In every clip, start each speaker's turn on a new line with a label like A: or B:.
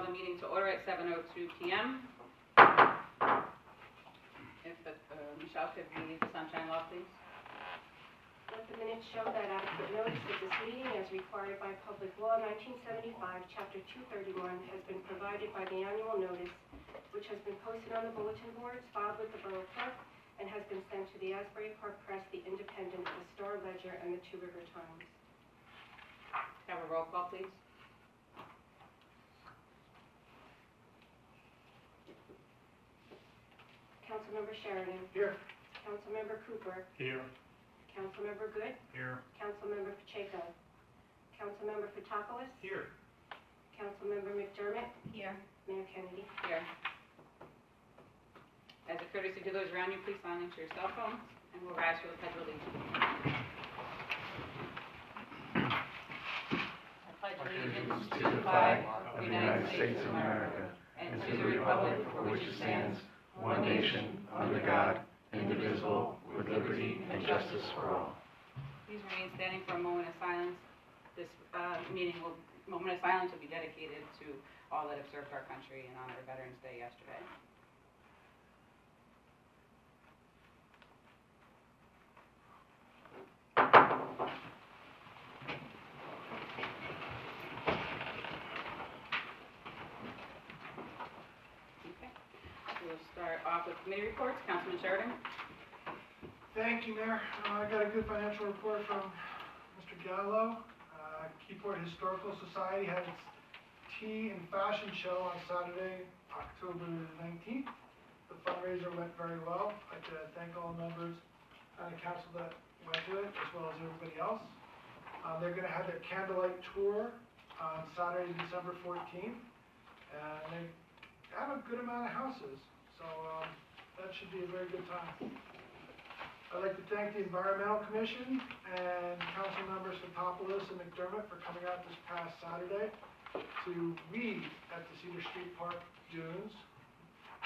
A: call the meeting to order at 7:02 p.m. If Michelle could read the sunshine law, please.
B: Let the minutes show that adequate notice of this meeting, as required by Public Law 1975, Chapter 231, has been provided by the annual notice, which has been posted on the bulletin boards, filed with the Borough Clerk, and has been sent to the Asbury Park Press, the Independent, the Star Ledger, and the Two River Times.
A: Have a roll call, please.
B: Councilmember Sheridan.
C: Here.
B: Councilmember Cooper.
C: Here.
B: Councilmember Good.
C: Here.
B: Councilmember Pacheco. Councilmember Fotopoulos.
C: Here.
B: Councilmember McDermott.
A: Here.
B: Mayor Kennedy.
A: Here. As a courtesy to those around you, please silence your cell phones, and we'll rise for the Pledge of Allegiance. I pledge allegiance to the flag of the United States of America and to the republic for which it stands, one nation, under God, indivisible, with liberty and justice for all. Please remain standing for a moment of silence. This moment of silence will be dedicated to all that have served our country in honor of Veterans Day yesterday. We'll start off with committee reports. Councilman Sheridan.
C: Thank you, Mayor. I got a good financial report from Mr. Gallo. Keyport Historical Society had its tea and fashion show on Saturday, October 19th. The fundraiser went very well. I'd like to thank all members and the council that went to it, as well as everybody else. They're going to have their candlelight tour on Saturday, December 14th. And they have a good amount of houses. So that should be a very good time. I'd like to thank the Environmental Commission and Council Members Fotopoulos and McDermott for coming out this past Saturday to weed at the Cedar Street Park dunes.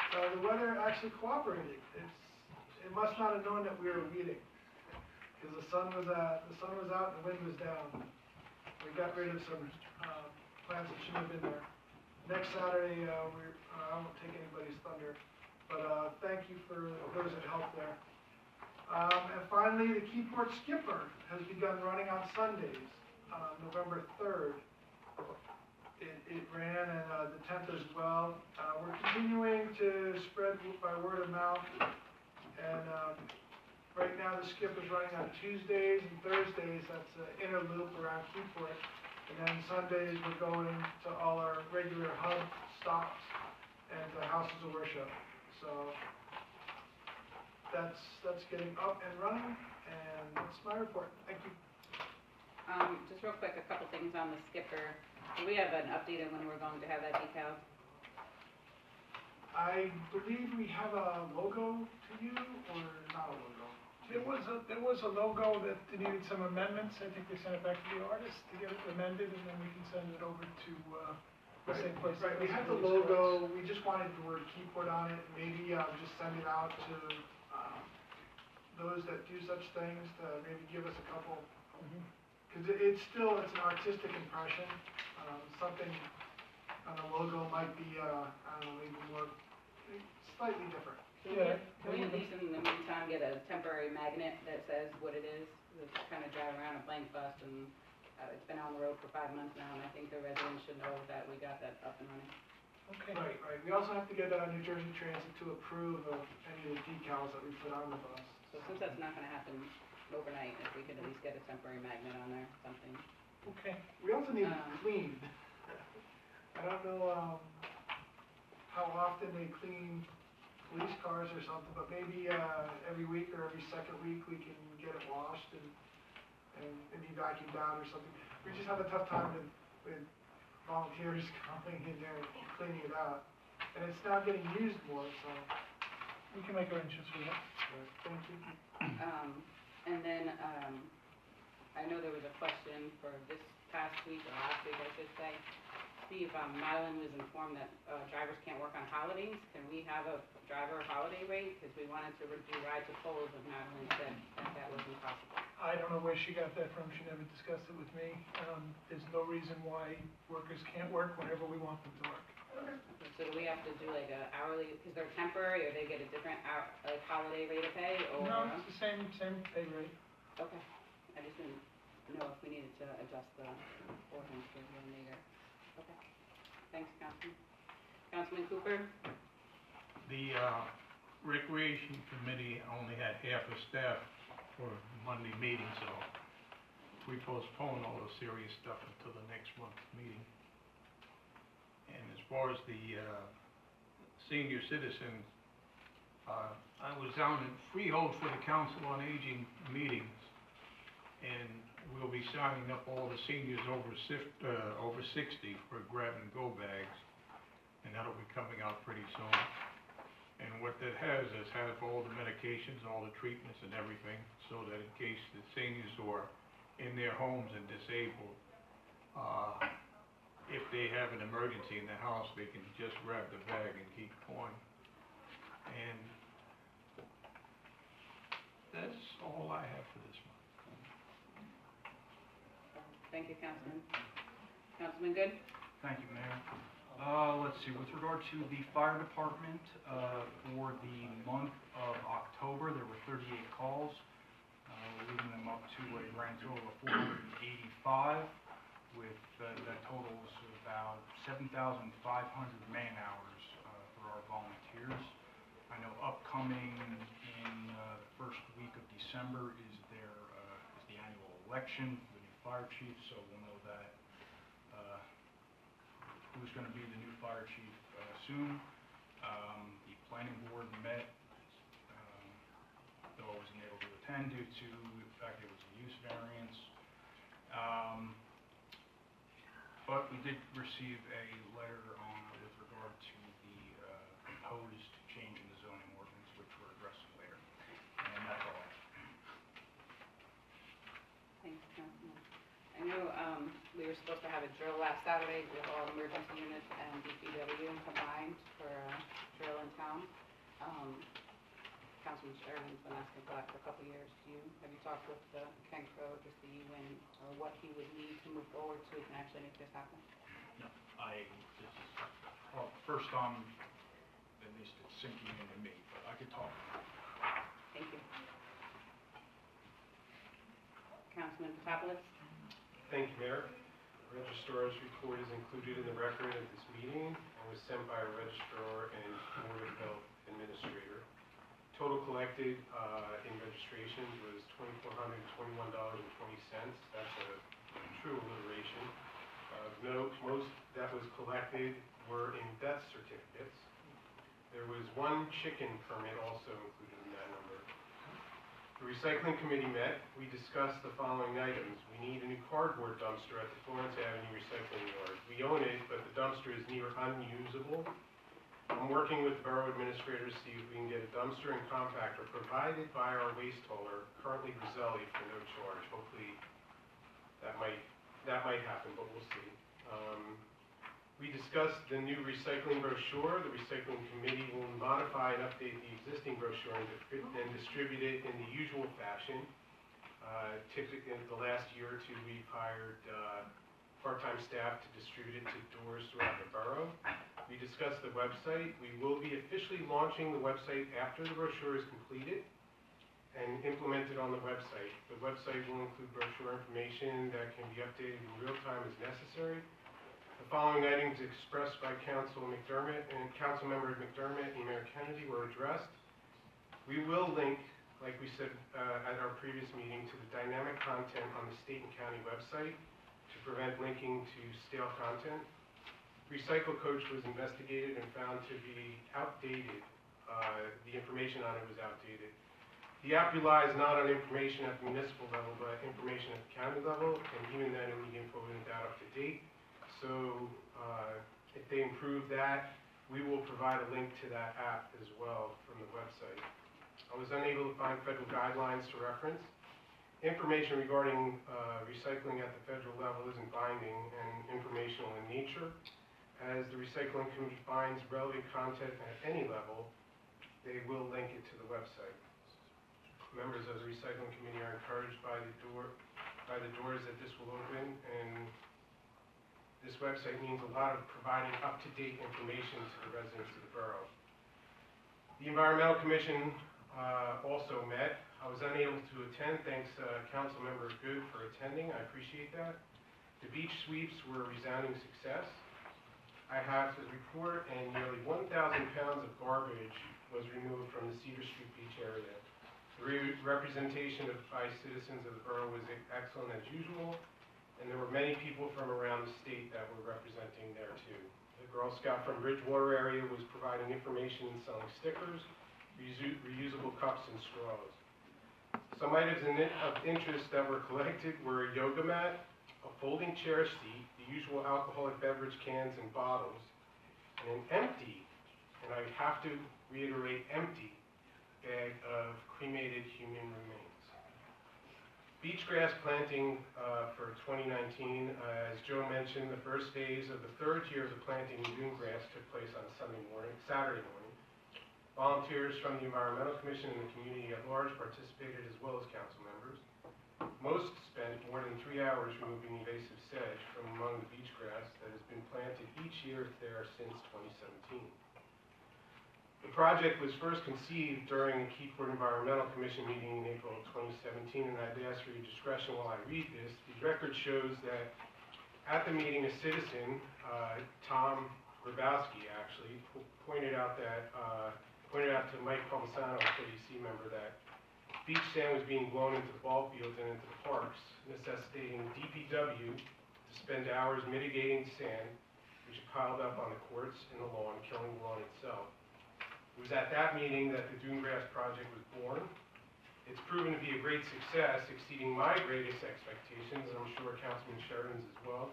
C: The weather actually cooperated. It must not have known that we were weeding, because the sun was out and the wind was down. We got rid of some plants that shouldn't have been there. Next Saturday, I won't take anybody's thunder, but thank you for those that helped there. And finally, the Keyport Skipper has begun running on Sundays, November 3rd. It ran, and the 10th as well. We're continuing to spread by word of mouth, and right now the Skipper's running on Tuesdays and Thursdays. That's an inner loop around Keyport. And then Sundays we're going to all our regular hub stops and houses of worship. So that's getting up and running, and that's my report. Thank you.
A: Just real quick, a couple things on the Skipper. Do we have an update on when we're going to have that decal?
C: I believe we have a logo to you, or not a logo?
D: There was a logo that needed some amendments. I think they sent it back to the artist to get it amended, and then we can send it over to the same place.
C: Right, we have the logo. We just wanted the word Keyport on it. Maybe just send it out to those that do such things to maybe give us a couple. Because it's an artistic impression. Something on the logo might be, I don't know, maybe more, slightly different.
D: Yeah.
A: Can we at least in the meantime get a temporary magnet that says what it is? It's kind of drive around a blank bus, and it's been on the road for 5 months now, and I think the residents should know that we got that up and running.
D: Okay.
C: Right. We also have to get New Jersey Transit to approve of any of the decals that we put on the bus.
A: So since that's not going to happen overnight, if we could at least get a temporary magnet on there, something.
D: Okay.
C: We also need it cleaned. I don't know how often they clean police cars or something, but maybe every week or every second week we can get it washed and be vacuumed out or something. We just have a tough time with volunteers coming in there and cleaning it out. And it's now getting used more, so.
D: We can make arrangements for that.
C: Thank you.
A: And then I know there was a question for this past week, or last week I should say. Steve, Mylan was informed that drivers can't work on holidays. Can we have a driver holiday rate? Because we wanted to do ride to polls, and Madeline said that wasn't possible.
D: I don't know where she got that from. She never discussed it with me. There's no reason why workers can't work whenever we want them to work.
E: Okay, so do we have to do like a hourly, because they're temporary, or they get a different hour, like holiday rate of pay, or?
D: No, it's the same pay rate.
E: Okay, I just didn't know if we needed to adjust the ordinance for the later. Okay, thanks, Councilman. Councilman Cooper?
F: The Recreation Committee only had half a staff for Monday meeting, so we postponed all the serious stuff until the next month's meeting. And as far as the senior citizens, I was down at Freehold for the Council on Aging meetings, and we'll be signing up all the seniors over 60 for grab-and-go bags, and that'll be coming out pretty soon. And what that has is have all the medications, all the treatments and everything, so that in case the seniors who are in their homes and disabled, if they have an emergency in the house, they can just grab the bag and keep going. And that's all I have for this month.
E: Thank you, Councilman. Councilman Good?
G: Thank you, Mayor. Let's see, with regard to the fire department, for the month of October, there were 38 calls, leading them up to a grand total of 485, with, that totals about 7,500 man-hours, for our volunteers. I know upcoming in, the first week of December is the annual election for the new fire chief, so we'll know that, who's going to be the new fire chief soon. The planning board met, though I wasn't able to attend due to the fact it was a use variance. But we did receive a letter with regard to the proposed change in the zoning ordinance, which we're addressing later. And that's all I have.
E: Thanks, Councilman. I know we were supposed to have a drill last Saturday with all emergency units and DPW combined for a drill in town. Councilman Sheridan's been asking for that for a couple of years. Have you talked with Kenco to see when, or what he would need to move forward so we can actually make this happen?
G: No, well, first time, at least it's sinking into me, but I could talk.
E: Thank you. Councilman Paplis?
H: Thank you, Mayor. The registrar's report is included in the record of this meeting and was sent by a registrar and Board of Health Administrator. Total collected in registrations was $2,421.20. That's a true alliteration. Note, most that was collected were in death certificates. There was one chicken permit also included in that number. The recycling committee met. We discussed the following items. We need a new cardboard dumpster at the Florence Avenue recycling yard. We own it, but the dumpster is near unusable. I'm working with the borough administrator to see if we can get a dumpster and compactor provided by our waste hauler, currently Griselli, for no charge. Hopefully that might happen, but we'll see. We discussed the new recycling brochure. The recycling committee will modify and update the existing brochure and distribute it in the usual fashion. Typically, in the last year or two, we've hired part-time staff to distribute it to doors throughout the borough. We discussed the website. We will be officially launching the website after the brochure is completed and implemented on the website. The website will include brochure information that can be updated in real time as necessary. The following items expressed by Councilmember McDermott and Mayor Kennedy were addressed. We will link, like we said at our previous meeting, to the dynamic content on the state and county website to prevent linking to stale content. Recycle Coach was investigated and found to be outdated. The information on it was outdated. The app relies not on information at the municipal level, but information at the county level, and even then, the info isn't that up to date. So if they improve that, we will provide a link to that app as well from the website. I was unable to find federal guidelines to reference. Information regarding recycling at the federal level isn't binding and informational in nature. As the recycling committee finds relevant content at any level, they will link it to the website. Members of the recycling committee are encouraged by the doors that this will open, and This website means a lot of providing up-to-date information to the residents of the borough. The Environmental Commission also met. I was unable to attend, thanks Councilmember Good for attending, I appreciate that. The beach sweeps were a resounding success. I have to report, and nearly 1,000 pounds of garbage was removed from the Cedar Street Beach area. The representation by citizens of the borough was excellent as usual, and there were many people from around the state that were representing there too. The Girl Scout from Bridgewater area was providing information and selling stickers, reusable cups and straws. Some items of interest that were collected were a yoga mat, a folding chair seat, the usual alcoholic beverage cans and bottles, and an empty, and I have to reiterate empty, bag of cremated human remains. Beach grass planting for 2019, as Joe mentioned, the first phase of the third year of the planting of dune grass took place on Saturday morning. Volunteers from the Environmental Commission and the community at large participated, as well as council members. Most spent more than 3 hours removing invasive sedge from among the beach grass that has been planted each year there since 2017. The project was first conceived during the Keyport Environmental Commission meeting in April of 2017, and I'd ask for your discretion while I read this. The record shows that at the meeting, a citizen, Tom Grabowski actually, pointed out to Mike Palmisano, a KDC member, that beach sand was being blown into the ball fields and into the parks, necessitating DPW to spend hours mitigating sand, which piled up on the courts and the lawn, killing the lawn itself. It was at that meeting that the Dune Grass Project was born. It's proven to be a great success, exceeding my greatest expectations, and I'm sure Councilman Sheridan's as well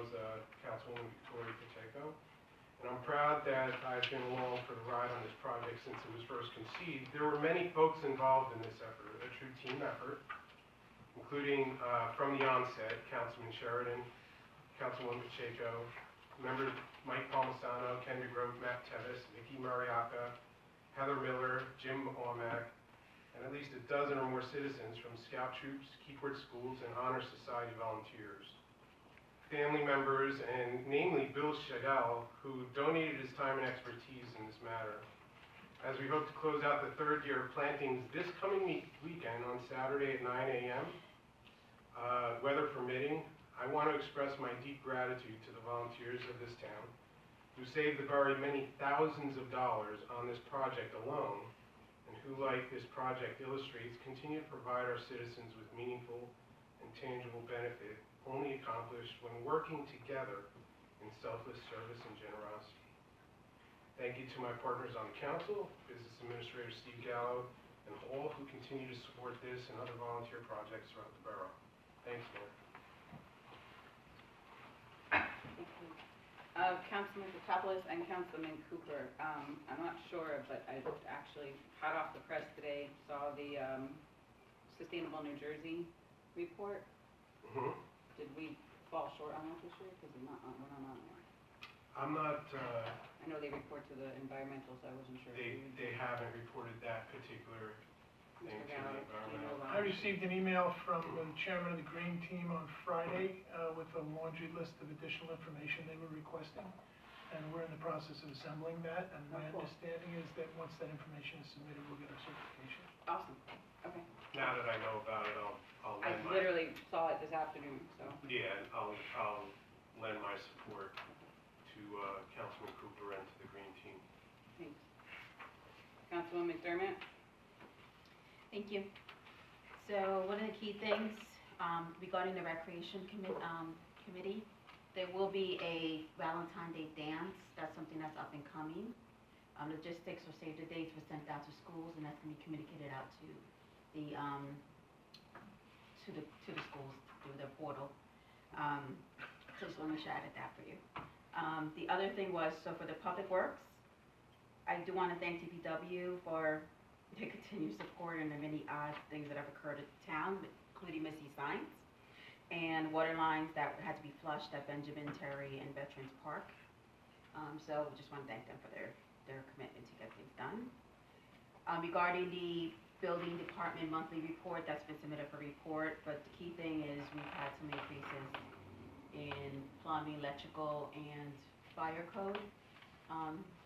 H: as Councilwoman Victoria Pacheco. And I'm proud that I've been along for the ride on this project since it was first conceived. There were many folks involved in this effort, a true team effort, including from the onset, Councilman Sheridan, Councilwoman Pacheco, members Mike Palmisano, Kendra Grove, Matt Tevis, Vicky Mariaca, Heather Miller, Jim Aumack, and at least a dozen or more citizens from Scout Troops, Keyport Schools, and Honor Society volunteers. Family members, and namely Bill Chagall, who donated his time and expertise in this matter. As we hope to close out the third year of plantings this coming weekend on Saturday at 9 a.m., weather permitting, I want to express my deep gratitude to the volunteers of this town who saved the borough many thousands of dollars on this project alone, and who, like this project illustrates, continue to provide our citizens with meaningful and tangible benefit only accomplished when working together in selfless service and generosity. Thank you to my partners on the council, Business Administrator Steve Gallo, and all who continue to support this and other volunteer projects throughout the borough. Thanks, Mayor.
E: Councilman Patopoulos and Councilman Cooper, I'm not sure, but I actually, hot off the press today, saw the Sustainable New Jersey report.
H: Mm-hmm.
E: Did we fall short on that this year? Because we're not on there.
H: I'm not,
E: I know they report to the environmental, so I wasn't sure.
H: they haven't reported that particular thing to the environmental.
D: I received an email from the chairman of the Green Team on Friday with a laundry list of additional information they were requesting. And we're in the process of assembling that, and my understanding is that once that information is submitted, we'll get our certification.
E: Awesome, okay.
H: Now that I know about it, I'll
E: I
H: lend my...
E: literally saw it this afternoon, so.
H: Yeah, I'll lend my support to Councilman Cooper and to the Green Team.
E: Thanks. Councilwoman McDermott?
I: Thank you. So one of the key things regarding the Recreation Committee, there will be a Valentine's Day dance. That's something that's up and coming. Logistics or save the dates were sent out to schools, and that's going to be communicated out to the schools through their portal. So just want to shout at that for you. The other thing was, so for the Public Works, I do want to thank DPW for their continued support and the many odd things that have occurred at the town, including missing signs and water lines that had to be flushed at Benjamin, Terry, and Veterans Park. So just want to thank them for their commitment to get things done. Regarding the building department monthly report, that's been submitted for report, but the key thing is we've had some increases in plumbing, electrical, and fire code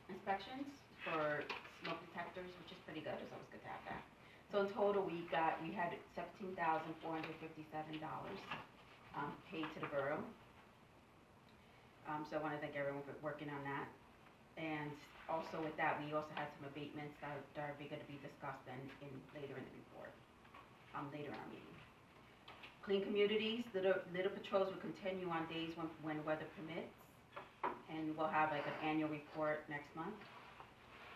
I: inspections for smoke detectors, which is pretty good. It's always good to have that. So in total, we had $17,457 paid to the borough. So I want to thank everyone for working on that. And also with that, we also had some abatements that are going to be discussed later in the report, later in our meeting. Clean communities, litter patrols will continue on days when weather permits, and we'll have like an annual report next month.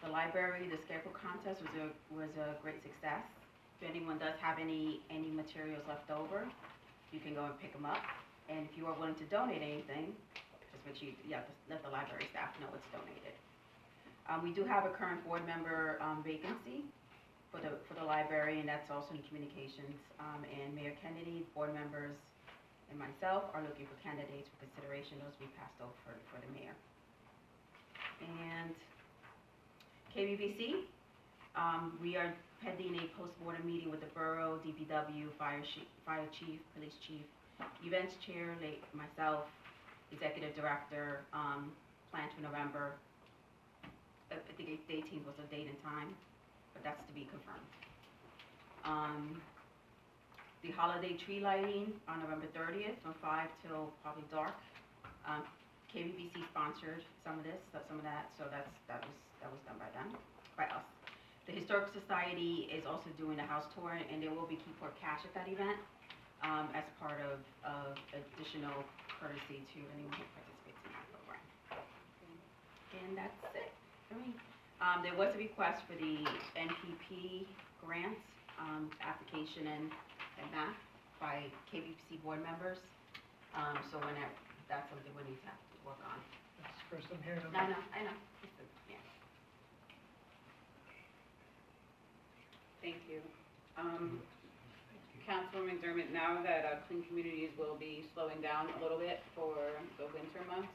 I: The library, the scarecrow contest was a great success. If anyone does have any materials left over, you can go and pick them up. And if you are willing to donate anything, just make sure you let the library staff know it's donated. We do have a current board member vacancy for the library, and that's also in communications. And Mayor Kennedy, board members, and myself are looking for candidates for consideration. Those will be passed over for the mayor. And KBBC, we are pending a post-mortem meeting with the borough, DPW, fire chief, police chief, events chair, myself, executive director, planned for November. I think the 18th was the date and time, but that's to be confirmed. The holiday tree lighting on November 30th from 5 till probably dark. KBBC sponsored some of that, so that was done by us. The Historical Society is also doing a house tour, and there will be Keyport Cash at that event as part of additional courtesy to anyone who participates in that program. And that's it for me. There was a request for the NPP grant application and that by KBC board members. So that's something we need to work on.
D: That's the first I'm hearing of
I: I
D: it.
I: know. Yeah.
E: Thank you. Councilman McDermott, now that Clean Communities will be slowing down a little bit for the winter months,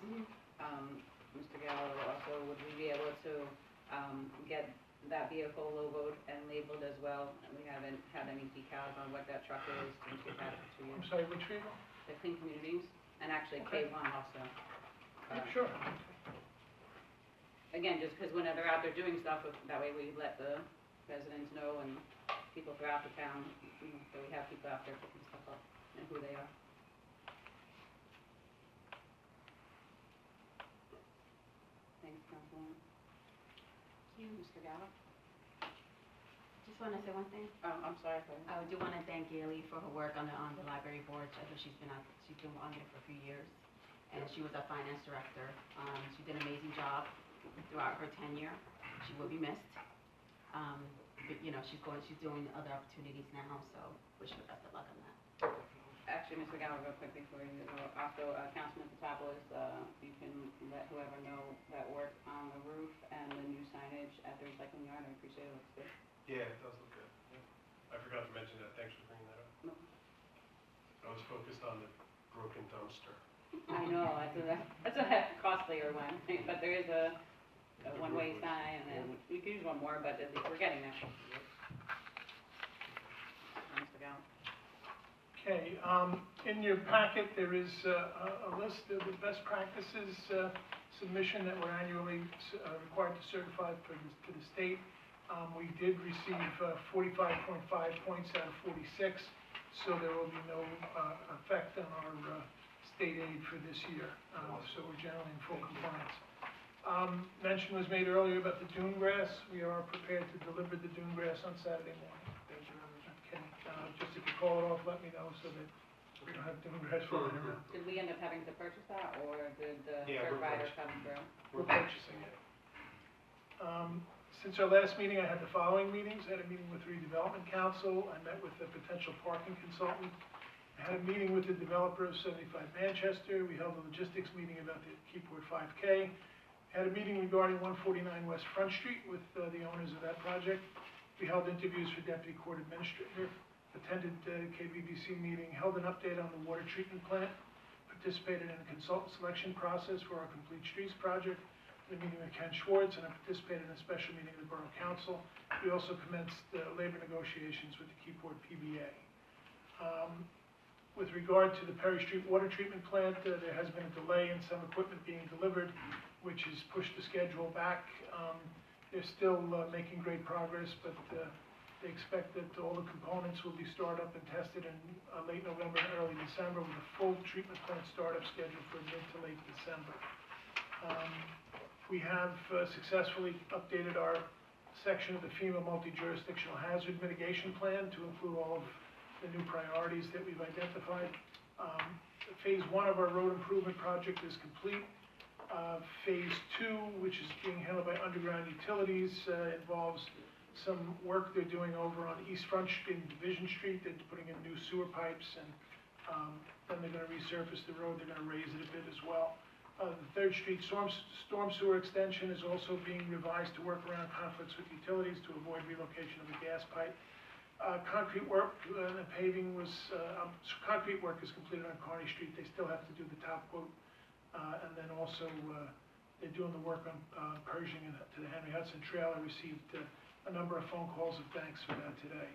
E: Mr. Gallo, also, would we be able to get that vehicle logoed and labeled as well? And we haven't had any decals on what that truck is since we've had it for 2 years.
D: I'm sorry, which vehicle?
E: The Clean Communities, and actually
D: Okay.
E: K1 also.
D: Sure.
E: Again, just because when they're out there doing stuff, that way we let the residents know and people throughout the town, that we have people out there picking stuff up and who they are. Thanks, Councilwoman. Mr. Gallo?
I: Just want to say one thing.
E: Oh, I'm sorry.
I: I do want to thank Gailey for her work on the library board. I know she's been on it for a few years, and she was our finance director. She did an amazing job throughout her tenure. She will be missed. But she's doing other opportunities now, so wish her the best of luck on that.
E: Actually, Mr. Gallo, real quick before you go, also, Councilman Patopoulos, you can let whoever know that work on the roof and the new signage at the recycling yard. I appreciate it. It looks good.
H: Yeah, it does look good. Yeah. I forgot to mention that. Thanks for bringing that up.
E: No.
H: I was focused on the broken dumpster.
E: I know, that's a costlier one, but there is a one-way sign, and then we could use one more, but at least we're getting there. Mr. Gallo.
D: Okay, in your packet, there is a list of the best practices submission that we're annually required to certify to the state. We did receive 45.5 points out of 46, so there will be no effect on our state aid for this year. So we're generally in full compliance. Mention was made earlier about the dune grass. We are prepared to deliver the dune grass on Saturday morning. Okay, just if you call it off, let me know so that we don't have dune grass floating around.
E: Did we end up having to purchase that, or did the
H: Yeah, we're
E: provider
H: purchasing.
E: come through?
D: We're purchasing it. Since our last meeting, I had the following meetings. I had a meeting with Redevelopment Council. I met with the potential parking consultant. I had a meeting with the developer of 75 Manchester. We held a logistics meeting about the Keyport 5K. Had a meeting regarding 149 West Front Street with the owners of that project. We held interviews for Deputy Court Administrator, attended the KBBC meeting, held an update on the water treatment plant, participated in a consultant selection process for our Complete Streets project, had a meeting with Ken Schwartz, and I participated in a special meeting of the Borough Council. We also commenced labor negotiations with the Keyport PBA. With regard to the Perry Street Water Treatment Plant, there has been a delay in some equipment being delivered, which has pushed the schedule back. They're still making great progress, but they expect that all the components will be started up and tested in late November and early December, with a full treatment plant startup scheduled for mid to late December. We have successfully updated our section of the FEMA multi-jurisdictional hazard mitigation plan to include all of the new priorities that we've identified. Phase 1 of our road improvement project is complete. Phase 2, which is being handled by Underground Utilities, involves some work they're doing over on East Front Street and Division Street. They're putting in new sewer pipes, and then they're gonna resurface the road. They're gonna raise it a bit as well. The 3rd Street storm sewer extension is also being revised to work around conflicts with utilities to avoid relocation of a gas pipe. Concrete work and paving was, concrete work is completed on Kearney Street. They still have to do the top coat. And then also, they're doing the work on Pershing and to the Henry Hudson Trail. I received a number of phone calls of thanks for that today.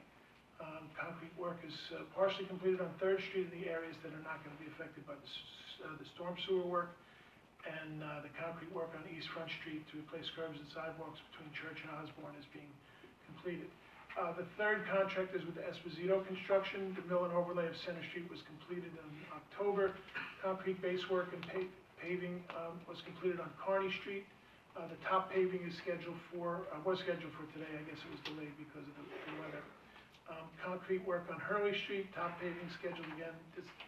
D: Concrete work is partially completed on 3rd Street in the areas that are not going to be affected by the storm sewer work. And the concrete work on East Front Street to replace curbs and sidewalks between Church and Osborne is being completed. The 3rd contract is with the Esposito Construction. The mill and overlay of Center Street was completed in October. Concrete base work and paving was completed on Kearney Street. The top paving is was scheduled for today. I guess it was delayed because of the weather. Concrete work on Hurley Street, top paving scheduled again,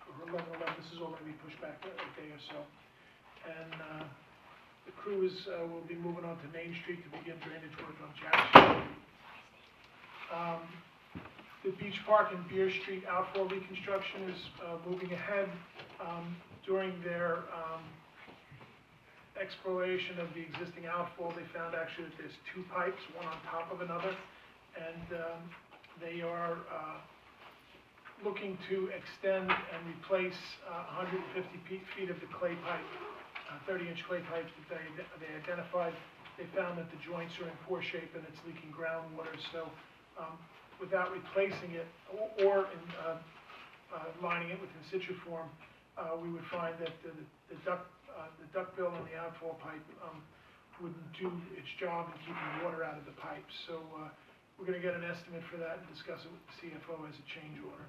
D: for 11/11. This is all going to be pushed back a day or so. And the crew will be moving on to Main Street to begin drainage work on Jackson Street. The Beach Park and Beer Street outfall reconstruction is moving ahead. During their exploration of the existing outfall, they found actually that there's 2 pipes, one on top of another, and they are looking to extend and replace 150 feet of the clay pipe, 30-inch clay pipes that they identified. They found that the joints are in poor shape and it's leaking groundwater, so without replacing it or lining it with in situ form, we would find that the ductbill and the outfall pipe wouldn't do its job in keeping water out of the pipe. So we're going to get an estimate for that and discuss it with the CFO as a change order.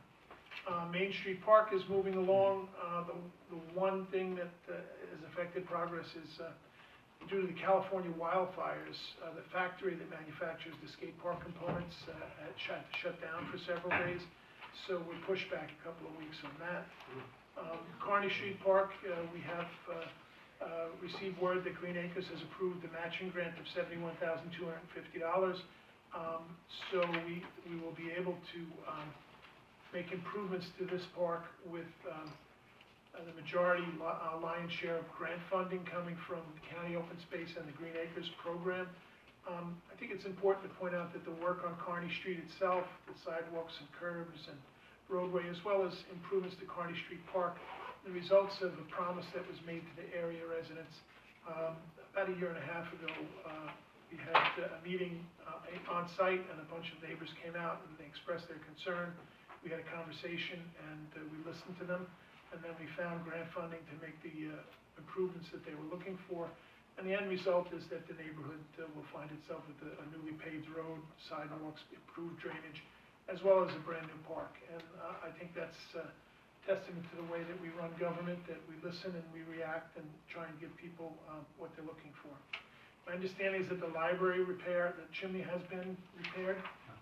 D: Main Street Park is moving along. The one thing that has affected progress is due to the California wildfires, the factory that manufactures the skate park components had shut down for several days, so we're pushed back a couple of weeks on that. Kearney Street Park, we have received word that Green Acres has approved the matching grant of $71,250. So we will be able to make improvements to this park with the majority lion's share of grant funding coming from the County Open Space and the Green Acres program. I think it's important to point out that the work on Kearney Street itself, the sidewalks and curbs and roadway, as well as improvements to Kearney Street Park, the results of a promise that was made to the area residents. About a year and a half ago, we had a meeting on site, and a bunch of neighbors came out and they expressed their concern. We had a conversation and we listened to them, and then we found grant funding to make the improvements that they were looking for. And the end result is that the neighborhood will find itself with a newly paved road, sidewalks, improved drainage, as well as a brand new park. And I think that's testament to the way that we run government, that we listen and we react and try and give people what they're looking for. My understanding is that the library repair, the chimney has been repaired?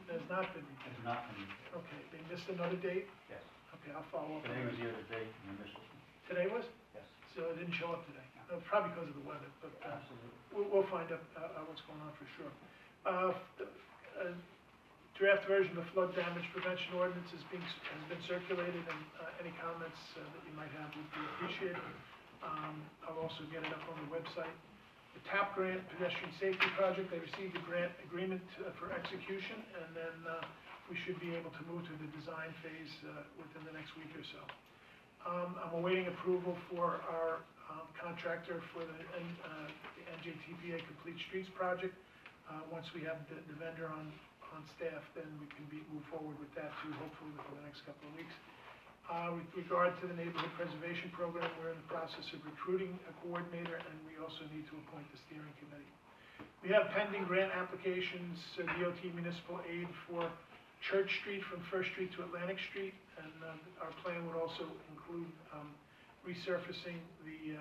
D: It has not been repaired?
A: It's not been repaired.
D: Okay, they missed another date?
A: Yes.
D: Okay, I'll follow up.
A: Today was the other day, and they missed it.
D: Today was?
A: Yes.
D: So it didn't show up today? Probably because of the weather, but
A: Absolutely.
D: we'll find out what's going on for sure. Draft version of the flood damage prevention ordinance has been circulated, and any comments that you might have would be appreciated. I'll also get it up on the website. The TAP grant, pedestrian safety project, they received a grant agreement for execution, and then we should be able to move to the design phase within the next week or so. I'm awaiting approval for our contractor for the NJTPA Complete Streets project. Once we have the vendor on staff, then we can move forward with that too, hopefully within the next couple of weeks. With regard to the Neighborhood Preservation Program, we're in the process of recruiting a coordinator, and we also need to appoint the steering committee. We have pending grant applications, DOT municipal aid for Church Street from First Street to Atlantic Street, and our plan would also include resurfacing the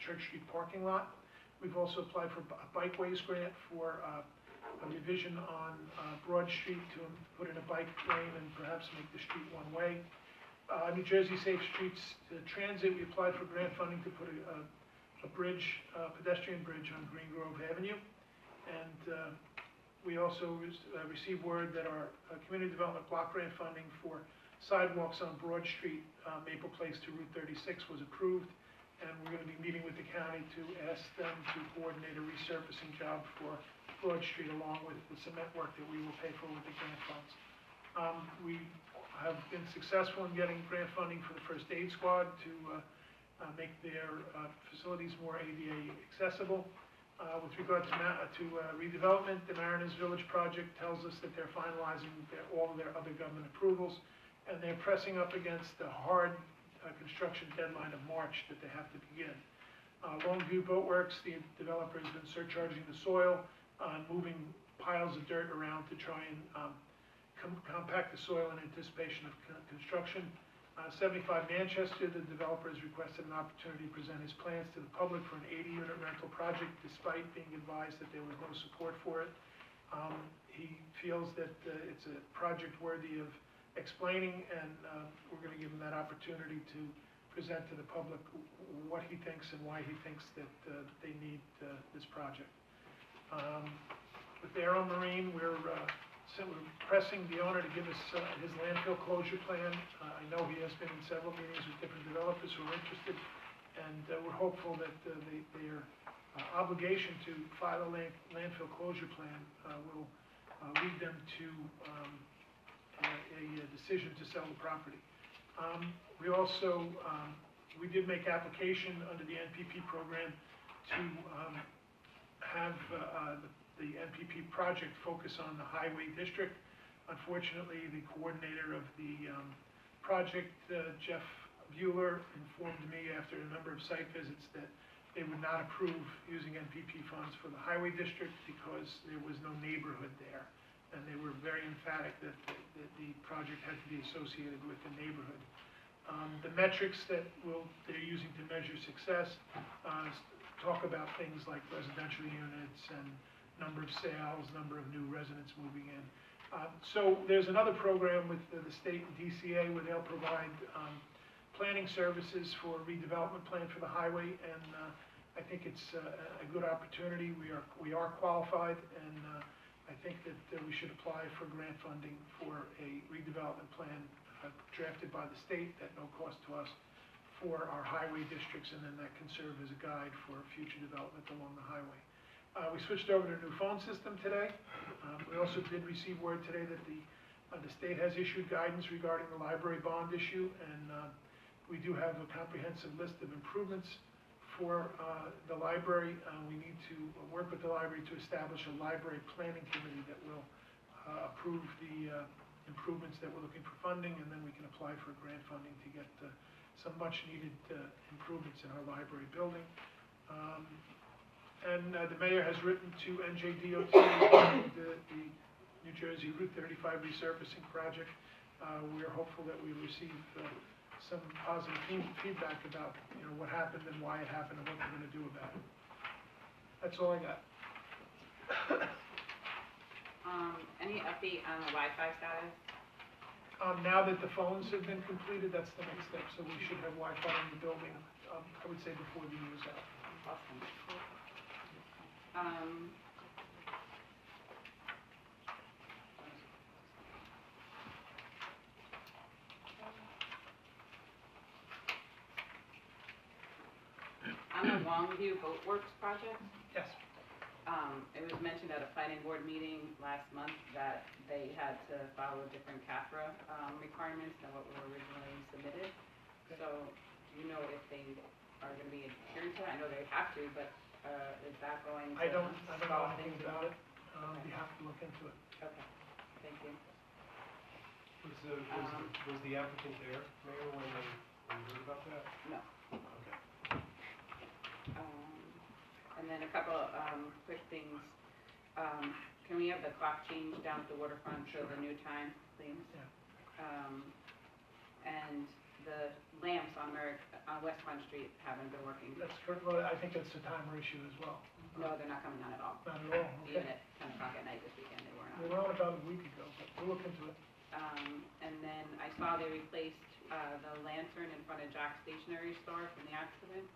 D: Church Street parking lot. We've also applied for a bikeways grant for a revision on Broad Street to put in a bike lane and perhaps make the street one-way. New Jersey Safe Streets Transit, we applied for grant funding to put a bridge, pedestrian bridge on Green Grove Avenue. And we also received word that our community development block grant funding for sidewalks on Broad Street, Maple Place to Route 36 was approved. And we're going to be meeting with the county to ask them to coordinate a resurfacing job for Broad Street along with the cement work that we will pay for with the grant funds. We have been successful in getting grant funding for the First Aid Squad to make their facilities more ADA accessible. With regard to redevelopment, the Mariners Village project tells us that they're finalizing all of their other government approvals, and they're pressing up against the hard construction deadline of March that they have to begin. Longview Boatworks, the developer has been surcharging the soil, moving piles of dirt around to try and compact the soil in anticipation of construction. 75 Manchester, the developer has requested an opportunity to present his plans to the public for an 80-unit rental project, despite being advised that there was no support for it. He feels that it's a project worthy of explaining, and we're going to give him that opportunity to present to the public what he thinks and why he thinks that they need this project. With Aero Marine, we're pressing the owner to give us his landfill closure plan. I know he has been in several meetings with different developers who are interested, and we're hopeful that their obligation to file a landfill closure plan will lead them to a decision to sell the property. We also, we did make application under the NPP program to have the NPP project focus on the highway district. Unfortunately, the coordinator of the project, Jeff Bueller, informed me after a number of site visits that they would not approve using NPP funds for the highway district because there was no neighborhood there. And they were very emphatic that the project had to be associated with the neighborhood. The metrics that they're using to measure success talk about things like residential units and number of sales, number of new residents moving in. So there's another program with the state and DCA where they'll provide planning services for a redevelopment plan for the highway, and I think it's a good opportunity. We are qualified, and I think that we should apply for grant funding for a redevelopment plan drafted by the state at no cost to us for our highway districts, and then that can serve as a guide for future development along the highway. We switched over to a new phone system today. We also did receive word today that the state has issued guidance regarding the library bond issue, and we do have a comprehensive list of improvements for the library. We need to work with the library to establish a library planning committee that will approve the improvements that we're looking for funding, and then we can apply for grant funding to get some much needed improvements in our library building. And the mayor has written to NJDOT regarding the New Jersey Route 35 resurfacing project. We're hopeful that we receive some positive feedback about what happened and why it happened and what we're going to do about it. That's all I got.
E: Any update on the Wi-Fi status?
D: Now that the phones have been completed, that's the next step. So we should have Wi-Fi in the building, I would say before the year's out.
E: Awesome. On the Longview Boatworks project,
D: Yes.
E: it was mentioned at a planning board meeting last month that they had to follow different CAFRA requirements than what were originally submitted.
D: Okay.
E: So, do you know if they are going to be adhering to that? I know they have to, but is that going to
D: I don't know
E: solve
D: anything
E: things?
D: about it.
E: Okay.
D: We have to look into it.
E: Okay, thank you.
H: Was the applicant there, Mayor, when you heard about that?
E: No.
H: Okay.
E: And then a couple, quick things. Can we have the clock change down at the waterfront to the new time, please?
D: Yeah.
E: And the lamps on West Front Street haven't been working.
D: That's correct, well, I think that's a timer issue as well.
E: No, they're not coming down at all.
D: Not at all,
E: Even
D: okay.
E: at 10 o'clock at night this weekend, they were
D: We
E: not.
D: were on about a week ago, but we'll look into it.
E: And then I saw they replaced the lantern in front of Jack's Stationery Store from the accident.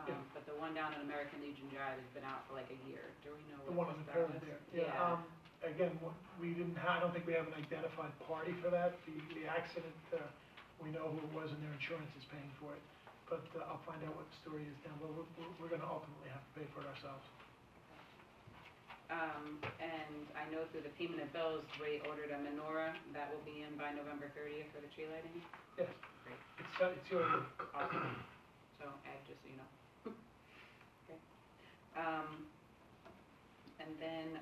D: Yeah.
E: But the one down on American Legion Drive has been out for like a year. Do we know
D: The
E: what
D: one on the
E: that
D: pyramid
E: was?
D: there. Yeah, again, we didn't I don't think we have an identified party for that. The accident, we know who it was and their insurance is paying for it. But I'll find out what the story is now, but we're gonna ultimately have to pay for it ourselves.
E: And I know through the payment of bills, Ray ordered a menorah that will be in by November 30th for the tree lighting.
D: Yes.
E: Great.
D: It's your,
E: Awesome. So, Ed, just so you know. Okay. And then,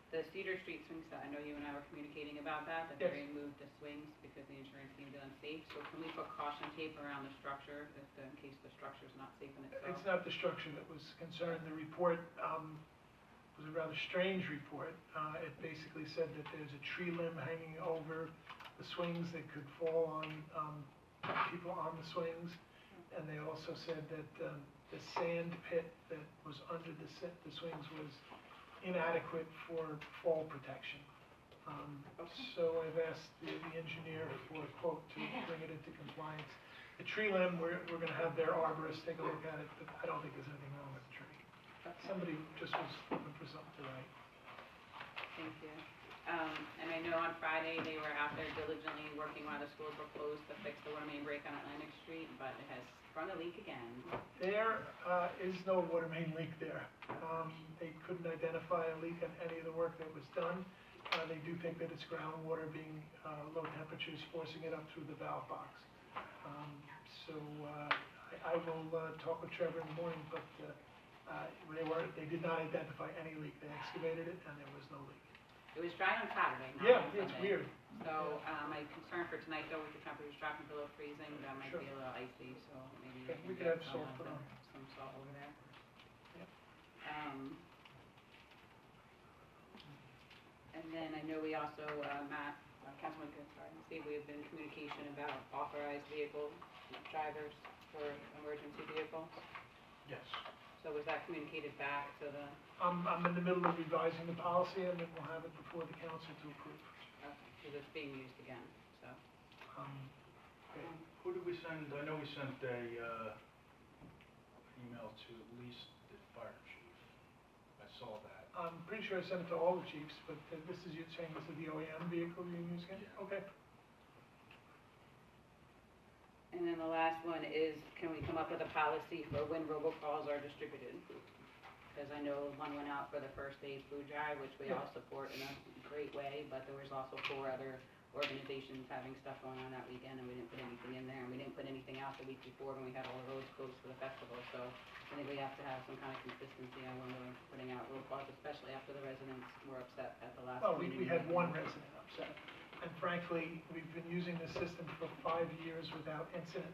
E: the Cedar Street swing set, I know you and I were communicating about that
D: Yes.
E: they moved the swings because the insurance deemed it unsafe. So can we put caution tape around the structure in case the structure's not safe in itself?
D: it's not the structure that was concerned. The report was a rather strange report. It basically said that there's a tree limb hanging over the swings that could fall on people on the swings. And they also said that the sand pit that was under the swings was inadequate for fall protection. So I've asked the engineer for a quote to bring it into compliance. The tree limb, we're gonna have their arborist take a look at it, but I don't think there's anything wrong with the tree.
E: Okay.
D: Somebody just was looking for something to write.
E: Thank you. And I know on Friday, they were out there diligently working while the schools were closed to fix the water main break on Atlantic Street, but it has sprung a leak again.
D: There is no water main leak there. They couldn't identify a leak on any of the work that was done. They do think that it's groundwater being low temperatures forcing it up through the valve box. So I will talk with Trevor in the morning, but they did not identify any leak. They excavated it and there was no leak.
E: It was dry on Saturday, not
D: Yeah,
E: on
D: it's
E: Sunday.
D: weird.
E: So, my concern for tonight, though, with the temperatures dropping below freezing, that might
D: Sure.
E: be a little icy, so maybe
D: Okay, we
E: we
D: could
E: can
D: have
E: get
D: salt put on.
E: some salt over there.
D: Yep.
E: And then I know we also, Councilman, Steve, we have been in communication about authorized vehicle drivers for emergency vehicles.
D: Yes.
E: So was that communicated back to the,
D: I'm in the middle of revising the policy and then we'll have it before the council to approve.
E: because it's being used again, so.
D: Okay.
G: Who did we send, I know we sent a, email to at least the fire chief. I saw that.
D: I'm pretty sure I sent it to all the chiefs, but this is, you're saying this is the OEM vehicle you're using?
G: Yeah.
D: Okay.
E: And then the last one is, can we come up with a policy for when robocalls are distributed? Because I know one went out for the First Aid Food Drive, which we all support in a great way, but there was also 4 other organizations having stuff going on that weekend, and we didn't put anything in there, and we didn't put anything out the week before when we had all the roads closed for the festival, so I think we have to have some kind of consistency on when we're putting out robocalls, especially after the residents were upset at the last
D: Well,
E: community
D: we had
E: meeting.
D: one resident upset. And frankly, we've been using this system for 5 years without incident.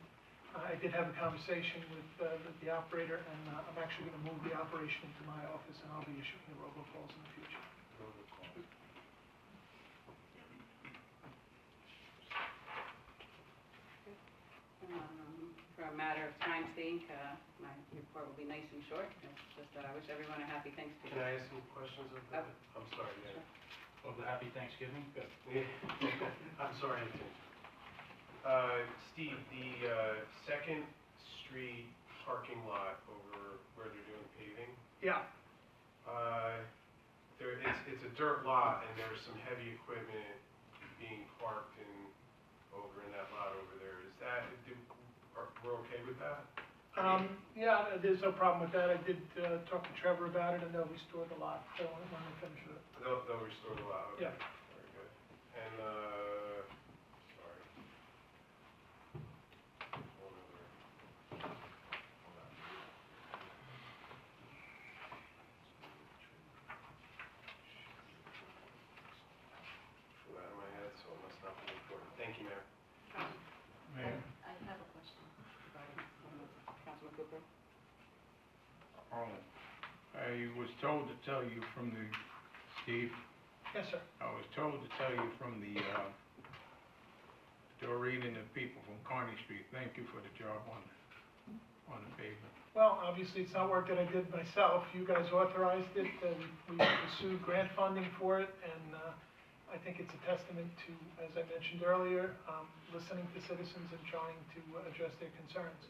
D: I did have a conversation with the operator, and I'm actually going to move the operation into my office, and I'll be issuing the robocalls in the future.
E: For a matter of time's sake, my report will be nice and short. It's just that I wish everyone a happy Thanksgiving.
H: Can I ask some questions of the, I'm sorry, Mayor.
G: Of the Happy Thanksgiving? Good.
H: I'm sorry, Tim. Steve, the Second Street parking lot over where they're doing paving,
D: Yeah,
H: it's a dirt lot and there's some heavy equipment being parked over in that lot over there. Is that, we're okay with that?
D: yeah, there's no problem with that. I did talk to Trevor about it, and they'll restore the lot when they finish it.
H: They'll restore the lot, okay.
D: Yeah.
H: Very good. And, sorry. One other. Hold on. Flew out of my head, so it must not be
F: Oh, I was told to tell you from the, Steve,
D: Yes, sir.
F: I was told to tell you from the, Doreen and the people from Kearney Street, thank you for the job on the pavement.
D: Well, obviously, it's not work that I did myself. You guys authorized it, and we pursued grant funding for it, and I think it's a testament to, as I mentioned earlier, listening to citizens and trying to address their concerns.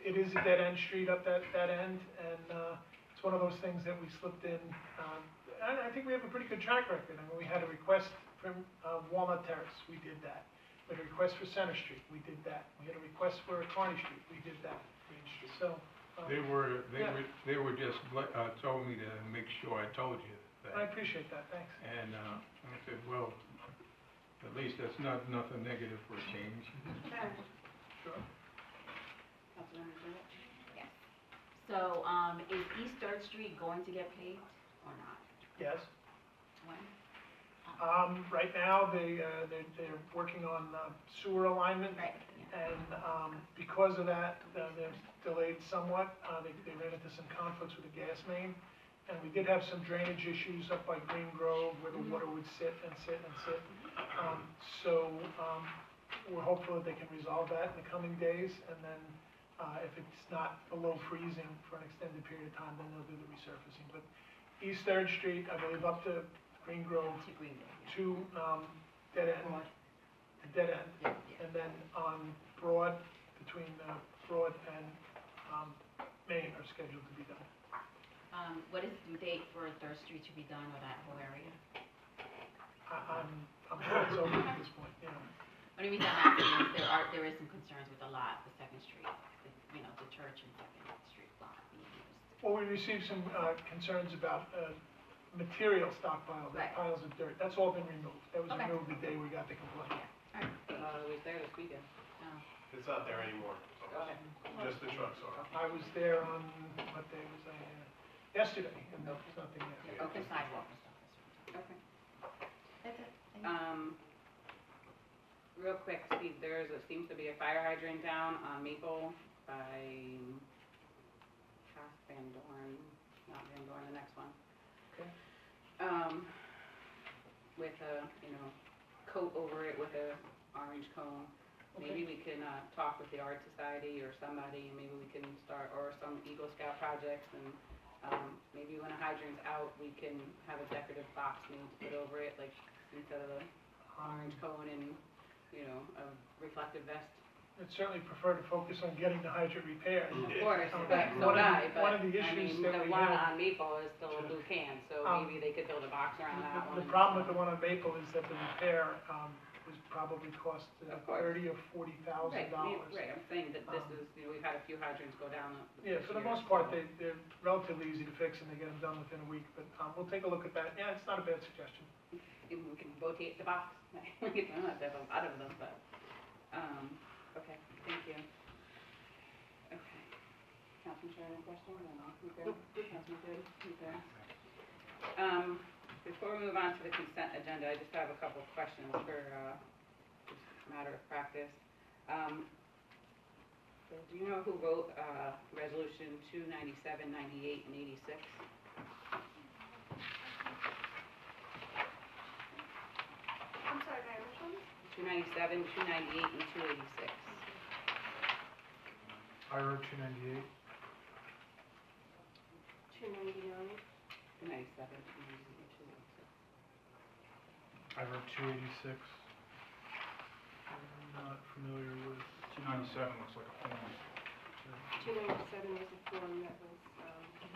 D: It is a dead-end street up that end, and it's one of those things that we slipped in. And I think we have a pretty good track record. I mean, we had a request from Walnut Terrace, we did that. We had a request for Center Street, we did that. We had a request for Kearney Street, we did that. So,
F: They were just, told me to make sure I told you
D: I
F: that.
D: appreciate that, thanks.
F: And, I said, well, at least that's not nothing negative for a change.
D: Sure.
E: Councilmember Stewart?
I: Yes. So, is East Third Street going to get paved or not?
D: Yes.
I: When?
D: Right now, they're working on sewer alignment.
I: Right, yeah.
D: And because of that, they're delayed somewhat. They ran into some conflicts with the gas main. And we did have some drainage issues up by Green Grove where the water would sit and sit and sit. So we're hopeful that they can resolve that in the coming days. And then if it's not below freezing for an extended period of time, then they'll do the resurfacing. But East Third Street, I believe up to Green Grove,
I: To Greenville, yeah.
D: to dead end,
I: Broad.
D: to dead end.
I: Yeah, yeah.
D: And then on Broad, between Broad and Main are scheduled to be done.
I: What is the due date for Third Street to be done or that whole area?
D: I'm sure it's over at this point, you know.
I: Only reason I'm asking is there is some concerns with the lot, the Second Street, the church and Second Street lot being used.
D: Well, we received some concerns about material stockpile,
I: Right.
D: piles of dirt. That's all been removed. That was
I: Okay.
D: removed the day we got the complaint.
I: Alright,
E: It was there this weekend.
H: It's not there anymore,
E: Okay.
H: just the trucks are.
D: I was there on, what day was I? Yesterday, and there was nothing there.
I: yeah, open sidewalk and stuff, that's
E: Okay.
I: what That's it. Thank you.
E: Real quick, Steve, seems to be a fire hydrant down on Maple by past Van Dorn, not Van Dorn, the next one.
D: Okay.
E: With a, coat over it with a orange cone. Maybe we can, talk with the Art Society or somebody, and maybe we can start, or some Eagle Scout projects, and, maybe when a hydrant's out, we can have a decorative box made to put over it, like, instead of the orange cone and, a reflective vest.
D: I'd certainly prefer to focus on getting the hydrant repaired.
E: Of course,
D: Um,
E: but so
D: one
E: would
D: of
E: I,
D: the-
E: but,
D: one of the
E: I
D: issues
E: mean,
D: that
E: the
D: we
E: one
D: have-
E: on Maple is still a blue can, so maybe they could build a box around that one.
D: The problem with the one on Maple is that the repair was probably cost
E: Of course.
D: $30,000 or $40,000.
E: Right, I'm saying that this is, we've had a few hydrants go down.
D: Yeah,
E: this
D: for the
E: year,
D: most part,
E: so
D: they're relatively easy to fix and they get them done within a week, but we'll take a look at that. Yeah, it's not a bad suggestion.
E: Maybe we can rotate the box. We don't have to have a lot of them, but, okay, thank you. Okay. Councilman Sheridan, any questions? Or no? You good? Councilman good? You good? Before we move on to the consent agenda, I just have a couple of questions for, just a matter of practice. So do you know who wrote, resolution 297, 98, and 86?
B: I'm sorry, Mary, which one?
E: 297, 298, and 286.
C: I wrote 298.
B: 299.
E: 297, 298, 286.
C: I wrote 286. I'm not familiar with.
G: 297 looks like a form.
B: 297 was a form that was,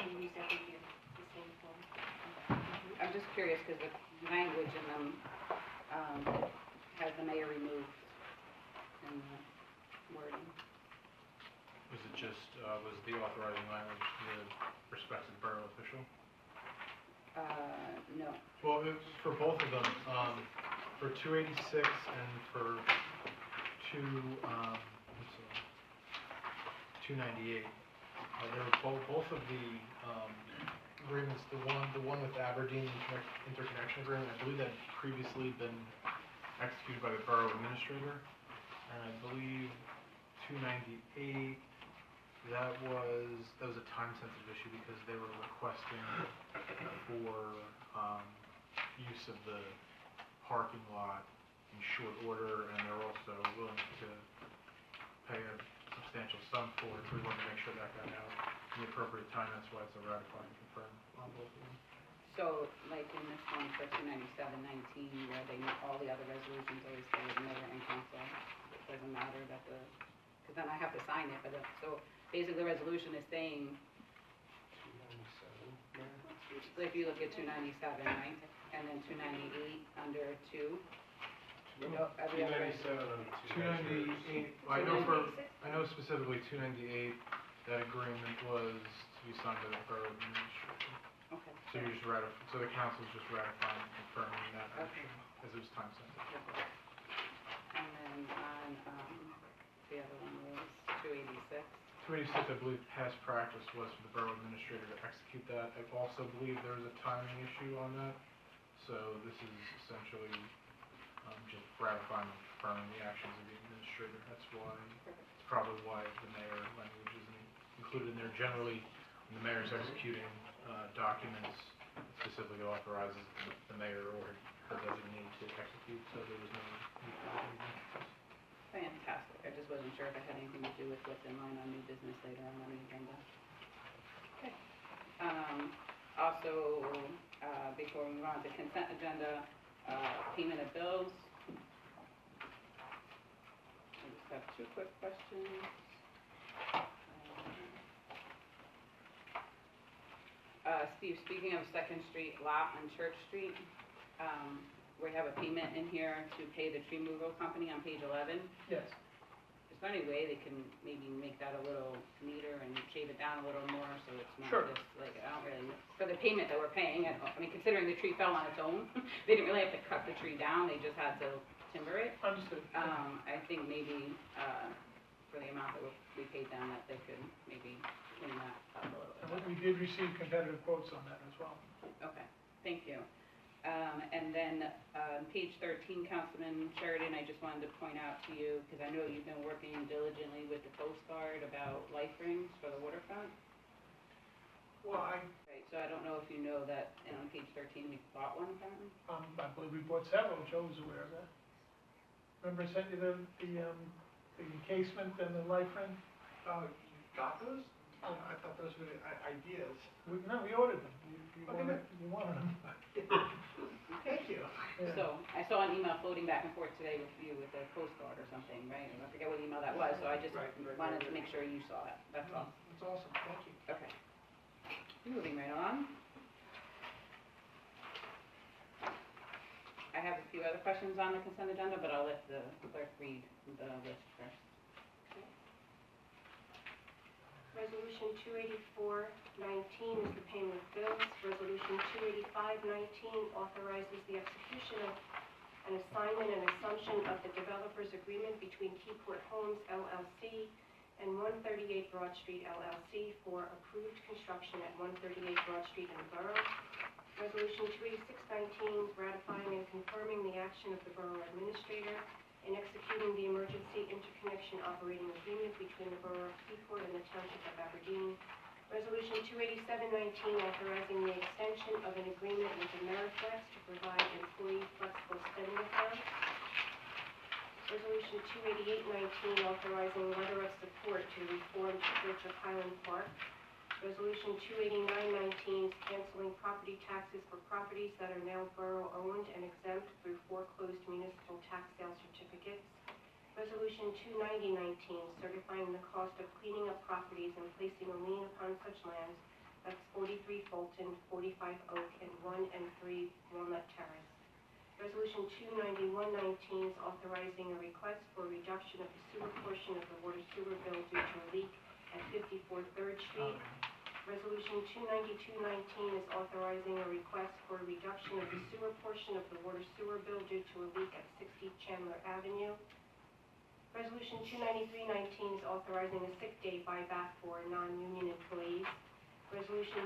B: we used every year, the same form.
E: I'm just curious, because the language in them, has the mayor removed in the wording.
J: Was it just, was the authorizing language the respected borough official?
E: No.
A: Well, it's for both of them, for 286 and for 298. They were both of the agreements, the one with Aberdeen interconnection agreement, I believe that had previously been executed by the borough administrator, and I believe 298
J: That was a time-sensitive issue because they were requesting for use of the parking lot in short order, and they're also willing to pay a substantial sum for it, so we wanted to make sure that got out in the appropriate time. That's why it's a ratify and confirm on both of them.
E: So, like in this one for 29719, where they, all the other resolutions always say mayor and council, it doesn't matter that because then I have to sign it, but, so, basically the resolution is saying,
H: 297, Mayor?
E: so if you look at 297, right, and then 298 under 2, every other.
H: 297 on the
F: 298, I know specifically 298, that agreement was to be signed by the borough administrator.
E: Okay.
F: So you're just so the council's just ratifying and confirming that
E: Okay.
F: action, as it was time sensitive.
E: And then on, the other one was 286.
F: 286, I believe past practice was for the borough administrator to execute that. I also believe there was a timing issue on that, so this is essentially just ratifying and confirming the actions of the administrator. That's why, it's probably why the mayor language isn't included in there. Generally, when the mayor's executing documents, it specifically authorizes the mayor or her designee to execute, so there was no need for that.
E: Fantastic. I just wasn't sure if it had anything to do with what's in line on new business later on the agenda. Okay. Also, before we move on to consent agenda, payment of bills. I just have two quick questions. Steve, speaking of Second Street lot on Church Street, we have a payment in here to pay the tree removal company on page 11.
D: Yes.
E: Is there any way they can maybe make that a little neater and shave it down a little more so it's not
D: Sure.
E: just like, I don't really, for the payment that we're paying, I mean, considering the tree fell on its own, they didn't really have to cut the tree down, they just had to timber it.
D: Understood.
E: I think maybe, for the amount that we paid them, that they could maybe clean that up a little bit.
D: And we did receive competitive quotes on that as well.
E: Okay, thank you. And then, page 13, Councilman Sheridan, I just wanted to point out to you, because I know you've been working diligently with the Coast Guard about life rings for the waterfront.
D: Well,
E: Right, so I don't know if you know that, on page 13, we bought one apparently?
D: I believe we bought several, Joe was aware of that. Remember I sent you the encasement and the life ring?
C: Oh, you got those? I thought those were the ideas.
D: No, we ordered them.
C: Okay.
D: You wanted them.
C: Thank you.
D: Yeah.
E: So, I saw an email floating back and forth today with you with the Coast Guard or something, right? I forget what email that was, so I just
C: Right.
E: wanted to make sure you saw it, that's all.
C: That's awesome, thank you.
E: Okay. Moving right on. I have a few other questions on the consent agenda, but I'll let the clerk read the list first.
B: Resolution 284-19 is the payment of bills. Resolution 285-19 authorizes the execution of an assignment and assumption of the developer's agreement between Keyport Homes LLC and 138 Broad Street LLC for approved construction at 138 Broad Street in the Borough. Resolution 286-19 ratifying and confirming the action of the Borough Administrator in executing the emergency interconnection operating agreement between the Borough of Keyport and the Township of Aberdeen. Resolution 287-19 authorizing the extension of an agreement with Ameriflex to provide employee flexible spending accounts. Resolution 288-19 authorizing letter of support to the reformed Church of Highland Park. Resolution 289-19 canceling property taxes for properties that are now borough-owned and exempt through foreclosed municipal tax sale certificates. Resolution 290-19 certifying the cost of cleaning up properties and placing a lien upon such lands. That's 43 Fulton, 45 Oak, and 1 and 3 Walnut Terrace. Resolution 291-19 is authorizing a request for reduction of the sewer portion of the water sewer bill due to a leak at 54 3rd Street. Resolution 292-19 is authorizing a request for a reduction of the sewer portion of the water sewer bill due to a leak at 60 Chandler Avenue. Resolution 293-19 is authorizing a sick day buyback for non-union employees. Resolution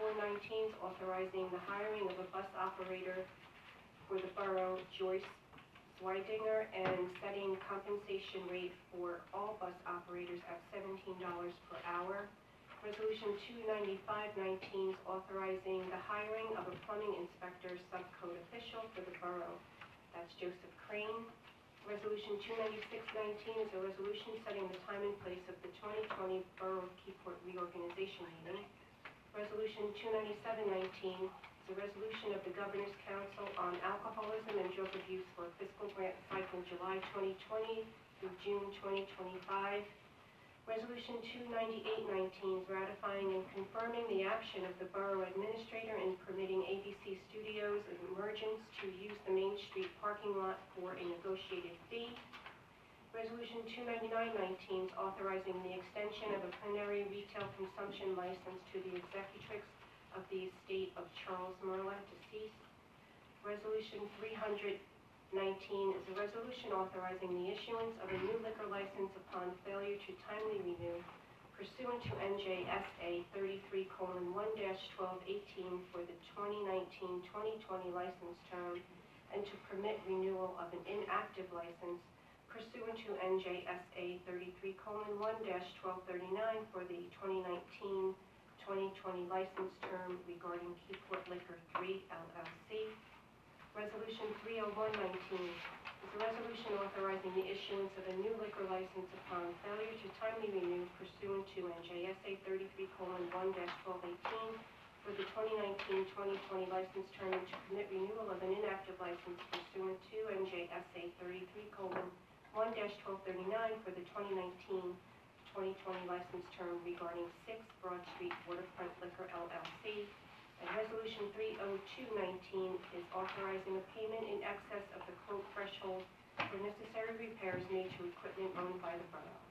B: 294-19 is authorizing the hiring of a bus operator for the borough, Joyce Weidinger, and setting compensation rate for all bus operators at $17 per hour. Resolution 29519 is authorizing the hiring of a plumbing inspector subcode official for the borough. That's Joseph Crane. Resolution 29619 is a resolution setting the time and place of the 2020 Borough of Keyport reorganization meeting. Resolution 29719 is a resolution of the Governor's Council on Alcoholism and Drug Abuse for a fiscal grant cycle July 2020 through June 2025. Resolution 29819 is ratifying and confirming the action of the Borough Administrator in permitting ABC Studios and Emergence to use the Main Street parking lot for a negotiated fee. Resolution 29919 is authorizing the extension of a plenary retail consumption license to the executrix of the estate of Charles Merla, deceased. Resolution 319 is a resolution authorizing the issuance of a new liquor license upon failure to timely renew pursuant to NJSA 33:1-1218 for the 2019-2020 license term and to permit renewal of an inactive license pursuant to NJSA 33:1-1239 for the 2019-2020 license term regarding Keyport Liquor 3 LLC. Resolution 30119 is a resolution authorizing the issuance of a new liquor license upon failure to timely renew pursuant to NJSA 33:1-1218 for the 2019-2020 license term and to permit renewal of an inactive license pursuant to NJSA 33:1-1239 for the 2019-2020 license term regarding 6 Broad Street Waterfront Liquor LLC. And Resolution 30219 is authorizing a payment in excess of the quote threshold for necessary repairs made to equipment owned by the borough.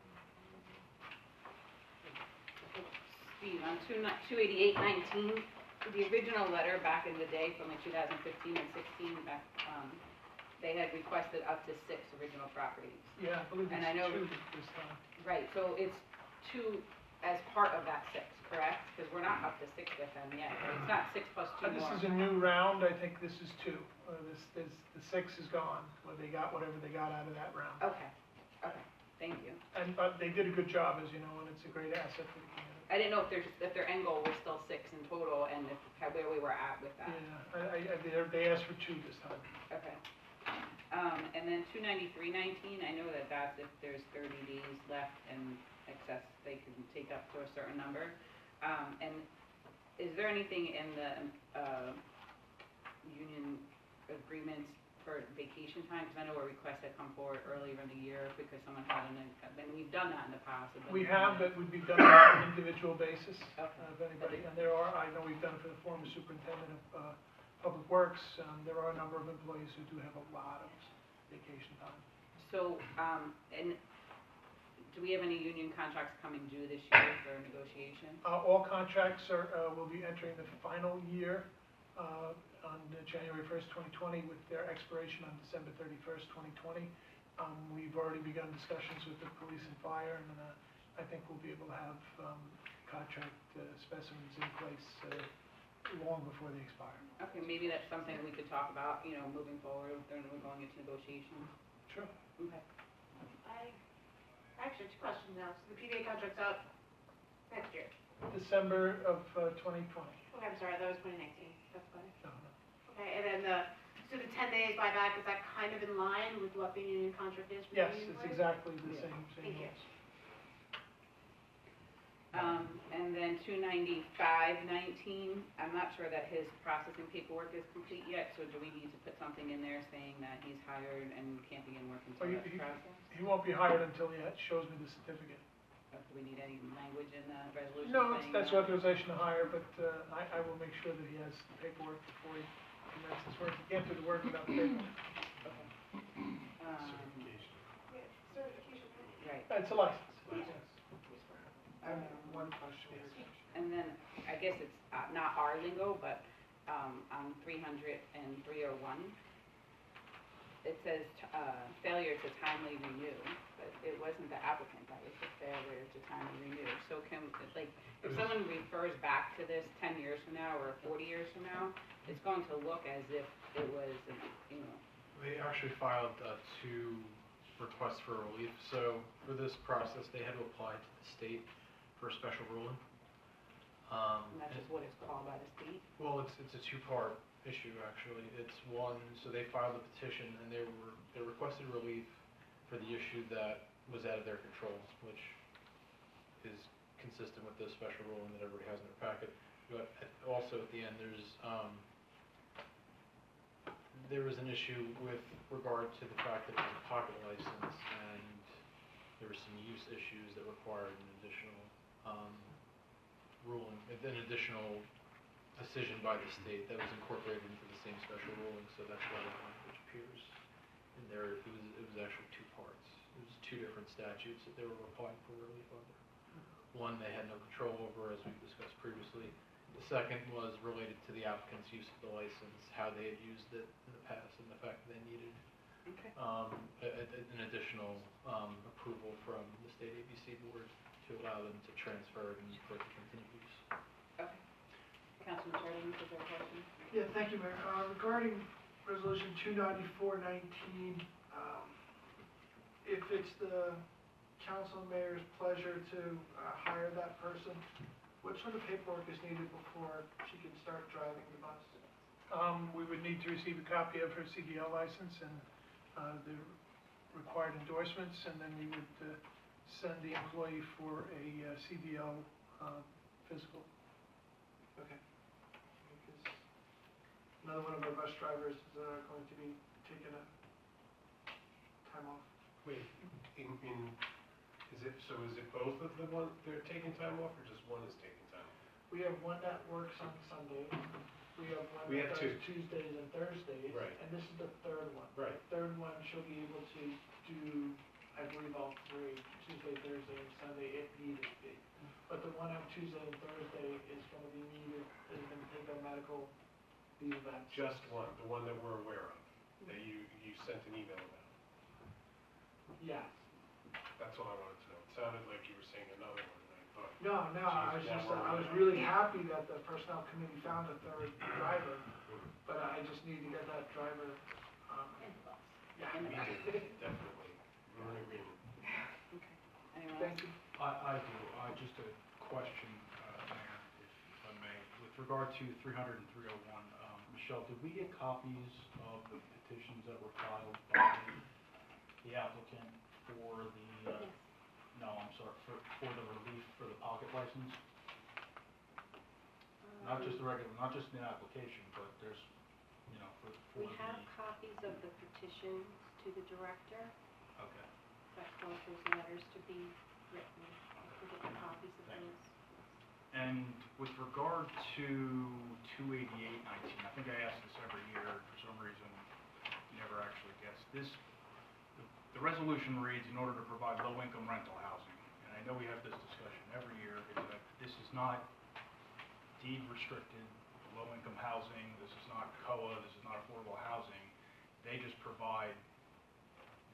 E: Steve, on 28819, the original letter back in the day from like 2015 and 16, back, they had requested up to 6 original properties.
D: Yeah, I believe
E: And I know-
D: it's 2 this time.
E: Right, so it's 2 as part of that 6, correct? Because we're not up to 6 with them yet. It's not 6 plus 2
D: This
E: more.
D: is a new round, I think this is 2. The 6 is gone, where they got whatever they got out of that round.
E: Okay, thank you.
D: And, but they did a good job, as you know, and it's a great asset for the community.
E: I didn't know if their end goal was still 6 in total and where we were at with that.
D: Yeah, they asked for 2 this time.
E: Okay. And then 29319, I know that's if there's 30 days left and excess, they can take up to a certain number. And is there anything in the union agreements for vacation time? Because I know a request had come forward earlier in the year because someone had and we've done that in the past.
D: We have, but we've done it on an individual basis,
E: Okay.
D: of anybody, and there are, I know we've done it for the former superintendent of Public Works, there are a number of employees who do have a lot of vacation time.
E: So, and do we have any union contracts coming due this year for negotiation?
D: All contracts will be entering the final year on January 1st, 2020, with their expiration on December 31st, 2020. We've already begun discussions with the police and fire, and I think we'll be able to have contract specimens in place long before they expire.
E: Okay, maybe that's something we could talk about, moving forward when we're going into negotiations.
D: Sure.
E: Okay.
K: Actually, 2 questions now. So the PBA contract's up next year.
D: December of 2020.
K: Okay, I'm sorry, that was 2019. That's fine.
D: No.
K: Okay, and then so the 10 days buyback, is that kind of in line with what the union contract is for
D: Yes,
K: the union
D: it's
K: employees?
D: exactly the same
K: Thank you.
D: rules.
E: And then 29519, I'm not sure that his processing paperwork is complete yet, so do we need to put something in there saying that he's hired and can't begin work
D: Oh,
E: until that's processed?
D: He won't be hired until he shows me the certificate.
E: Or do we need any language in the resolution
D: No,
E: saying
D: that's
E: that?
D: authorization to hire, but I will make sure that he has the paperwork before he commences work. He can't do the work without the paperwork.
H: Certification.
K: Certification.
E: Right.
D: It's a license.
C: One question.
E: And then, I guess it's not our lingo, but on 300 and 301, it says failure to timely renew, but it wasn't the applicant, that was the failure to timely renew. So if someone refers back to this 10 years from now or 40 years from now, it's going to look as if it was,
J: They actually filed two requests for relief. So for this process, they had to apply to the state for a special ruling.
E: And that's just what it's called by the state?
J: Well, it's a two-part issue, actually. It's one, so they filed a petition, and they requested relief for the issue that was out of their control, which is consistent with the special ruling that everybody has in their packet. But also at the end, there was an issue with regard to the fact that it was a pocket license, and there were some use issues that required an additional ruling, an additional decision by the state that was incorporated into the same special ruling, so that's why the language appears in there. It was actually two parts. It was two different statutes that they were applying for relief under. One they had no control over, as we discussed previously. The second was related to the applicant's use of the license, how they had used it in the past, and the fact that they needed
E: Okay.
J: an additional approval from the state ABC board to allow them to transfer it and for it to continue use.
E: Okay. Councilman Sheridan, is there a question?
C: Yeah, thank you, Mayor. Regarding Resolution 294-19, if it's the council mayor's pleasure to hire that person, what sort of paperwork is needed before she can start driving the bus?
D: We would need to receive a copy of her CDL license and the required endorsements, and then we would send the employee for a CDL physical.
C: Okay. Because another one of our bus drivers is going to be taking a time off.
H: Wait, is it both of them they're taking time off, or just one is taking time off?
C: We have one that works on Sundays. We have one
H: We
C: that
H: have
C: does
H: two.
C: Tuesdays and Thursdays.
H: Right.
C: And this is the third one.
H: Right.
C: Third one, she'll be able to do, I believe, all three, Tuesday, Thursday, and Sunday, if needed be. But the one on Tuesday and Thursday is gonna be needed, is gonna take a medical leave of absence.
H: Just one, the one that we're aware of, that you sent an email about.
C: Yes.
H: That's all I wanted to know. It sounded like you were saying another one, and I thought,
C: No, I was really happy that the personnel committee found a third driver, but I just need to get that driver, yeah.
E: In the back.
H: definitely, we're in agreement.
E: Okay. Anyone else?
C: Thank you.
G: I do, just a question, Mayor, if I may. With regard to 300 and 301, Michelle, did we get copies of the petitions that were filed by the applicant for the, no, I'm sorry, for the relief for the pocket license? Not just the regular, not just the application, but there's, for
B: We
G: the,
B: have copies of the petitions to the director
G: okay.
B: that call for letters to be written. We get the copies of
G: Thank you.
B: those.
G: And with regard to 28819, I think I ask this every year, for some reason, never actually gets this. The resolution reads, in order to provide low-income rental housing, and I know we have this discussion every year, is that this is not deed restricted low-income housing, this is not COA, this is not affordable housing. They just provide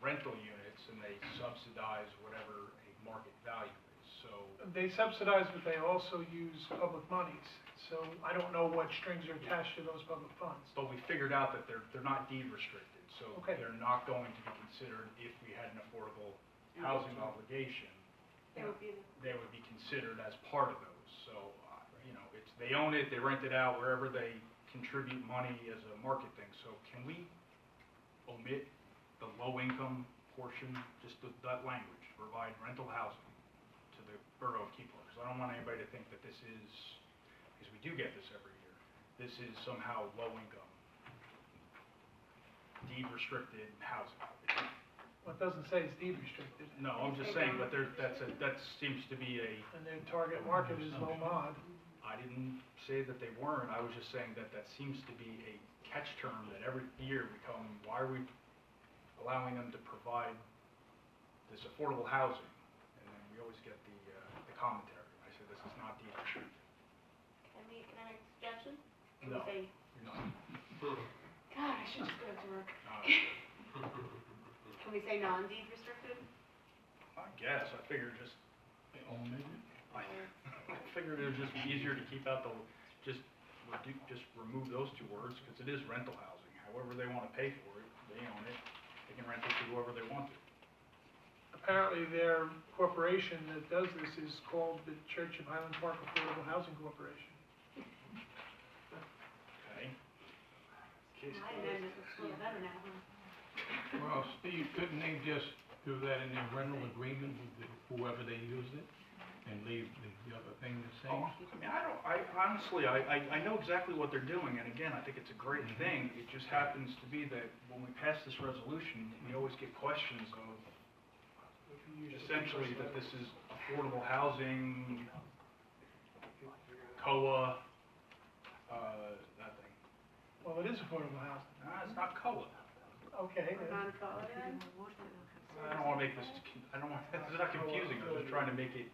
G: rental units and they subsidize whatever a market value is, so.
D: They subsidize, but they also use public monies, so I don't know what strings are attached to those public funds.
G: But we figured out that they're not deed restricted, so
D: Okay.
G: they're not going to be considered, if we had an affordable housing obligation,
B: They would be,
G: they would be considered as part of those. So, they own it, they rent it out wherever they contribute money as a market thing. So can we omit the low-income portion, just that language, provide rental housing to the Borough of Keyport? Because I don't want anybody to think that this is, because we do get this every year, this is somehow low-income, deed-restricted housing.
D: Well, it doesn't say it's deed restricted,
G: No, I'm just saying, but that seems to be a,
D: and their target market is low mod.
G: I didn't say that they weren't, I was just saying that seems to be a catch term that every year we come, why are we allowing them to provide this affordable housing? And then we always get the commentary. I say this is not deed restricted.
K: Can I make a suggestion? Can
G: No.
K: we say,
G: You're not.
K: God, I should just go to work. Can we say non-deed restricted?
G: I guess, I figured just, I figured it would just be easier to keep out just remove those two words, because it is rental housing. however they wanna pay for it, they own it, they can rent it to whoever they want to.
D: Apparently their corporation that does this is called the Church of Highland Park Affordable Housing Corporation.
G: Okay? Case
K: I
G: closed.
K: know, this is a little better now, huh?
F: Well, Steve, couldn't they just do that in their rental agreement with whoever they use it and leave the other thing the same?
G: I mean, honestly, I know exactly what they're doing, and again, I think it's a great thing. It just happens to be that when we pass this resolution, we always get questions of essentially that this is affordable housing, COA, that thing.
D: Well, it is affordable housing.
G: Nah, it's not COA.
D: Okay,
K: We're
D: then.
K: gonna call it in.
G: I don't wanna make this, I don't want, this is not confusing, I'm just trying to make it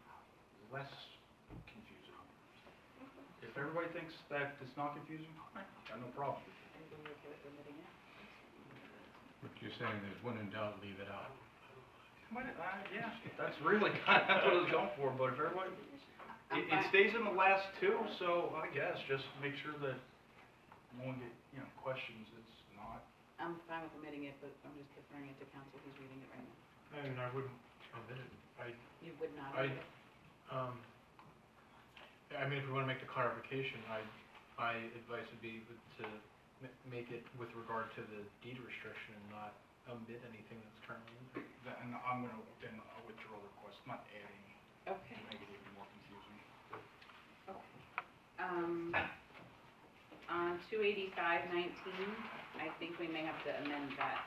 G: less confusing. If everybody thinks that it's not confusing, fine, got no problem.
F: What you're saying is when in doubt, leave it out.
G: Yeah, that's really kind of what I was going for, but if everybody, it stays in the last two, so I guess just make sure that no one get, questions, it's not.
E: I'm fine with omitting it, but I'm just deferring it to council who's reading it right now.
J: And I wouldn't omit it.
E: You would not
J: I-
E: omit it?
J: I mean, if we wanna make the clarification, my advice would be to make it with regard to the deed restriction and not omit anything that's currently in there.
G: And I'm gonna, then I'll withdraw the request, not adding,
E: Okay.
G: to make it even more confusing.
E: On 28519, I think we may have to amend that,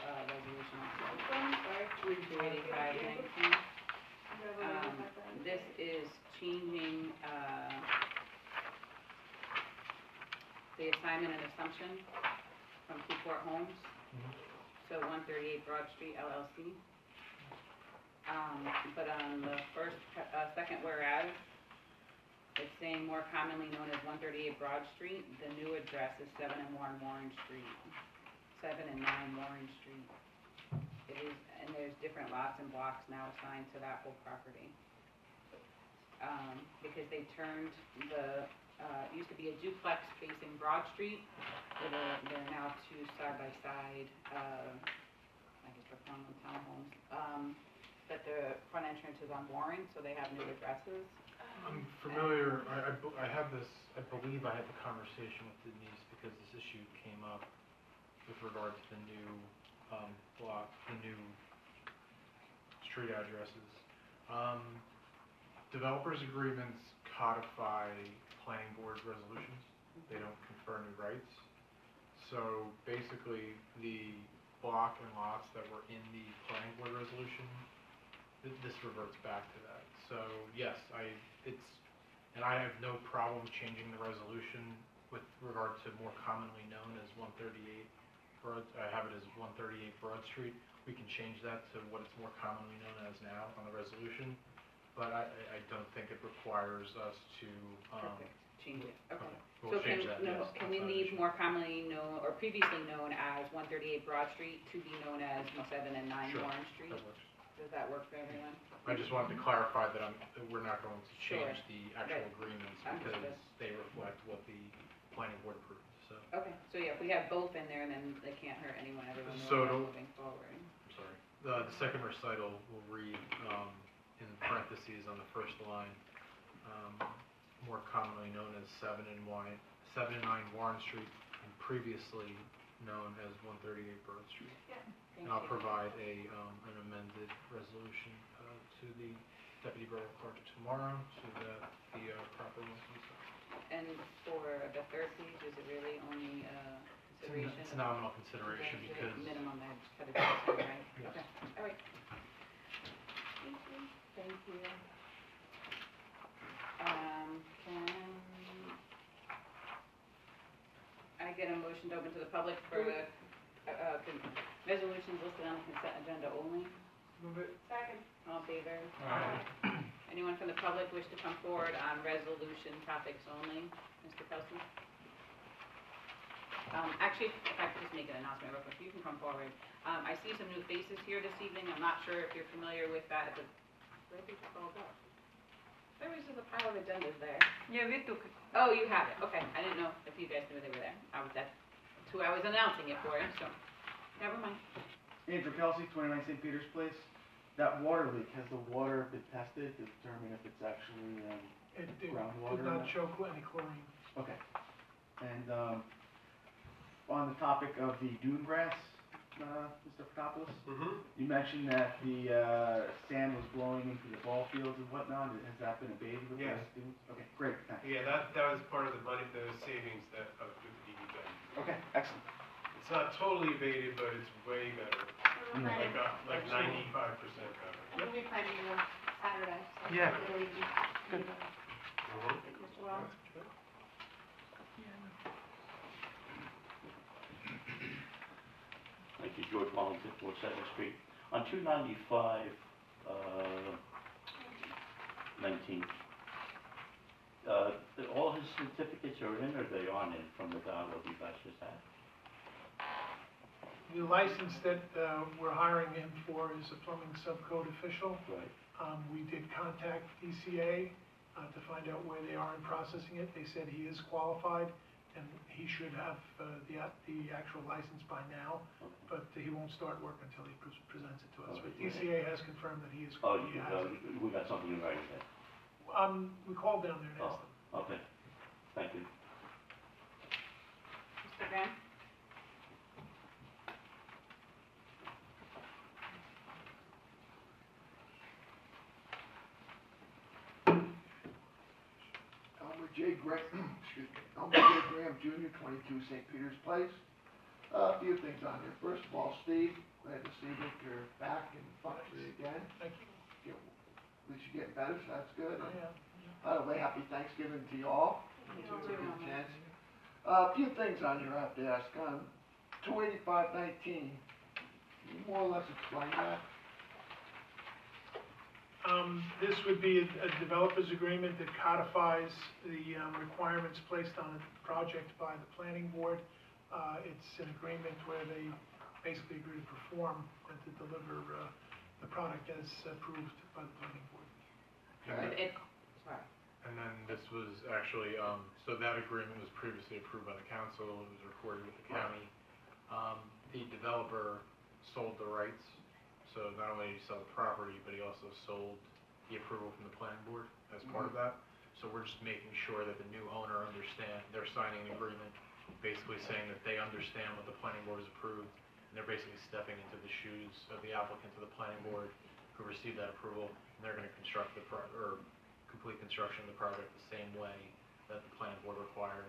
E: resolution also. Sorry, 28519. This is changing, the assignment and assumption from Seaport Homes. So 138 Broad Street LLC. But on the second whereas, it's saying more commonly known as 138 Broad Street. The new address is 7 and 1 Warren Street. 7 and 9 Warren Street. It is, and there's different lots and blocks now assigned to that whole property. Because they turned it used to be a duplex facing Broad Street. They're now two side-by-side, I guess they're calling them townhomes. But the front entrance is on Warren, so they have new addresses.
J: I'm familiar, I have this, I believe I had the conversation with Denise because this issue came up with regard to the new, block, the new street addresses. Developers agreements codify planning board resolutions, they don't confer new rights. So basically, the block and lots that were in the planning board resolution, this reverts back to that. So yes, and I have no problem changing the resolution with regard to more commonly known as 138 Broad, I have it as 138 Broad Street. We can change that to what it's more commonly known as now on the resolution, but I don't think it requires us to,
E: Perfect. Change it, okay.
J: We'll
E: So
J: change that, yes.
E: can we
J: that's not an
E: leave
J: issue.
E: more commonly known, or previously known as 138 Broad Street to be known as 7 and 9
J: Sure.
E: Warren Street?
J: That works.
E: Does that work for everyone?
J: I just wanted to clarify that we're not going to
E: Sure.
J: change the actual
E: Right.
J: agreements
E: Understood.
J: because they reflect what the planning board approved, so.
E: Okay, so yeah, if we have both in there, then they can't hurt anyone, everyone
J: So
E: knows
J: it'll-
E: moving forward.
J: I'm sorry. The second recital will read, in parentheses on the first line, more commonly known as 7 and 9 Warren Street, and previously known as 138 Broad Street.
E: Thank
J: And I'll
E: you.
J: provide an amended resolution to the deputy borough clerk tomorrow so that the proper ones can be signed.
E: And for the third page, is it really only consideration?
J: It's nominal consideration
E: Okay,
J: because.
E: minimum, I just cut it down, right?
J: Yes.
E: Okay, all right. Thank you. Can I get a motion to open to the public for the resolutions listed on the consent agenda only?
K: Second.
E: All in favor? Anyone from the public wish to come forward on resolution topics only? Mr. Kelsey? Actually, if I could just make an announcement real quick, you can come forward. I see some new faces here this evening. I'm not sure if you're familiar with that. Where did it all go? There was just a pile of agendas there.
I: Yeah, we took it.
E: Oh, you have it. Okay. I didn't know if you guys knew they were there. I was at 2 who I was announcing it for, so, never mind.
L: Andrew Kelsey, 29 St. Peter's Place. That water leak, has the water been tested to determine if it's actually
D: It did
L: groundwater?
D: not show any chlorine.
L: Okay. And on the topic of the dune grass, Mr. Fotopoulos, you mentioned that the sand was blowing into the ball fields and whatnot. Has that been abated with
H: Yes.
L: those dunes? Okay, great, thanks.
H: Yeah, that was part of the money, the savings that, of the DPW.
L: Okay, excellent.
H: It's not totally abated, but it's way better, like 95% better.
K: We'll be planning to go Saturday, so.
L: Yeah.
K: it'll be-
L: Good.
K: Mr. Wells?
M: Thank you, George Wallington, 47th Street. On 295, 19, all his certificates are in, or they aren't in from the dialogue you guys just had?
D: The license that we're hiring him for is a plumbing subcode official.
M: Right.
D: We did contact DCA to find out where they are in processing it. They said he is qualified and he should have the actual license by now, but he won't start work until he presents it to us. But
M: Okay.
D: DCA has confirmed that he is.
M: Oh,
D: he has it.
M: we got something in writing there.
D: We called down there and asked them.
M: Okay, thank you.
E: Mr. Graham?
N: Elmer J. Graham, excuse me, Elmer J. Graham Jr., 22 St. Peter's Place. A few things on here. First of all, Steve, glad to see that you're back and functioning again.
D: Thank you.
N: At least you're getting better, so that's good.
D: Oh, yeah.
N: By the way, happy Thanksgiving to you all.
E: You
N: Give
E: too.
N: you a chance. A few things on here I have to ask. On 28519, can you more or less explain that?
D: This would be a developer's agreement that codifies the requirements placed on a project by the planning board. It's an agreement where they basically agree to perform and to deliver the product as approved by the planning board.
N: Okay.
E: Sorry.
J: And then this was actually, so that agreement was previously approved by the council, it was recorded with the county. The developer sold the rights, so not only did he sell the property, but he also sold the approval from the planning board as part of that. So we're just making sure that the new owner they're signing an agreement, basically saying that they understand what the planning board has approved, and they're basically stepping into the shoes of the applicant to the planning board who received that approval, and they're gonna construct complete construction of the project the same way that the planning board required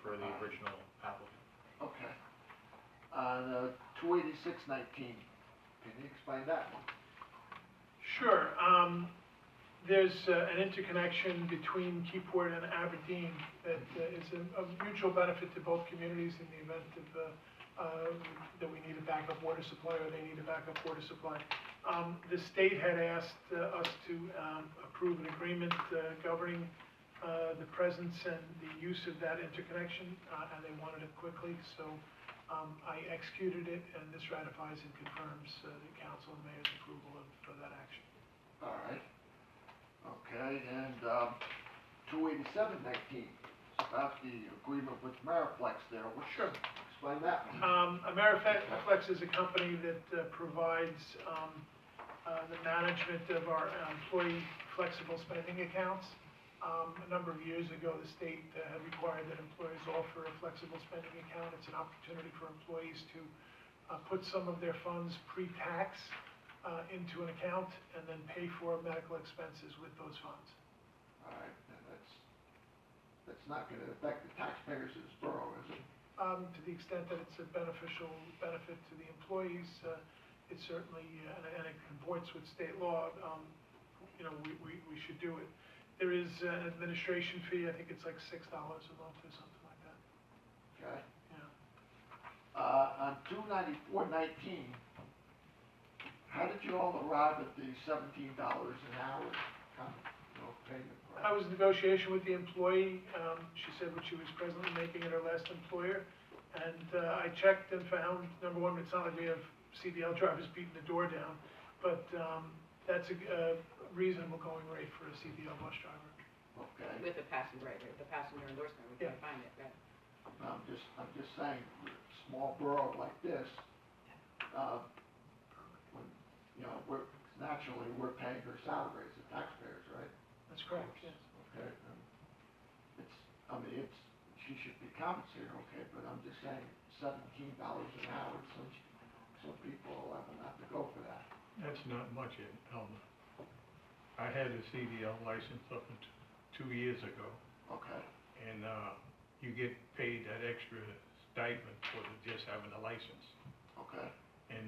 J: for the original applicant.
N: Okay. On 28619, can you explain that one?
D: Sure. There's an interconnection between Keyport and Aberdeen that is of mutual benefit to both communities in the event of that we need a backup water supply or they need a backup water supply. The state had asked us to approve an agreement governing the presence and the use of that interconnection, and they wanted it quickly, so I executed it, and this ratifies and confirms the council and mayor's approval of that action.
N: All right. Okay, and 28719, it's about the agreement with Mariflex there.
D: Sure.
N: Explain that one.
D: Ameriflex is a company that provides the management of our employee flexible spending accounts. A number of years ago, the state had required that employers offer a flexible spending account. It's an opportunity for employees to put some of their funds pre-tax into an account and then pay for medical expenses with those funds.
N: All right, and that's not gonna affect the taxpayers of this borough, is it?
D: To the extent that it's a beneficial benefit to the employees, it certainly, and it comports with state law, we should do it. There is an administration fee, I think it's like $6 a month or something like that.
N: Okay.
D: Yeah.
N: On 29419, how did you all arrive at the $17 an hour payment?
D: I was in negotiation with the employee. She said what she was presently making at her last employer. And I checked and found, number one, it's not like we have CDL drivers beating the door down, but that's a reasonable going rate for a CDL bus driver.
N: Okay.
E: With the passenger, right, the passenger endorsement, we
D: Yeah.
E: can't find it, right?
N: I'm just saying, small borough like this, when, you know, naturally, we're paying her salaries, the taxpayers, right?
D: That's correct, yes.
N: Okay, she should be compensated, okay, but I'm just saying, $17 an hour, some people will have to go for that.
F: That's not much, Elmer. I had a CDL license up until 2 years ago,
N: Okay,
F: and, you get paid that extra stipend for just having a license.
N: okay,
F: And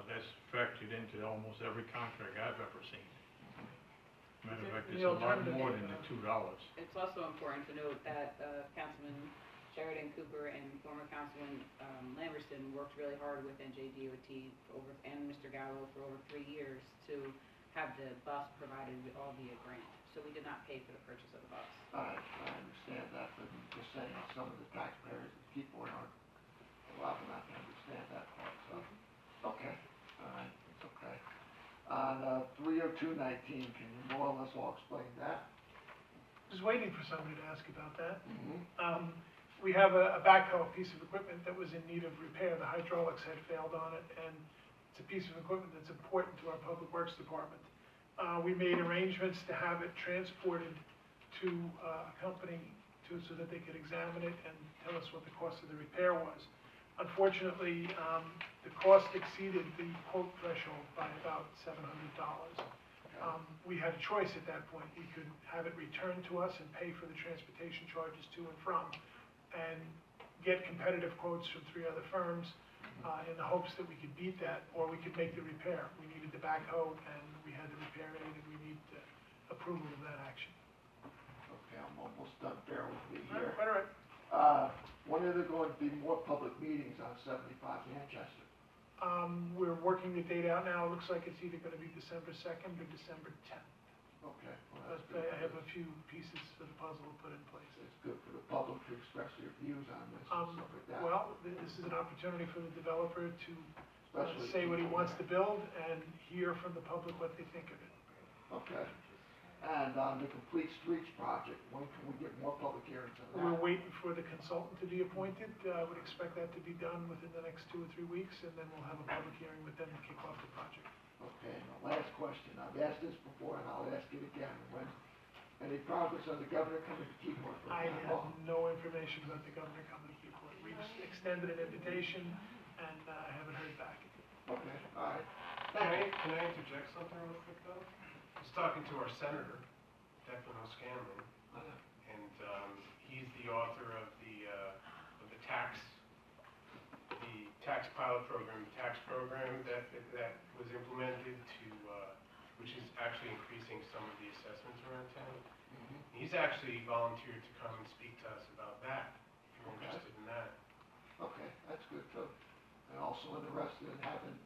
F: that's factored into almost every contract I've ever seen. Matter of fact, it's a lot more than the $2.
E: It's also important to note that Councilman Sheridan Cooper and former Councilman Lamberson worked really hard with NJDOT and Mr. Gallo for over 3 years to have the bus provided with all via grant. So we did not pay for the purchase of the bus.
N: I understand that, but I'm just saying, some of the taxpayers, people aren't allowed not to understand that part, so, okay, all right, it's okay. On 30219, can you more or less all explain that?
D: I was waiting for somebody to ask about that.
N: Mm-hmm.
D: We have a backhoe piece of equipment that was in need of repair. The hydraulics had failed on it, and it's a piece of equipment that's important to our Public Works Department. We made arrangements to have it transported to a company so that they could examine it and tell us what the cost of the repair was. Unfortunately, the cost exceeded the quote threshold by about $700. We had a choice at that point. We could have it returned to us and pay for the transportation charges to and from, and get competitive quotes from 3 other firms in the hopes that we could beat that, or we could make the repair. We needed the backhoe, and we had the repair aid, and we need approval of that action.
N: Okay, I'm almost done, bear with me here.
D: All right.
N: When are there going to be more public meetings on 75 Manchester?
D: We're working the date out now. It looks like it's either going to be December 2nd or December 10th.
N: Okay. Well,
D: But
N: that's good.
D: I have a few pieces of the puzzle to put in place.
N: It's good for the public to express their views on this and stuff like that.
D: Well, this is an opportunity for the developer to
N: Especially
D: say what he
N: people
D: wants to build and hear from the public what they think of it.
N: Okay. And on the Complete Streets project, when can we get more public hearings on that?
D: We're waiting for the consultant to be appointed. I would expect that to be done within the next 2 or 3 weeks, and then we'll have a public hearing with them to kick off the project.
N: Okay, and the last question, I've asked this before and I'll ask it again, when, any progress on the governor coming to Keyport for
D: I
N: town
D: have
N: hall?
D: no information about the governor coming to Keyport. We've extended an invitation, and I haven't heard back.
N: Okay, all right.
H: Can I interject something real quick though? I was talking to our senator, Declan O'Scanlan, and he's the author of the tax pilot program, tax program that was implemented to, which is actually increasing some of the assessments around town. He's actually volunteered to come and speak to us about that, if you're interested in that.
N: Okay, that's good too. And also interested in having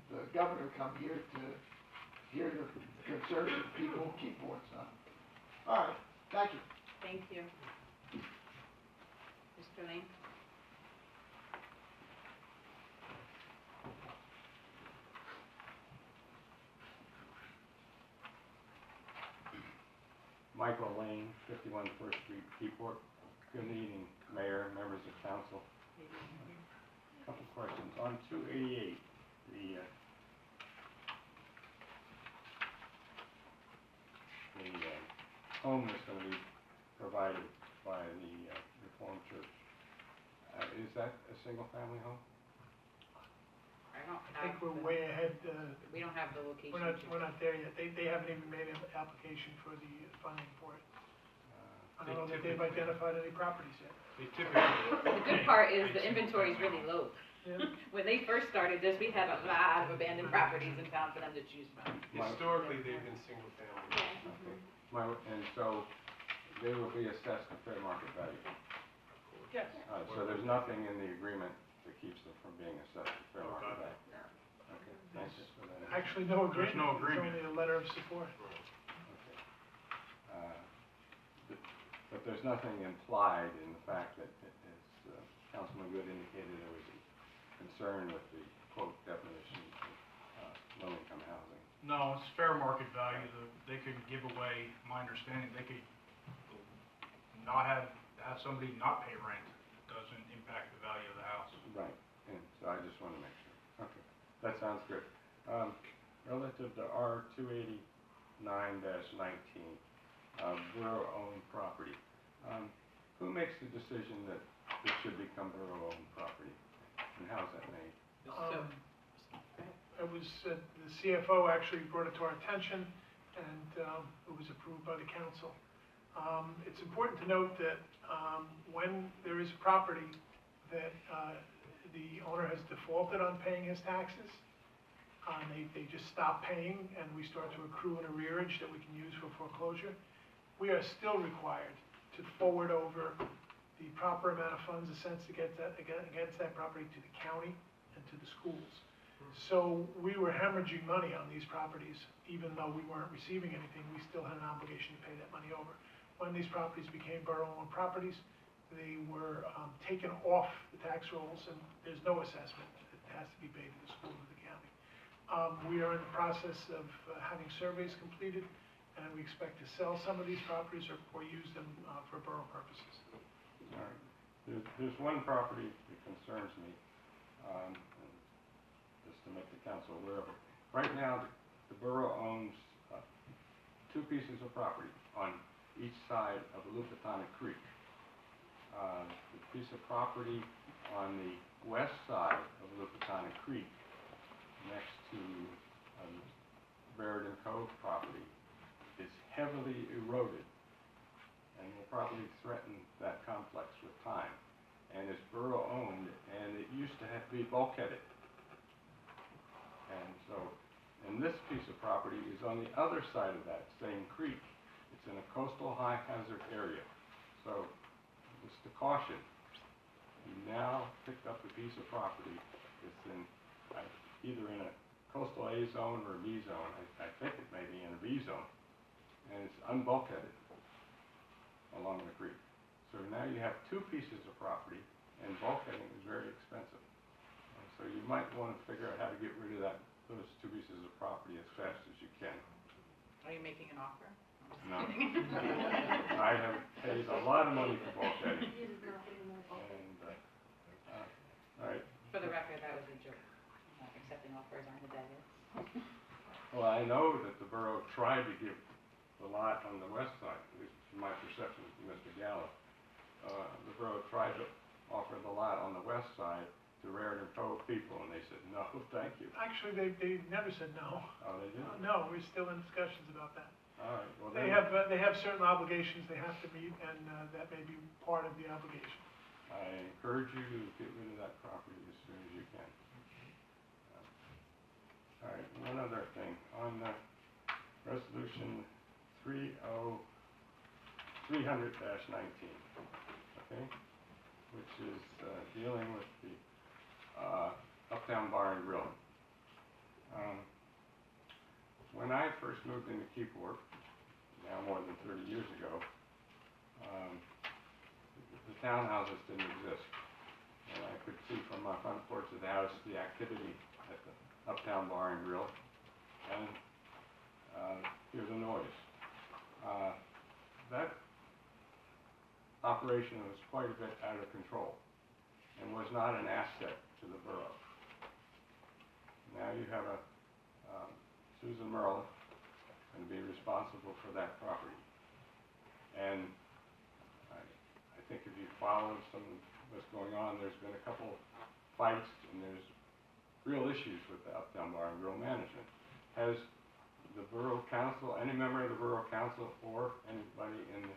N: the governor come here to hear the concerns of people in Keyport, so. All right, thank you.
E: Thank you. Mr. Lane?
O: Michael Lane, 51 First Street, Keyport. Good evening, Mayor, members of council. Couple questions. On 288, the home that's going to be provided by the Reformed Church, is that a single-family home?
D: I think we're way ahead.
E: We don't have the location.
D: We're not there yet. They haven't even made an application for the funding for it. I don't know that they've identified any properties yet.
H: They typically.
E: The good part is the inventory is really low.
D: Yeah.
E: When they first started this, we had a lot of abandoned properties in town for them to choose from.
H: Historically, they've been single family.
O: Okay. And so they will be assessed at fair market value?
D: Yes.
O: So there's nothing in the agreement that keeps them from being assessed at fair market value? Okay, thanks for that.
D: Actually, no agreement.
F: There's no agreement.
D: It's only a letter of support.
O: Okay. But there's nothing implied in the fact that, as Councilman Good indicated, there was a concern with the quote definition of low-income housing.
G: No, it's fair market value. They could give away, my understanding, they could not have somebody not pay rent. It doesn't impact the value of the house.
O: Right. wanted to make sure. Okay, that sounds good. Relative to R 289-19, borough-owned property, who makes the decision that this should become borough-owned property? And how's that made?
D: It was, the CFO actually brought it to our attention, and it was approved by the council. It's important to note that when there is property that the owner has defaulted on paying his taxes, they just stop paying, and we start to accrue an arrearage that we can use for foreclosure, we are still required to forward over the proper amount of funds against that property to the county and to the schools. So we were hemorrhaging money on these properties, even though we weren't receiving anything, we still had an obligation to pay that money over. When these properties became borough-owned properties, they were taken off the tax rolls, and there's no assessment. It has to be paid to the school or the county. We are in the process of having surveys completed, and we expect to sell some of these properties or use them for borough purposes.
O: All right. There's one property that concerns me, just to make the council aware of it. Right now, the borough owns two pieces of property on each side of Lupatonic Creek. The piece of property on the west side of Lupatonic Creek, next to Raritan Cove property, is heavily eroded and will probably threaten that complex with time, and is borough-owned, and it used to have to be bulkheaded. And so, and this piece of property is on the other side of that same creek. It's in a coastal high-hazard area. So, just a caution, you now picked up a piece of property that's in, either in a coastal A zone or a B zone. I think it may be in a B zone, and it's unbulkheaded along the creek. So now you have two pieces of property, and bulkheading is very expensive. And so you might want to figure out how to get rid of those two pieces of property as fast as you can.
E: Are you making an offer?
O: No. I have paid a lot of money for bulkheading. And, all right.
E: For the record, that was a joke. Accepting offers aren't a debit.
O: Well, I know that the borough tried to give the lot on the west side, at least from my perception from Mr. Gallo. The borough tried to offer the lot on the west side to Raritan Cove people, and they said, no, thank you.
D: Actually, they never said no.
O: Oh, they didn't?
D: No, we're still in discussions about that.
O: All right, well,
D: They have certain obligations they have to meet, and that may be part of the obligation.
O: I encourage you to get rid of that property as soon as you can. All right, one other thing. On resolution 300-19, okay, which is dealing with the Uptown Bar and Grill. When I first moved into Keyport, now more than 30 years ago, the townhouses didn't exist. And I could see from my front porch of the house the activity at the Uptown Bar and Grill, and hear the noise. That operation was quite a bit out of control and was not an asset to the borough. Now you have a Susan Merle going to be responsible for that property. And I think if you follow some of what's going on, there's been a couple fights and there's real issues with the Uptown Bar and Grill management. Has the Borough Council, any member of the Borough Council or anybody in the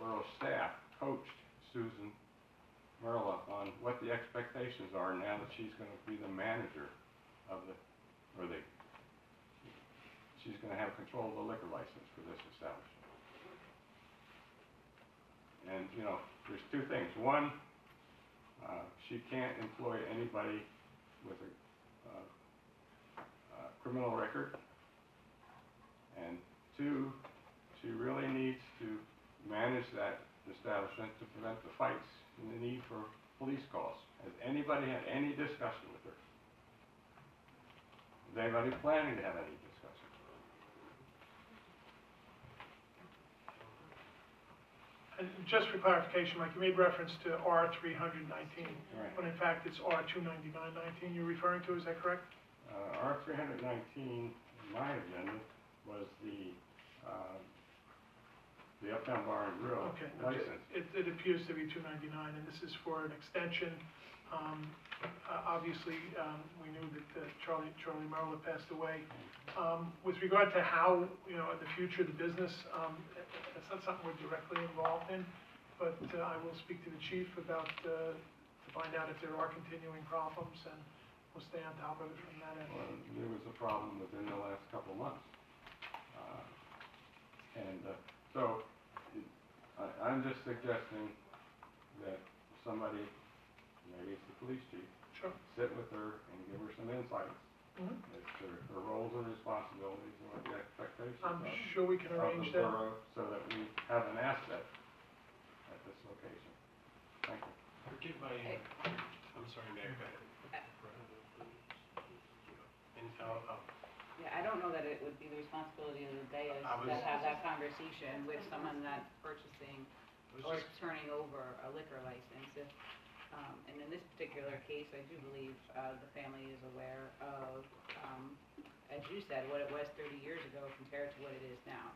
O: Borough staff coached Susan Merle on what the expectations are now that she's going to be the manager of she's going to have control of the liquor license for this establishment? And, you know, there's two things. One, she can't employ anybody with a criminal record. And two, she really needs to manage that establishment to prevent the fights and the need for police calls. Has anybody had any discussion with her? Is anybody planning to have any discussion?
D: And just for clarification, Mike, you made reference to R 319,
O: Right.
D: when in fact it's R 29919 you're referring to, is that correct?
O: R 319, in my agenda, was the Uptown Bar and Grill
D: Okay.
O: license.
D: It appears to be 299, and this is for an extension. Obviously, we knew that Charlie Merle had passed away. With regard to how, in the future, the business, that's not something we're directly involved in, but I will speak to the chief about, to find out if there are continuing problems, and we'll stay on top of it from that end.
O: Well, there was a problem within the last couple of months. So, I'm just suggesting that somebody, maybe it's the police chief,
D: Sure.
O: sit with her and give her some insights
D: Mhm.
O: as to her roles and responsibilities and what the expectations are.
D: I'm sure we can arrange
O: of the
D: that.
O: borough, so that we have an asset at this location. Thank you.
H: Forgive my, I'm sorry, Mayor, go ahead. And
E: Yeah, I don't know that it would be the responsibility of the dais
H: I was-
E: to have that conversation with someone that's purchasing or turning over a liquor license. And in this particular case, I do believe the family is aware of, as you said, what it was 30 years ago compared to what it is now.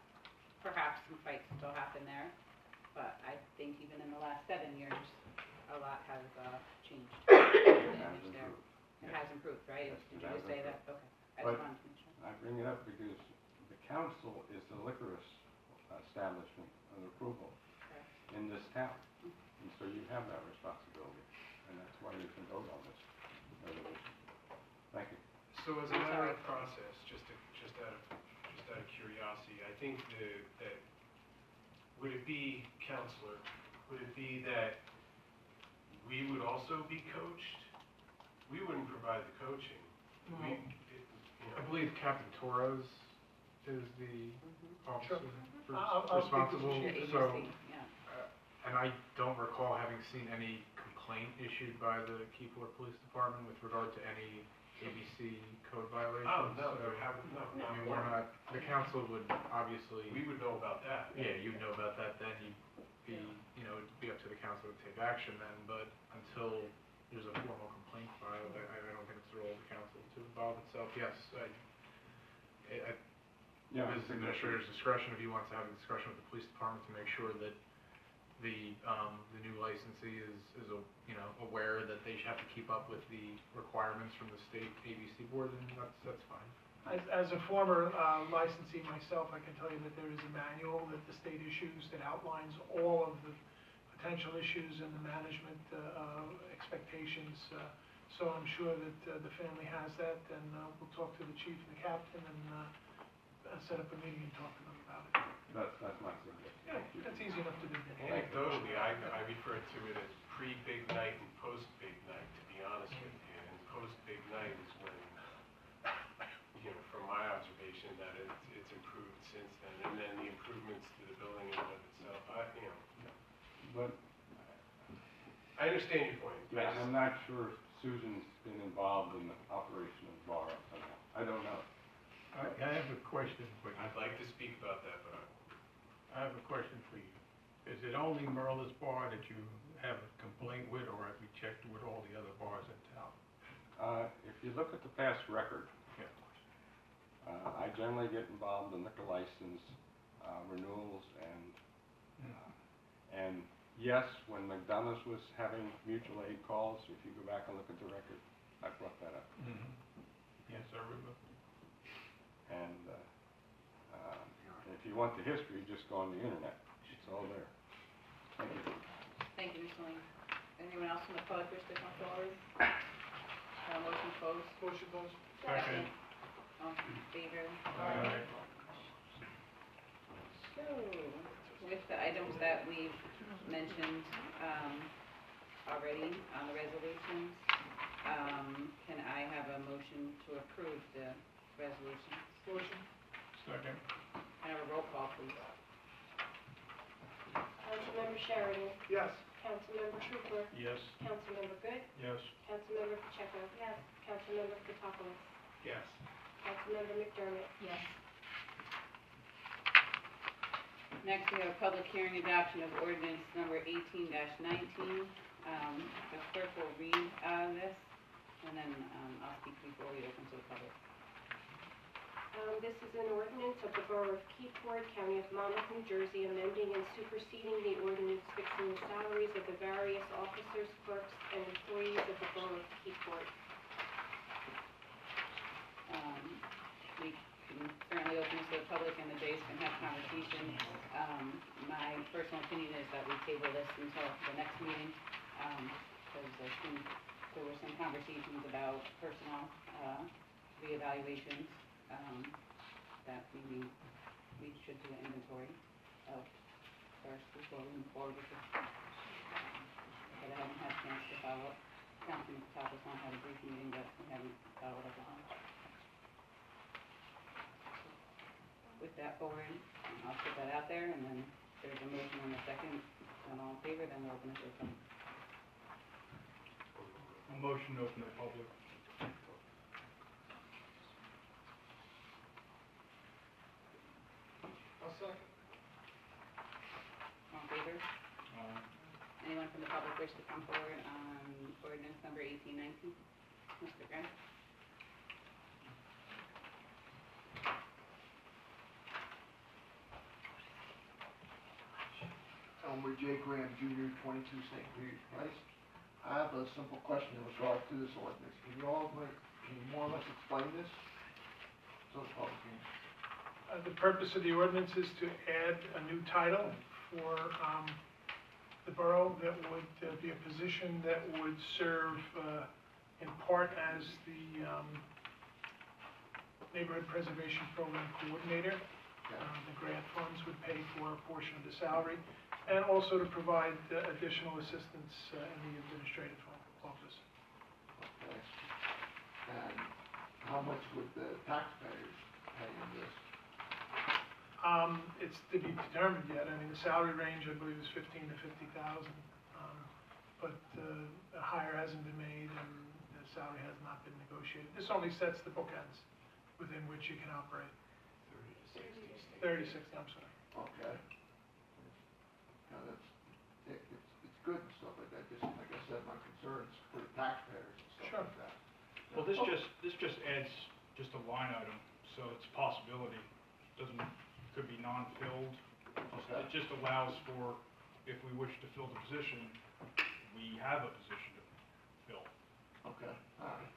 E: Perhaps some fights still happen there, but I think even in the last 7 years, a lot has changed. The image there. It has improved, right?
O: Yes,
E: Did
O: it
E: you
O: has
E: just say that?
O: improved.
E: Okay. I
O: But-
E: just wanted to make sure.
O: I bring it up because the council is the liquorist establishment of approval
E: Correct.
O: in this town. And so you have that responsibility, and that's why you can vote on this resolution. Thank you.
H: So as a
E: I'm
H: matter
E: sorry.
H: of process, just out of curiosity, I think that, would it be, Counselor, would it be that we would also be coached? We wouldn't provide the coaching.
J: I believe Captain Torres is the officer
D: I'll speak to the
J: responsible,
D: chief.
J: so,
E: ABC, yeah.
J: and I don't recall having seen any complaint issued by the Keyport Police Department with regard to any ABC code violations.
H: Oh, no,
J: so,
H: there haven't, no.
J: I mean, we're not, the council would obviously,
H: We would know about that.
J: yeah, you'd know about that then, you'd be, it'd be up to the council to take action then, but until there's a formal complaint filed, I don't think it's the role of the council to involve itself. Yes,
O: Yeah,
J: it is the administrator's discretion if he wants to have a discussion with the police department to make sure that the new licensee is aware that they should have to keep up with the requirements from the state ABC board, and that's fine.
D: As a former licensee myself, I can tell you that there is a manual that the state issues that outlines all of the potential issues and the management expectations. So I'm sure that the family has that, and we'll talk to the chief and the captain and set up a meeting and talk to them about it.
O: That's my suggestion.
D: Yeah, that's easy enough to do.
H: Anecdotally, I refer to it as pre-big night and post-big night, to be honest with you. And post-big night is when, from my observation, that it's improved since then. And then the improvements to the building in and of itself,
O: But
H: I understand your point.
O: yeah, I'm not sure Susan's been involved in the operation of the bar up to now. I don't know.
F: I have a question for you.
H: I'd like to speak about that, but
F: I have a question for you. Is it only Merle's Bar that you have a complaint with, or have you checked with all the other bars in town?
O: If you look at the past record,
F: Yeah.
O: I generally get involved in liquor license renewals and yes, when McDonough's was having mutual aid calls, if you go back and look at the record, I brought that up.
F: Mm-hmm. Yes, I remember.
O: And if you want the history, just go on the internet. It's all there. Thank you.
E: Thank you, Mr. Lane. Anyone else from the public wish to come forward? Motion closed.
D: Motion closed.
F: Second.
E: All in favor?
F: Aye.
E: So, with the items that we've mentioned already on the resolutions, can I have a motion to approve the resolutions?
D: Motion.
F: Second.
E: Can I have a roll call, please?
B: Councilmember Sheridan.
D: Yes.
B: Councilmember Trooper.
F: Yes.
B: Councilmember Good.
F: Yes.
B: Councilmember Pacheco. Yes. Councilmember Katopoulos.
H: yes.
B: Councilmember McDermott.
I: Yes.
E: Next, we have public hearing adoption of ordinance number 18-19. The clerk will read this, and then I'll speak before we open to the public.
B: This is an ordinance of the Borough of Keyport, County of Monmouth, New Jersey, amending and superseding the ordinance fixing the salaries of the various officers, clerks, and employees of the Borough of Keyport.
E: We can certainly open this to the public, and the Jays can have conversations. My personal opinion is that we table this until the next meeting, because there were some conversations about personnel reevaluations, that maybe we should do an inventory of first before we move forward with this. But I haven't had a chance to follow up. Councilman Patapos had a brief meeting, but we haven't followed up on it. With that forward, I'll put that out there, and then there's a motion in a second, and all in favor, then we'll open it to the public.
G: A motion to open to the public.
C: I'll second.
E: All in favor? Anyone from the public wish to come forward on ordinance number 1819? Mr. Grant?
N: Elmer J. Graham Jr., 22 St. Peter's Place. I have a simple question in regard to this ordinance. Can you more or less explain this? So it's public hearing.
D: The purpose of the ordinance is to add a new title for the borough that would be a position that would serve in part as the Neighborhood Preservation Program Coordinator. The grant funds would pay for a portion of the salary, and also to provide additional assistance in the administrative office.
N: Okay. And how much would the taxpayers pay in this?
D: It's to be determined yet. I mean, the salary range, I believe, is 15 to 50,000, but a hire hasn't been made, and the salary has not been negotiated. This only sets the bookends within which you can operate. 30 to 60, I'm sorry.
N: Okay. Now it's good and stuff like that, just like I said, my concerns for the taxpayers and stuff like that.
G: Well, this just adds just a line item, so it's a possibility. Could be non-filled.
N: Okay.
G: It just allows for, if we wish to fill the position, we have a position to fill.
N: Okay, all right.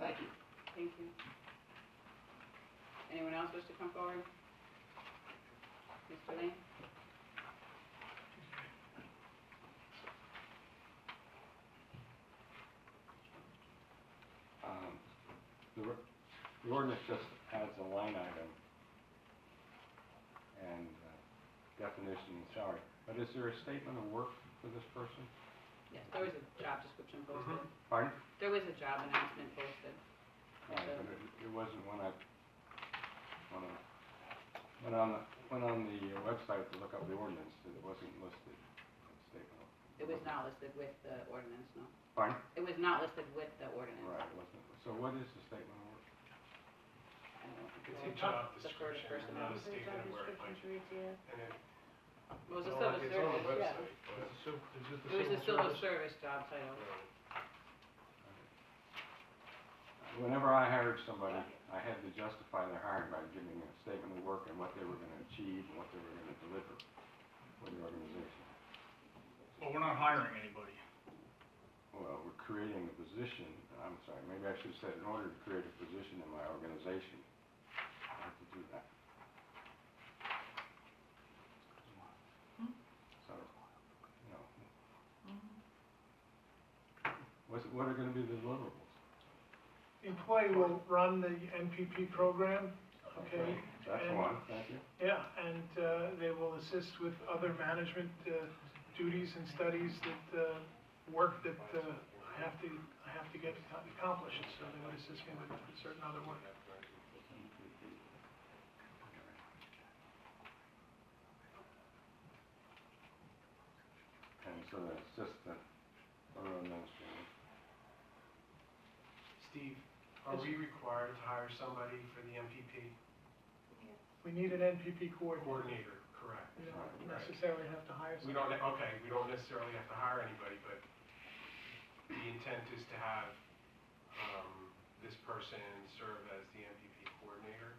N: Thank you.
E: Thank you. Anyone else wish to come forward? Mr. Lane?
O: The ordinance just adds a line item and definition and salary. But is there a statement of work for this person?
E: Yes, there was a job description posted.
O: Pardon?
E: There was a job announcement posted.
O: But it wasn't when I went on the website to look up the ordinance, it wasn't listed. Statement.
E: It was not listed with the ordinance, no.
O: Pardon?
E: It was not listed with the ordinance.
O: Right, it wasn't. So what is the statement of work?
E: I don't know.
H: It's a job
E: The first
H: description,
E: person.
H: not a
B: The job
H: statement of work,
B: description
H: like,
B: reads, yeah.
H: and it,
E: It was a
H: it's
E: civil
H: on the
E: service, yeah.
H: website, but.
E: It was a civil service job title.
O: Whenever I hired somebody, I had to justify their hiring by giving a statement of work and what they were gonna achieve and what they were gonna deliver for the organization.
G: Well, we're not hiring anybody.
O: Well, we're creating a position, I'm sorry, maybe I should have said, in order to create a position in my organization, I have to do that. So, you know. What are gonna be the deliverables?
D: The employee will run the NPP program, okay?
O: That's
D: and-
O: one, thank you.
D: Yeah, and they will assist with other management duties and studies that, work that I have to get accomplished, so they would assist me with certain other work.
O: And so the assistant borough administrator.
H: Steve, are we required to hire somebody for the MPP
D: We need an NPP coordinator.
H: coordinator? Correct.
D: You don't
H: Right.
D: necessarily have to hire
H: We
D: someone.
H: we don't necessarily have to hire anybody, but the intent is to have, this person serve as the MPP coordinator.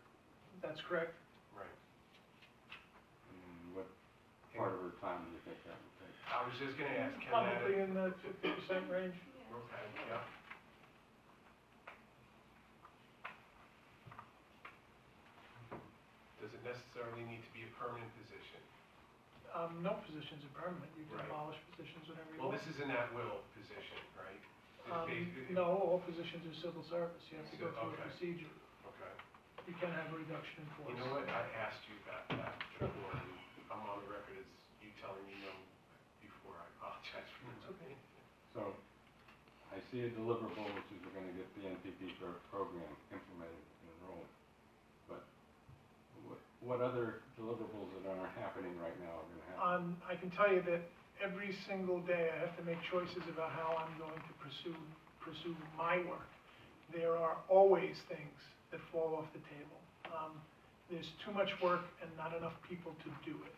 D: That's correct.
H: Right.
O: And what part of her time do you think that would take?
H: I was just gonna ask, can that?
D: Probably in the 50% range.
H: Okay, yeah. Does it necessarily need to be a permanent position?
D: No positions are permanent, you can
H: Right.
D: abolish positions whenever you
H: Well,
D: want.
H: this is an at-will position, right?
D: No, all positions are civil service, you have to go through a
H: Okay.
D: procedure.
H: Okay.
D: You can have a reduction in force.
H: You know what, I asked you about that
D: Sure.
H: before, and I'm on the record as you telling me no before. I apologize for
D: It's okay.
O: So, I see a deliverable, which is we're gonna get the NPP program implemented and enrolled. But what other deliverables that are happening right now are gonna happen?
D: I can tell you that every single day I have to make choices about how I'm going to pursue my work. There are always things that fall off the table. There's too much work and not enough people to do it.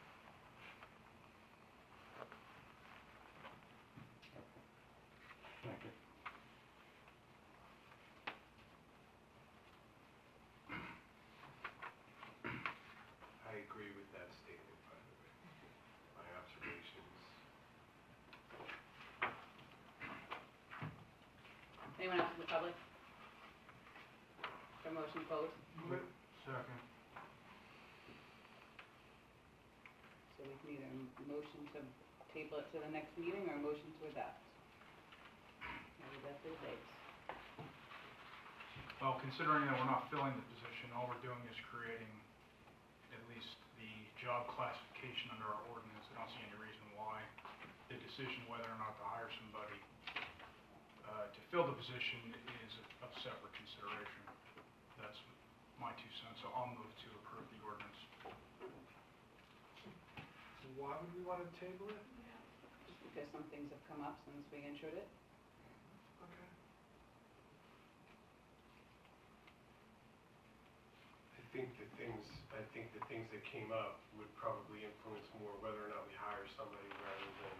O: Thank you.
H: I agree with that statement, by the way. My observations.
E: Anyone else in the public? For motion closed?
J: Second.
E: So we can either motion to table it to the next meeting or a motion to adopt. What would that do, Dave?
G: Well, considering that we're not filling the position, all we're doing is creating at least the job classification under our ordinance. I don't see any reason why the decision whether or not to hire somebody to fill the position is of separate consideration. That's my 2 cents, so I'll move to approve the ordinance.
C: Why would we want to table it?
E: Just because some things have come up since we introed it.
C: Okay.
H: I think the things that came up would probably influence more whether or not we hire somebody rather than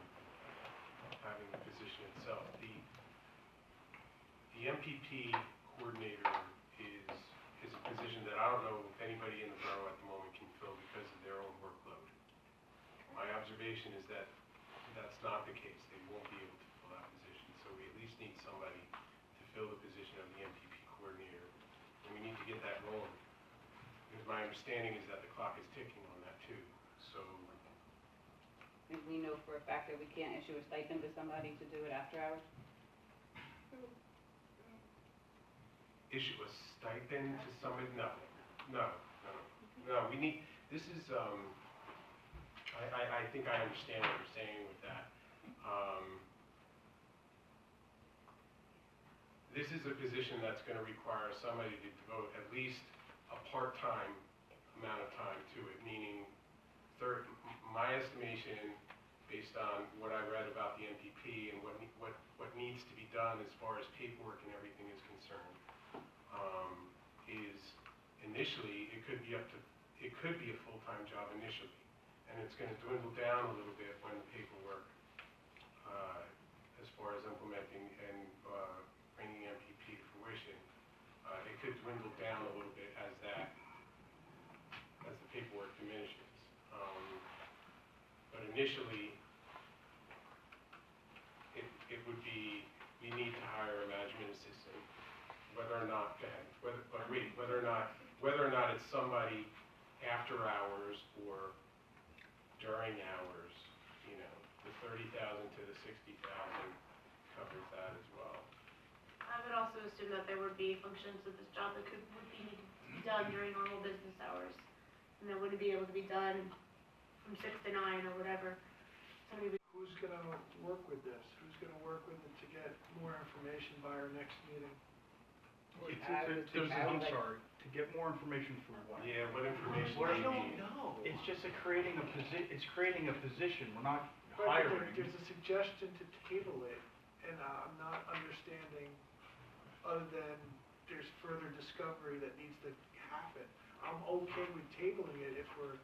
H: having the position itself. The MPP coordinator is a position that I don't know if anybody in the borough at the moment can fill because of their own workload. My observation is that that's not the case. They won't be able to fill that position, so we at least need somebody to fill the position of the MPP coordinator, and we need to get that rolling. Because my understanding is that the clock is ticking on that too, so.
E: And we know for a fact that we can't issue a stipend to somebody to do it after hours?
H: Issue a stipend to somebody? No, we need, this is, I think I understand what you're saying with that. This is a position that's gonna require somebody to devote at least a part-time amount of time to it, meaning my estimation, based on what I read about the NPP and what needs to be done as far as paperwork and everything is concerned, is initially, it could be a full-time job initially, and it's gonna dwindle down a little bit when the paperwork, as far as implementing and bringing MPP to fruition, it could dwindle down a little bit as the paperwork diminishes. But initially, it would be, we need to hire a management assistant, whether or not it's somebody after hours or during hours, the 30,000 to the 60,000 covers that as well.
K: I would also assume that there would be functions of this job that would be done during normal business hours, and that wouldn't be able to be done from 6 to 9 or whatever.
C: Who's gonna work with this? Who's gonna work with it to get more information by our next meeting?
G: I'm sorry, to get more information from what?
H: Yeah, what information do
G: I
H: you
G: don't
H: need?
G: know. It's just creating a position, we're not
C: Right, but
G: hiring.
C: there's a suggestion to table it, and I'm not understanding, other than there's further discovery that needs to happen. I'm okay with tabling it if we're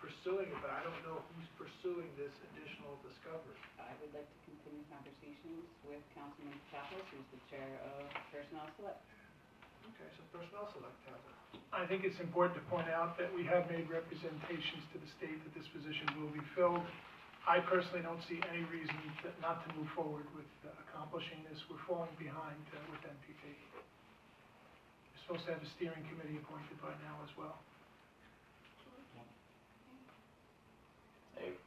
D: pursuing it, but I don't know who's pursuing this additional discovery.
E: I would like to continue conversations with Councilman Chapels, who's the chair of Personnel Select.
C: Okay, so personnel select has it.
D: I think it's important to point out that we have made representations to the state that this position will be filled. I personally don't see any reason not to move forward with accomplishing this. We're falling behind with NPP. We're supposed to have a steering committee appointed by now as well.
M: Hey,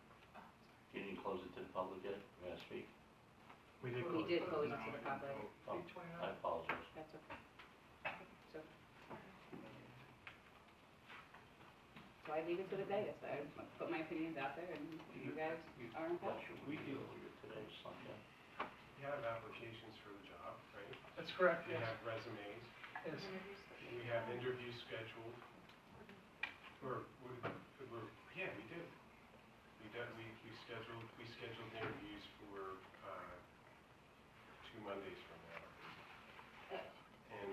M: you didn't close it to the public yet, you gonna speak?
G: We did
E: We
G: close
E: did
G: it.
E: close it
G: No,
E: to the
G: we didn't
E: public.
G: vote.
M: Oh, I apologize.
E: That's okay. So I leave it to the dais. I put my opinions out there and you guys are
M: What
E: involved.
M: should we deal with it today, Sunday?
H: You have applications for the job, right?
D: That's correct,
H: You
D: yes.
H: have resumes.
D: Yes.
H: We have interviews scheduled. Yeah, we did. We scheduled interviews for, 2 Mondays from now. And,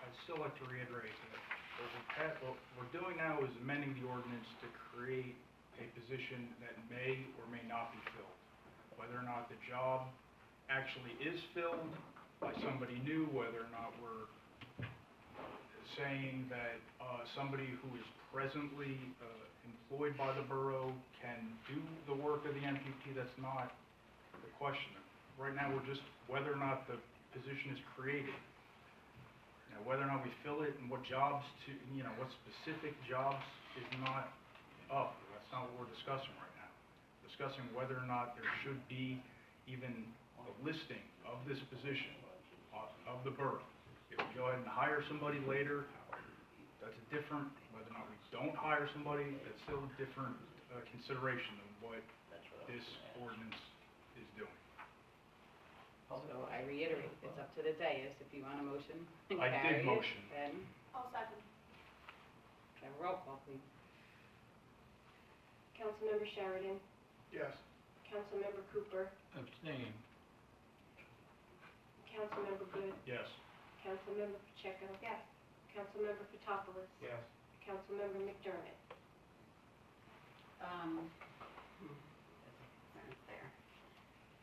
G: I'd still like to reiterate that what we're doing now is amending the ordinance to create a position that may or may not be filled. Whether or not the job actually is filled by somebody new, whether or not we're saying that somebody who is presently employed by the borough can do the work of the MPP, that's not the question. Right now, we're just whether or not the position is created. Now, whether or not we fill it and what jobs what specific jobs is not up. That's not what we're discussing right now. Discussing whether or not there should be even a listing of this position of the borough. If we go ahead and hire somebody later, that's a different, whether or not we don't hire somebody, that's still a different consideration than what this ordinance is doing.
E: So I reiterate, it's up to the dais if you want a motion.
G: I
E: Carry it,
G: did motion.
E: Then,
K: I'll second.
E: have a roll call, please.
B: Councilmember Sheridan,
C: Yes.
B: Councilmember Cooper,
F: Abstain.
B: Councilmember Good,
G: Yes.
B: Councilmember Pacheco. Yes. Councilmember Fotopoulos,
H: yes.
B: Councilmember McDermott.
I: Concerns there.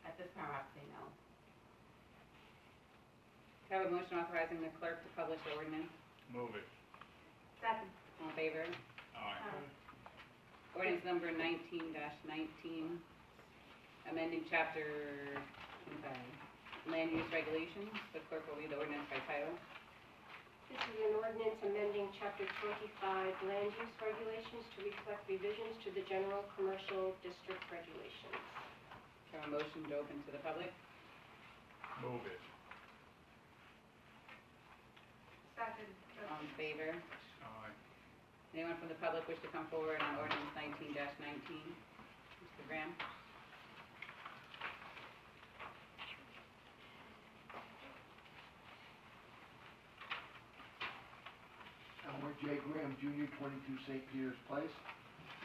I: At this time, I have to say no.
E: Can I have a motion authorizing the clerk to publish the ordinance?
G: Move it.
K: Second.
E: All in favor?
G: Aye.
E: Ordinance number 19-19, amending chapter, land use regulations. The clerk will read the ordinance by title.
B: This is an ordinance amending Chapter 25 Land Use Regulations to reflect revisions to the General Commercial District Regulations.
E: Can I have a motion to open to the public?
G: Move it.
K: Second.
E: All in favor?
G: Aye.
E: Anyone from the public wish to come forward on ordinance 19-19? Mr. Graham?
N: Elmer J. Graham Jr., 22 St. Peter's Place.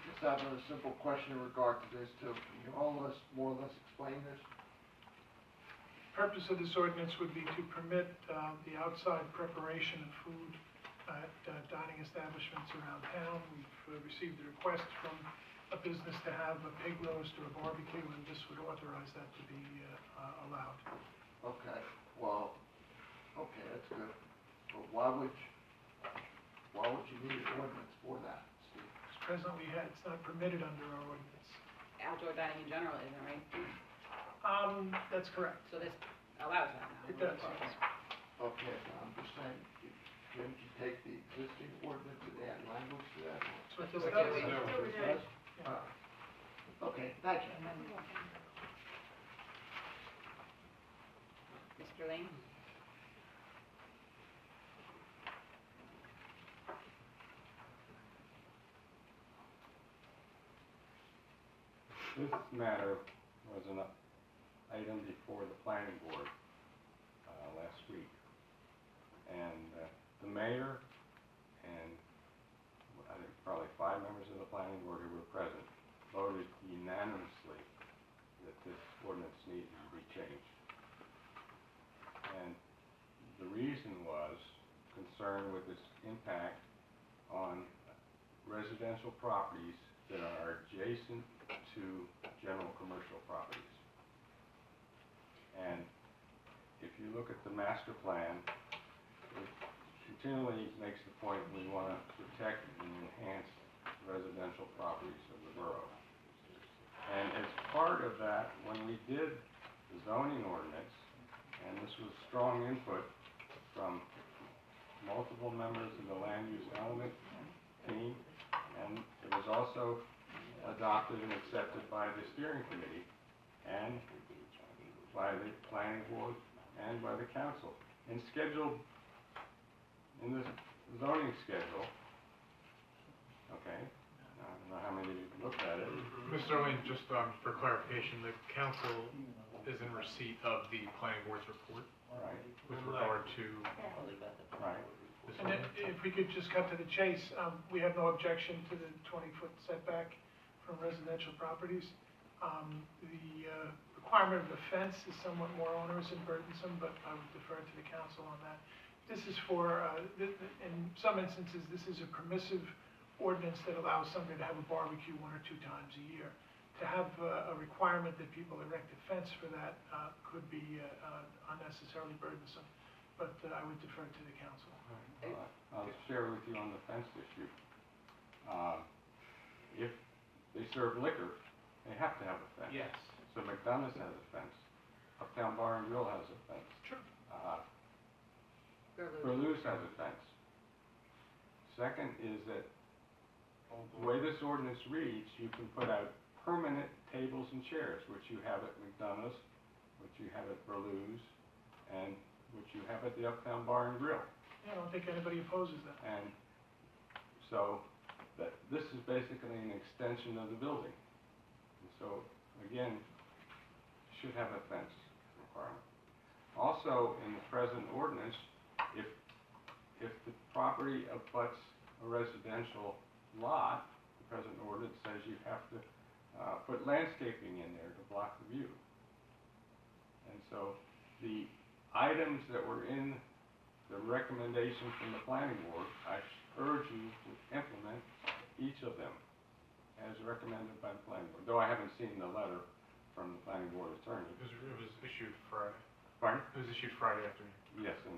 N: Just have a simple question in regard to this too. Can you all more or less explain this?
D: Purpose of this ordinance would be to permit the outside preparation of food at dining establishments around town. We've received a request from a business to have a pig roast or a barbecue, and this would authorize that to be allowed.
N: Okay, well, okay, that's good. But why would you need an ordinance for that, Steve?
D: Because presently, it's not permitted under our ordinance.
E: Outdoor dining in general isn't, right?
D: That's correct.
E: So this allows that now?
D: It does, yes.
N: Okay, I'm just saying, couldn't you take the existing ordinance and add language to that?
D: That's what this
E: We're
D: does.
E: doing.
K: That's what we're doing.
N: Okay, thank you.
E: Mr. Lane?
O: This matter was an item before the planning board last week. And the mayor and I think probably 5 members of the planning board who were present voted unanimously that this ordinance needed to be changed. And the reason was concern with its impact on residential properties that are adjacent to general commercial properties. And if you look at the master plan, it continually makes the point we want to protect and enhance residential properties of the borough. And as part of that, when we did the zoning ordinance, and this was strong input from multiple members of the land use element team, and it was also adopted and accepted by the steering committee and by the planning board and by the council. And scheduled in the zoning schedule, okay, I don't know how many of you looked at it.
J: Mr. Lane, just for clarification, the council is in receipt of the planning board's report
O: Right,
J: with regard to
O: right.
J: this
D: And
J: one.
D: if we could just cut to the chase, we have no objection to the 20-foot setback from residential properties. The requirement of a fence is somewhat more onerous and burdensome, but I would defer to the council on that. This is for, in some instances, this is a permissive ordinance that allows somebody to have a barbecue 1 or 2 times a year. To have a requirement that people erect a fence for that could be unnecessarily burdensome, but I would defer to the council.
O: I'll share with you on the fence issue. If they serve liquor, they have to have a fence.
H: Yes.
O: So McDonald's has a fence. Uptown Bar and Grill has a fence.
D: Sure.
O: Berluz has a fence. Second is that the way this ordinance reads, you can put out permanent tables and chairs, which you have at McDonald's, which you have at Berluz, and which you have at the Uptown Bar and Grill.
D: I don't think anybody opposes that.
O: And so this is basically an extension of the building. And so again, you should have a fence requirement. Also, in the present ordinance, if the property abuts a residential lot, the present ordinance says you have to put landscaping in there to block the view. And so the items that were in the recommendation from the planning board, I urge you to implement each of them as recommended by the planning board, though I haven't seen the letter from the planning board attorney.
J: It was issued Friday.
O: Pardon?
J: It was issued Friday afternoon.
O: Yes, and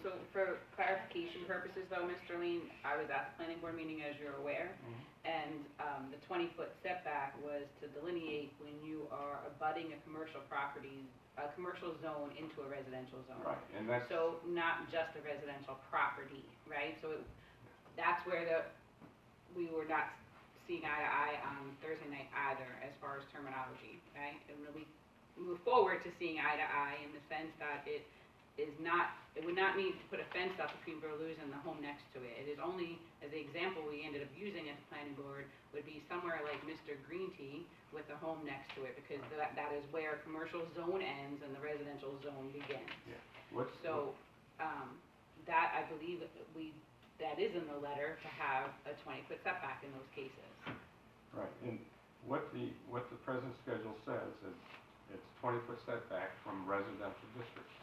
E: So for clarification purposes though, Mr. Lean, I was at the planning board meeting, as you're aware, and the 20-foot setback was to delineate when you are abutting a commercial property, a commercial zone into a residential zone.
O: right, and that's
E: So not just a residential property, right? So that's where we were not seeing eye to eye on Thursday night either, as far as terminology, right? And we move forward to seeing eye to eye in the sense that it would not need to put a fence up between Berluz and the home next to it. It is only, as the example we ended up using at the planning board, would be somewhere like Mr. Green Tea with the home next to it, because that is where commercial zone ends and the residential zone begins.
O: what's
E: So, that, I believe, that is in the letter to have a 20-foot setback in those cases.
O: right. And what the present schedule says is it's 20-foot setback from residential districts.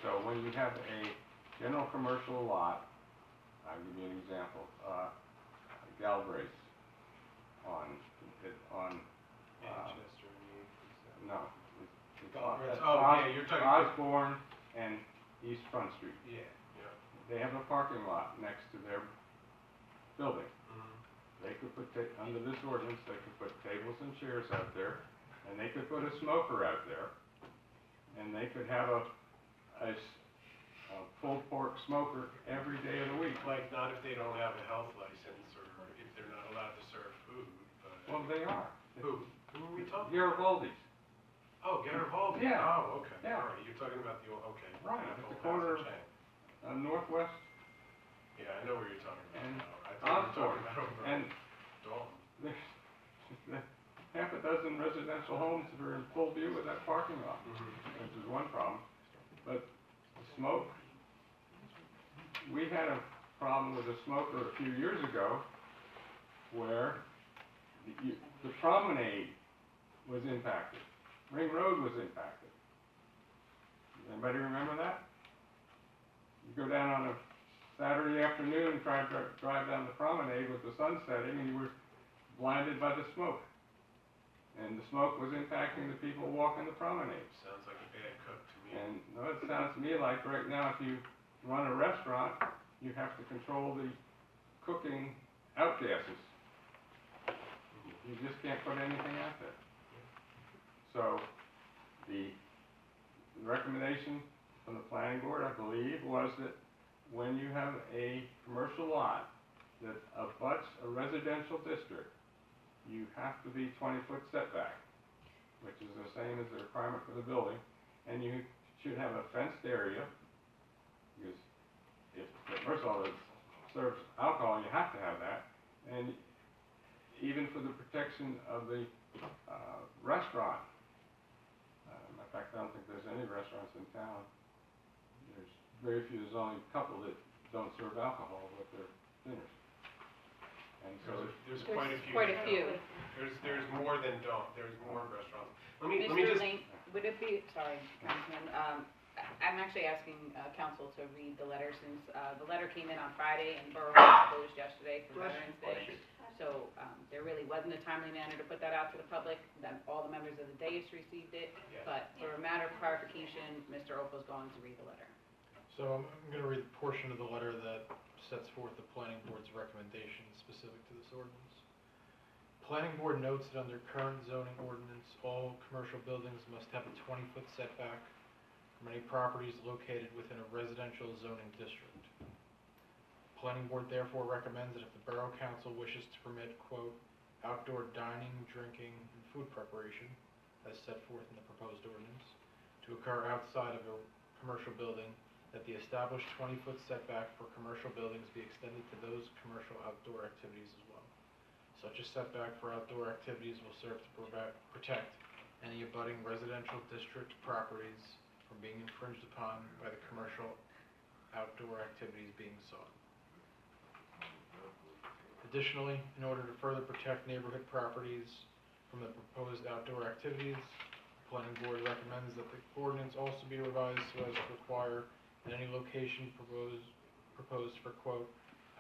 O: So when you have a general commercial lot, I'll give you an example, Galbraith on
H: Manchester,
O: no,
H: Galbraith. Oh, yeah, you're talking about-
O: Osborne and East Front Street.
H: Yeah.
O: They have a parking lot next to their building.
H: Mhm.
O: They could put, under this ordinance, they could put tables and chairs out there, and they could put a smoker out there, and they could have a pulled pork smoker every day of the week.
H: Like, not if they don't have a health license, or if they're not allowed to serve food, but.
O: Well, they are.
H: Who are we talking?
O: Garibaldi's.
H: Oh, Garibaldi.
O: Yeah.
H: Oh, okay,
O: Yeah.
H: all right, you're talking about the, okay.
O: Right,
H: the
O: at the
H: Apple
O: corner
H: House chain.
O: Northwest
H: Yeah, I know where you're talking about
O: and
H: now. I thought you were
O: Osborne.
H: talking about over
O: And
H: Dalton.
O: there's half a dozen residential homes that are in full view of that parking lot, which is one problem. But the smoke, we had a problem with a smoker a few years ago where the promenade was impacted. Ring Road was impacted. Anybody remember that? You go down on a Saturday afternoon trying to drive down the promenade with the sun setting, and you were blinded by the smoke. And the smoke was impacting the people walking the promenade.
H: Sounds like a bad cook to me.
O: And no, it sounds to me like right now, if you run a restaurant, you have to control the cooking outgases. You just can't put anything out there. So, the recommendation from the planning board, I believe, was that when you have a commercial lot that abuts a residential district, you have to be 20-foot setback, which is the same as the requirement for the building, and you should have a fenced area, because first of all, it serves alcohol, you have to have that, and even for the protection of the restaurant. In fact, I don't think there's any restaurants in town. There's very few, there's only a couple that don't serve alcohol with their dinners. And so
H: There's quite a few.
E: Quite a few.
H: There's more than don't, there's more restaurants. Let me
E: Mr.
H: just,
E: Lane, would it be, sorry, Councilman, I'm actually asking council to read the letter since the letter came in on Friday and Borough was closed yesterday for Veterans Day. So there really wasn't a timely manner to put that out to the public, that all the members of the dais received it. But for a matter of clarification, Mr. Opal is going to read the letter.
J: So I'm going to read the portion of the letter that sets forth the planning board's recommendations specific to this ordinance. Planning board notes that under current zoning ordinance, all commercial buildings must have a 20-foot setback from any properties located within a residential zoning district. Planning board therefore recommends that if the Borough Council wishes to permit, quote, outdoor dining, drinking, and food preparation, as set forth in the proposed ordinance, to occur outside of a commercial building, that the established 20-foot setback for commercial buildings be extended to those commercial outdoor activities as well. Such a setback for outdoor activities will serve to protect any abutting residential district properties from being infringed upon by the commercial outdoor activities being sought. Additionally, in order to further protect neighborhood properties from the proposed outdoor activities, the planning board recommends that the ordinance also be revised so as to require that any location proposed for, quote,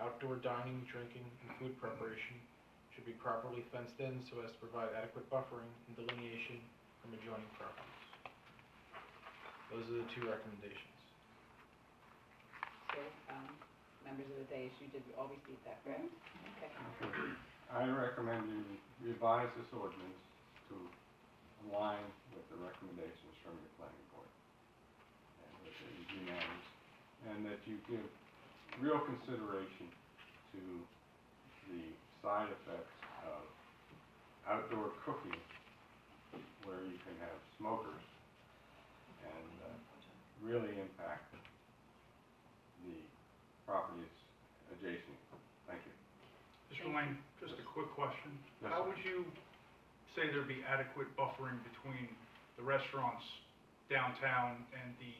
J: outdoor dining, drinking, and food preparation should be properly fenced in so as to provide adequate buffering and delineation from adjoining properties. Those are the two recommendations.
E: So, members of the dais, you did all receive that, correct? Okay.
O: I recommend you revise this ordinance to align with the recommendations from your planning board. And that it is unanimous, and that you give real consideration to the side effects of outdoor cooking where you can have smokers and really impact the properties adjacent. Thank you.
G: Mr. Lane, just a quick question.
O: Yes,
G: How
O: sir.
G: would you say there'd be adequate buffering between the restaurants downtown and the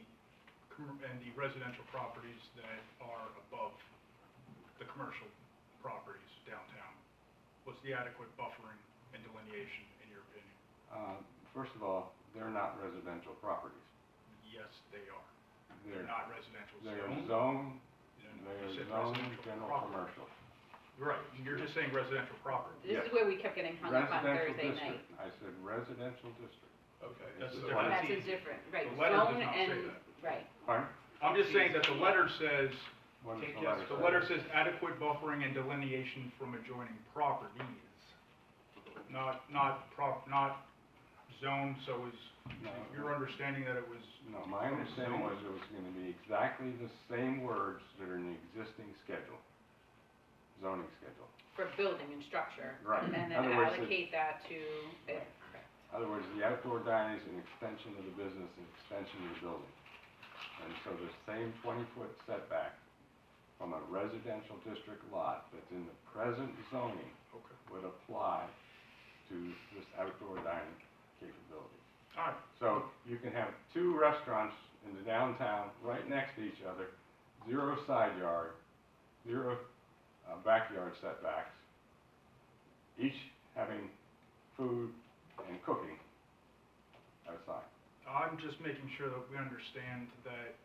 G: residential properties that are above the commercial properties downtown? What's the adequate buffering and delineation, in your opinion?
O: First of all, they're not residential properties.
G: Yes, they are. They're not residential
O: They're
G: zone.
O: zoned,
G: You
O: they're
G: said
O: zoned
G: residential
O: general
G: property.
O: commercial.
G: Right, you're just saying residential property.
E: This
O: Yes.
E: is where we kept getting hung up on
O: Residential
E: Thursday
O: district.
E: night.
O: I said residential district.
G: Okay,
O: It's
G: that's a
O: a
G: different.
E: That's a different, right,
G: The letter does
E: zone
G: not say
E: and,
G: that.
E: right.
O: Pardon?
G: I'm just saying that the letter says,
O: What does
G: take
O: the
G: yes,
O: letter
G: the
O: say?
G: letter says adequate buffering and delineation from adjoining properties. Not zoned, so is
O: No.
G: your understanding that it was,
O: No, my understanding was it was gonna be exactly the same words that are in the existing schedule, zoning schedule.
E: For building and structure.
O: Right.
E: And then
O: In other words,
E: allocate that to,
O: In other words, the outdoor dining is an extension of the business, an extension of the building. And so the same 20-foot setback from a residential district lot that's in the present zoning
G: okay,
O: would apply to this outdoor dining capability.
G: all right.
O: So you can have two restaurants in the downtown right next to each other, 0 side yard, 0 backyard setbacks, each having food and cooking outside.
G: I'm just making sure that we understand that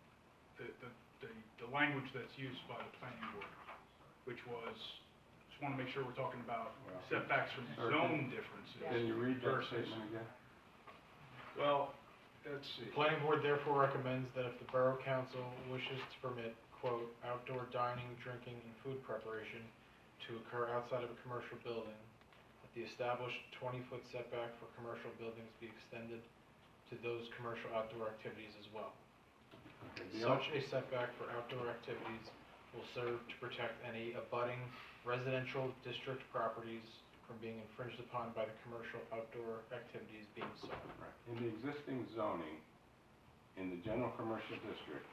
G: the language that's used by the planning board, which was, just wanna make sure we're talking about
O: Well,
G: setbacks from
O: Sir,
G: zone differences.
O: Can you read that
G: versus-
O: statement again?
G: Well, let's see.
J: The planning board therefore recommends that if the borough council wishes to permit, quote, outdoor dining, drinking, and food preparation to occur outside of a commercial building, that the established 20-foot setback for commercial buildings be extended to those commercial outdoor activities as well.
O: Okay, the
J: Such a setback for outdoor activities will serve to protect any abutting residential district properties from being infringed upon by the commercial outdoor activities being sought.
O: Right. In the existing zoning, in the general commercial district,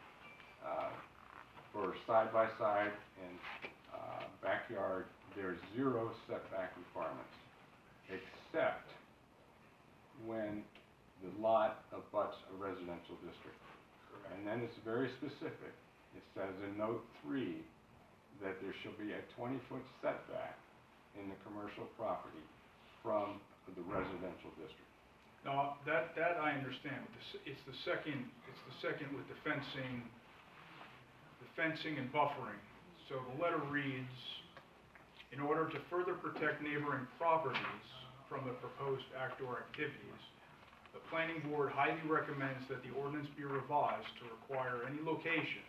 O: for side-by-side and backyard, there's 0 setback requirements, except when the lot abuts a residential district. And then it's very specific. It says in note 3 that there shall be a 20-foot setback in the commercial property from the residential district.
G: No, that I understand, but it's the second with the fencing and buffering. So the letter reads, in order to further protect neighboring properties from the proposed outdoor activities, the planning board highly recommends that the ordinance be revised to require any location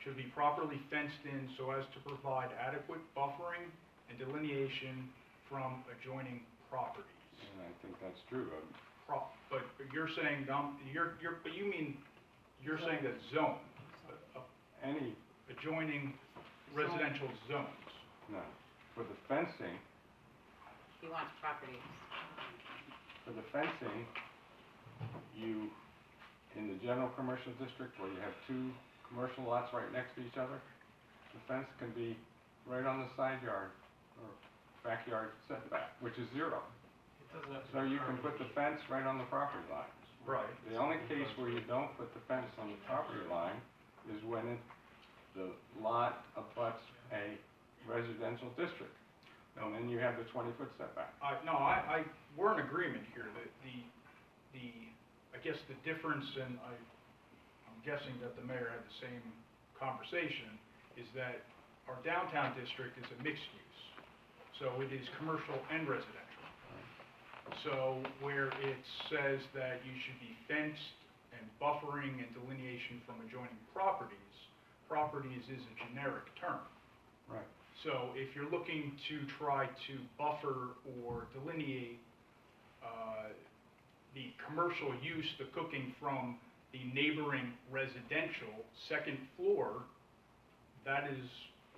G: should be properly fenced in so as to provide adequate buffering and delineation from adjoining properties.
O: And I think that's true.
G: But you're saying, you're saying that zone,
O: Any,
G: adjoining residential zones.
O: no, for the fencing,
E: He wants properties.
O: you, in the general commercial district where you have 2 commercial lots right next to each other, the fence can be right on the side yard or backyard setback, which is 0. So you can put the fence right on the property line.
G: Right.
O: The only case where you don't put the fence on the property line is when the lot abuts a residential district. And then you have the 20-foot setback.
G: We're in agreement here, that I guess the difference, and I'm guessing that the mayor had the same conversation, is that our downtown district is a mixed use. So it is commercial and residential. So where it says that you should be fenced and buffering and delineation from adjoining properties is a generic term.
O: Right.
G: So if you're looking to try to buffer or delineate the commercial use, the cooking from the neighboring residential second floor, that is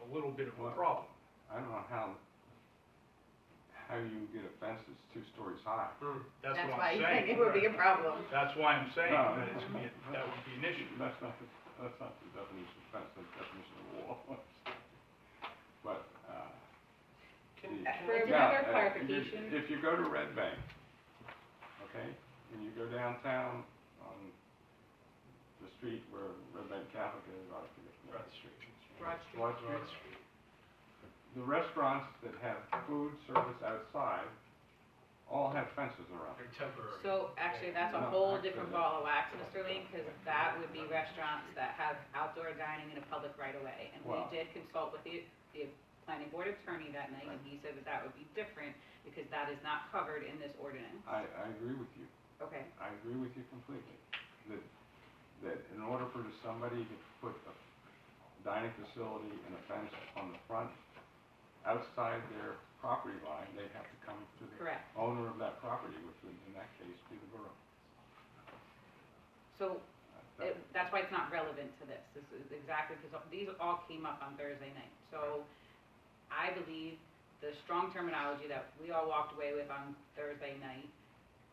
G: a little bit of a problem.
O: I don't know how you get a fence that's 2 stories high.
G: That's what
E: why
G: I'm
E: you
G: saying.
E: think it would be a problem.
G: That's why I'm saying
O: No,
G: that would be an issue.
O: That's not the definition of fence, that's the definition of wall. But,
E: For
O: now,
E: another clarification,
O: if you go to Red Bank, okay, and you go downtown on the street where Red Bank Catholic is, I forget the name.
E: Broad Street.
O: Broad Street. The restaurants that have food service outside all have fences around them.
H: Temporary.
E: So actually, that's a
O: No,
E: whole
O: actually,
E: different
O: that's-
E: ball of wax, Mr. Lee, because that would be restaurants that have outdoor dining in a public right of way. And we
O: Well-
E: did consult with the planning board attorney that night, and he said that that would be different because that is not covered in this ordinance.
O: I agree with you.
E: Okay.
O: I agree with you completely. That in order for somebody to put a dining facility and a fence on the front, outside their property line, they have to come to the
E: Correct.
O: owner of that property, which would in that case be the borough.
E: So that's why it's not relevant to this. This is exactly, because these all came up on Thursday night. So I believe the strong terminology that we all walked away with on Thursday night,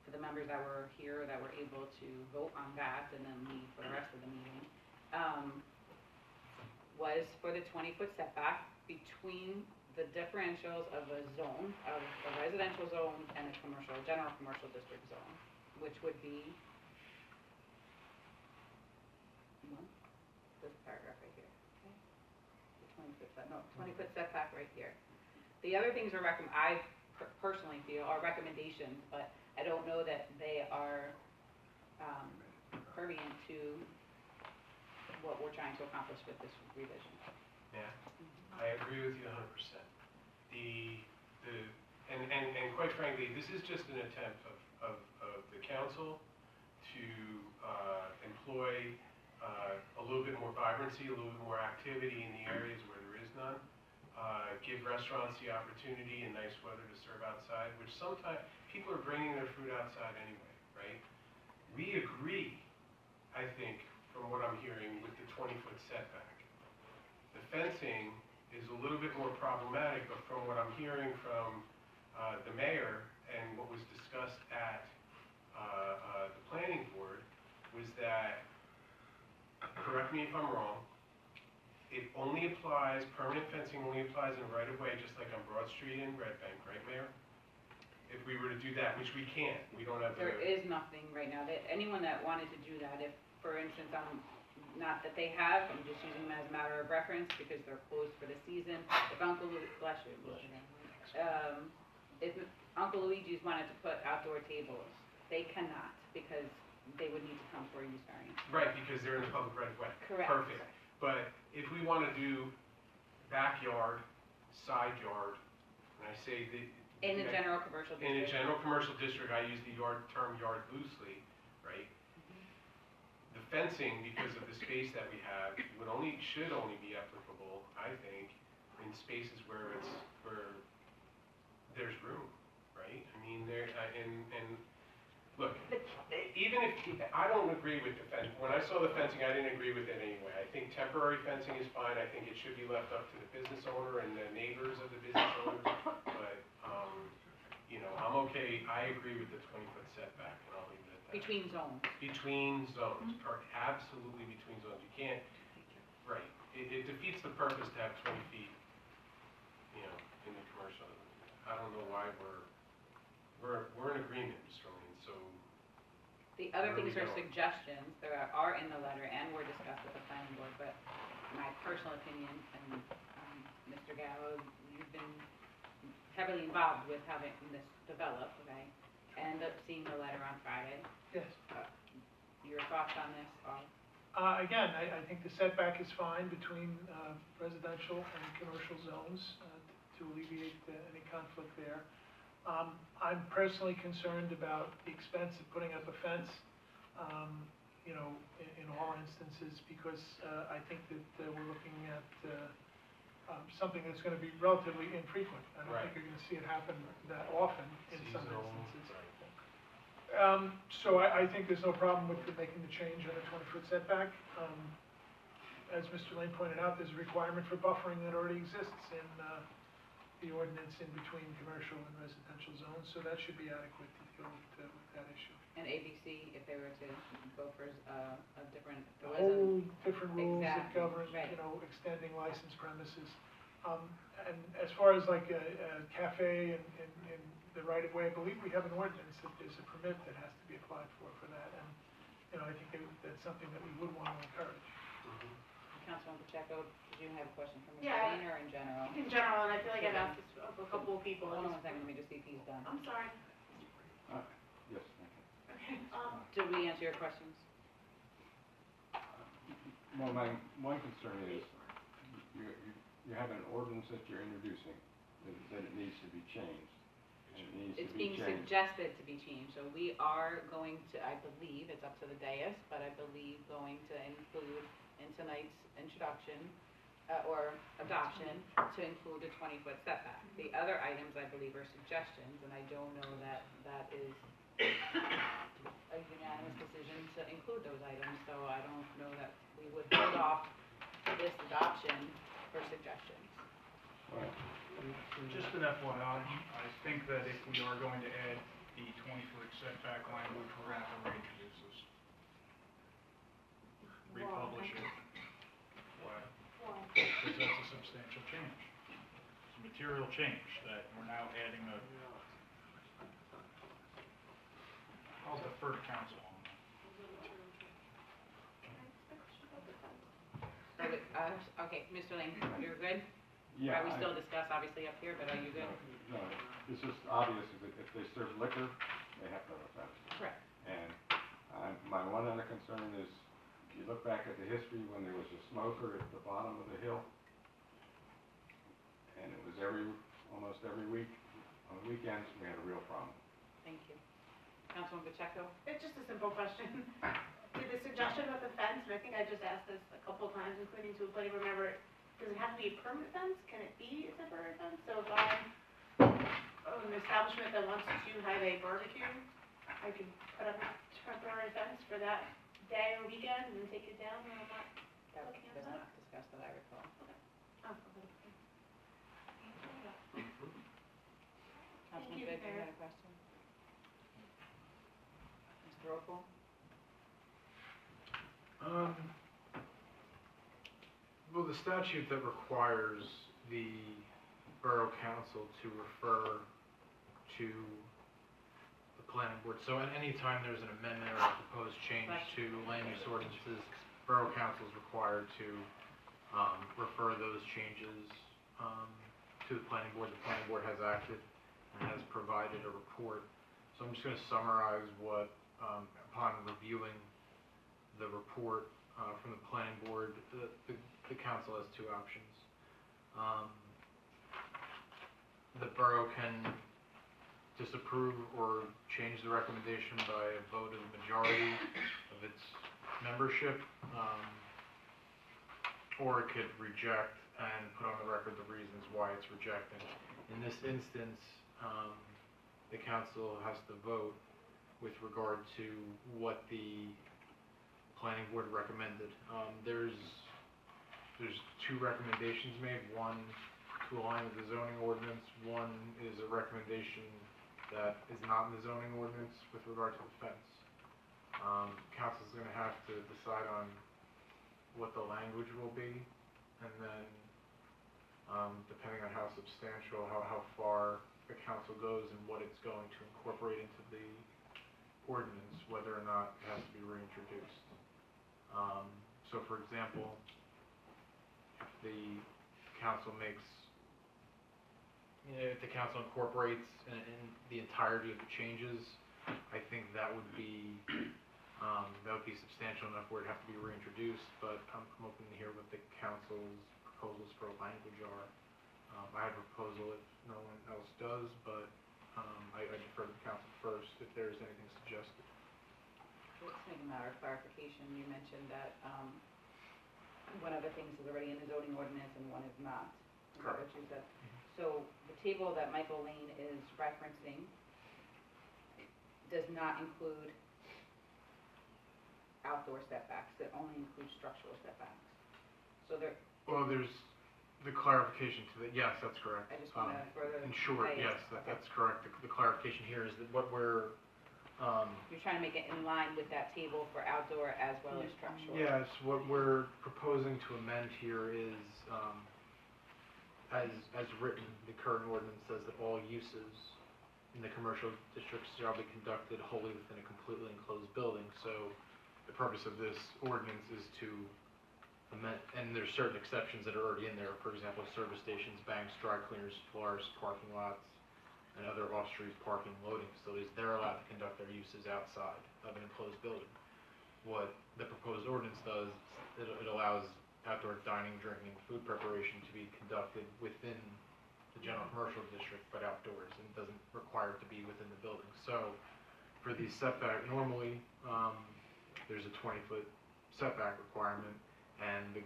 E: for the members that were here, that were able to vote on that and then leave for the rest of the meeting, was for the 20-foot setback between the differentials of a zone, of a residential zone and a commercial, general commercial district zone, which would be this paragraph right here, okay? The 20-foot setback right here. The other things are I personally feel are recommendations, but I don't know that they are pertinent to what we're trying to accomplish with this revision.
H: Yeah, I agree with you 100%. And quite frankly, this is just an attempt of the council to employ a little bit more vibrancy, a little bit more activity in the areas where there is none. Give restaurants the opportunity in nice weather to serve outside, which sometimes people are bringing their food outside anyway, right? We agree, I think, from what I'm hearing, with the 20-foot setback. The fencing is a little bit more problematic, but from what I'm hearing from the mayor and what was discussed at the planning board was that, correct me if I'm wrong, it only applies, permanent fencing only applies in right-of-way, just like on Broad Street in Red Bank, right, Mayor? If we were to do that, which we can't, we don't have the...
E: There is nothing right now, that anyone that wanted to do that, if, for instance, not that they have, I'm just using them as a matter of reference, because they're closed for the season, if Uncle Louis, bless you, if Uncle Luigi's wanted to put outdoor tables, they cannot, because they would need to come for a use variance.
H: Right, because they're in the public right-of-way.
E: Correct.
H: Perfect. But if we want to do backyard, side yard, and I say the...
E: In a general commercial district.
H: In a general commercial district, I use the term yard loosely, right? The fencing, because of the space that we have, should only be applicable, I think, in spaces where there's room, right? I mean, look, even if, I don't agree with the fence. When I saw the fencing, I didn't agree with it anyway. I think temporary fencing is fine. I think it should be left up to the business owner and the neighbors of the business owner. But, I'm okay. I agree with the 20-foot setback, and I'll leave it at that.
E: Between zones.
H: Between zones, absolutely between zones. You can't, right. It defeats the purpose to have 20 feet, in the commercial. I don't know why we're in agreement, Mr. Lane, so.
E: The other
H: Where are we
E: things are
H: going?
E: suggestions that are in the letter and were discussed with the planning board, but my personal opinion, and Mr. Gallo, you've been heavily involved with having this developed, okay? End up seeing the letter on Friday.
D: Yes.
E: Your thoughts on this are?
D: Again, I think the setback is fine between residential and commercial zones to alleviate any conflict there. I'm personally concerned about the expense of putting up a fence, in all instances, because I think that we're looking at something that's going to be relatively infrequent. I don't think you're going to see it happen that often in some instances. So I think there's no problem with making the change on a 20-foot setback. As Mr. Lane pointed out, there's a requirement for buffering that already exists in the ordinance in between commercial and residential zones, so that should be adequate to deal with that issue.
E: And ABC, if they were to go for a different...
D: Whole different rules that
E: Exactly,
D: govern,
E: right.
D: Extending licensed premises. And as far as like a cafe in the right-of-way, I believe we have an ordinance that there's a permit that has to be applied for that, and I think that's something that we would want to encourage.
E: Councilman Pacheco, did you have a question for Mr.
K: Yeah.
E: Lane or in general?
K: In general, and I feel like I've asked this of a couple of people.
E: Hold on one second, let me just see if he's done.
K: I'm sorry.
O: Yes, thank you.
K: Okay,
E: Did we answer your questions?
O: Well, my concern is, you have an ordinance that you're introducing, that it needs to be changed. And it needs to
E: It's
O: be
E: being
O: changed.
E: suggested to be changed, so we are going to, I believe, it's up to the dais, but I believe going to include in tonight's introduction, or adoption, to include a 20-foot setback. The other items, I believe, are suggestions, and I don't know that that is a unanimous decision to include those items, so I don't know that we would hold off this adoption for suggestions.
G: Just an FYI, I think that if we are going to add the 20-foot setback language, we're going to have to reintroduce this. Republish it. Why? Because that's a substantial change. It's a material change that we're now adding a... I'll defer to council on that.
E: Okay, Mr. Lane, you're good?
O: Yeah.
E: We still discuss, obviously, up here, but are you good?
O: No, it's just obvious that if they serve liquor, they have to have a fence.
E: Correct.
O: And my one other concern is you look back at the history when there was a smoker at the bottom of the hill, and it was almost every week, on the weekends, we had a real problem.
E: Thank you. Councilman Pacheco?
K: It's just a simple question. Did the suggestion about the fence, and I think I just asked this a couple of times, including to a planning board member, does it have to be a permanent fence? Can it be a temporary fence? So if I'm an establishment that wants to have a barbecue, I can put up a temporary fence for that day or weekend and then take it down when I'm not
E: That
K: looking
E: was
K: outside?
E: not discussed that I recall.
K: Oh, okay.
E: Councilman
K: you,
E: Fitch, you
K: Mayor.
E: had a question? Mr. Opel?
J: Well, the statute that requires the Borough Council to refer to the planning board, so at any time there's an amendment or a proposed change to land use ordinances, Borough Council is required to refer those changes to the planning board. The planning board has acted and has provided a report. So I'm just going to summarize what, upon reviewing the report from the planning board, the council has two options. The borough can disapprove or change the recommendation by a vote of the majority of its membership, or it could reject and put on the record the reasons why it's rejecting. In this instance, the council has to vote with regard to what the planning board recommended. There's two recommendations made, one to align with the zoning ordinance, one is a recommendation that is not in the zoning ordinance with regard to the fence. Council's gonna have to decide on what the language will be, and then, depending on how substantial, how far the council goes and what it's going to incorporate into the ordinance, whether or not it has to be reintroduced. So for example, if the council if the council incorporates in the entirety of the changes, I think that would be substantial enough where it'd have to be reintroduced, but I'm open to hear what the council's proposals for language are. I have a proposal if no one else does, but I defer to the council first if there's anything suggested.
E: Let's make a matter of clarification. You mentioned that one of the things is already in the zoning ordinance and one is not. Is that what you said? So the table that Michael Lane is referencing does not include outdoor setbacks. It only includes structural setbacks. So there.
J: Well, there's the clarification to that. Yes, that's correct.
E: I just want to further.
J: In short, yes, that's correct. The clarification here is that what we're
E: you're trying to make it in line with that table for outdoor as well as structural.
J: Yes, what we're proposing to amend here is, as written, the current ordinance says that all uses in the commercial district shall be conducted wholly within a completely enclosed building. So the purpose of this ordinance is to amend, and there's certain exceptions that are already in there. For example, service stations, banks, dry cleaners, florists, parking lots, and other off-street parking loading facilities, they're allowed to conduct their uses outside of an enclosed building. What the proposed ordinance does, it allows outdoor dining, drinking, and food preparation to be conducted within the general commercial district, but outdoors, and doesn't require it to be within the building. So, for the setback, normally, there's a 20-foot setback requirement, and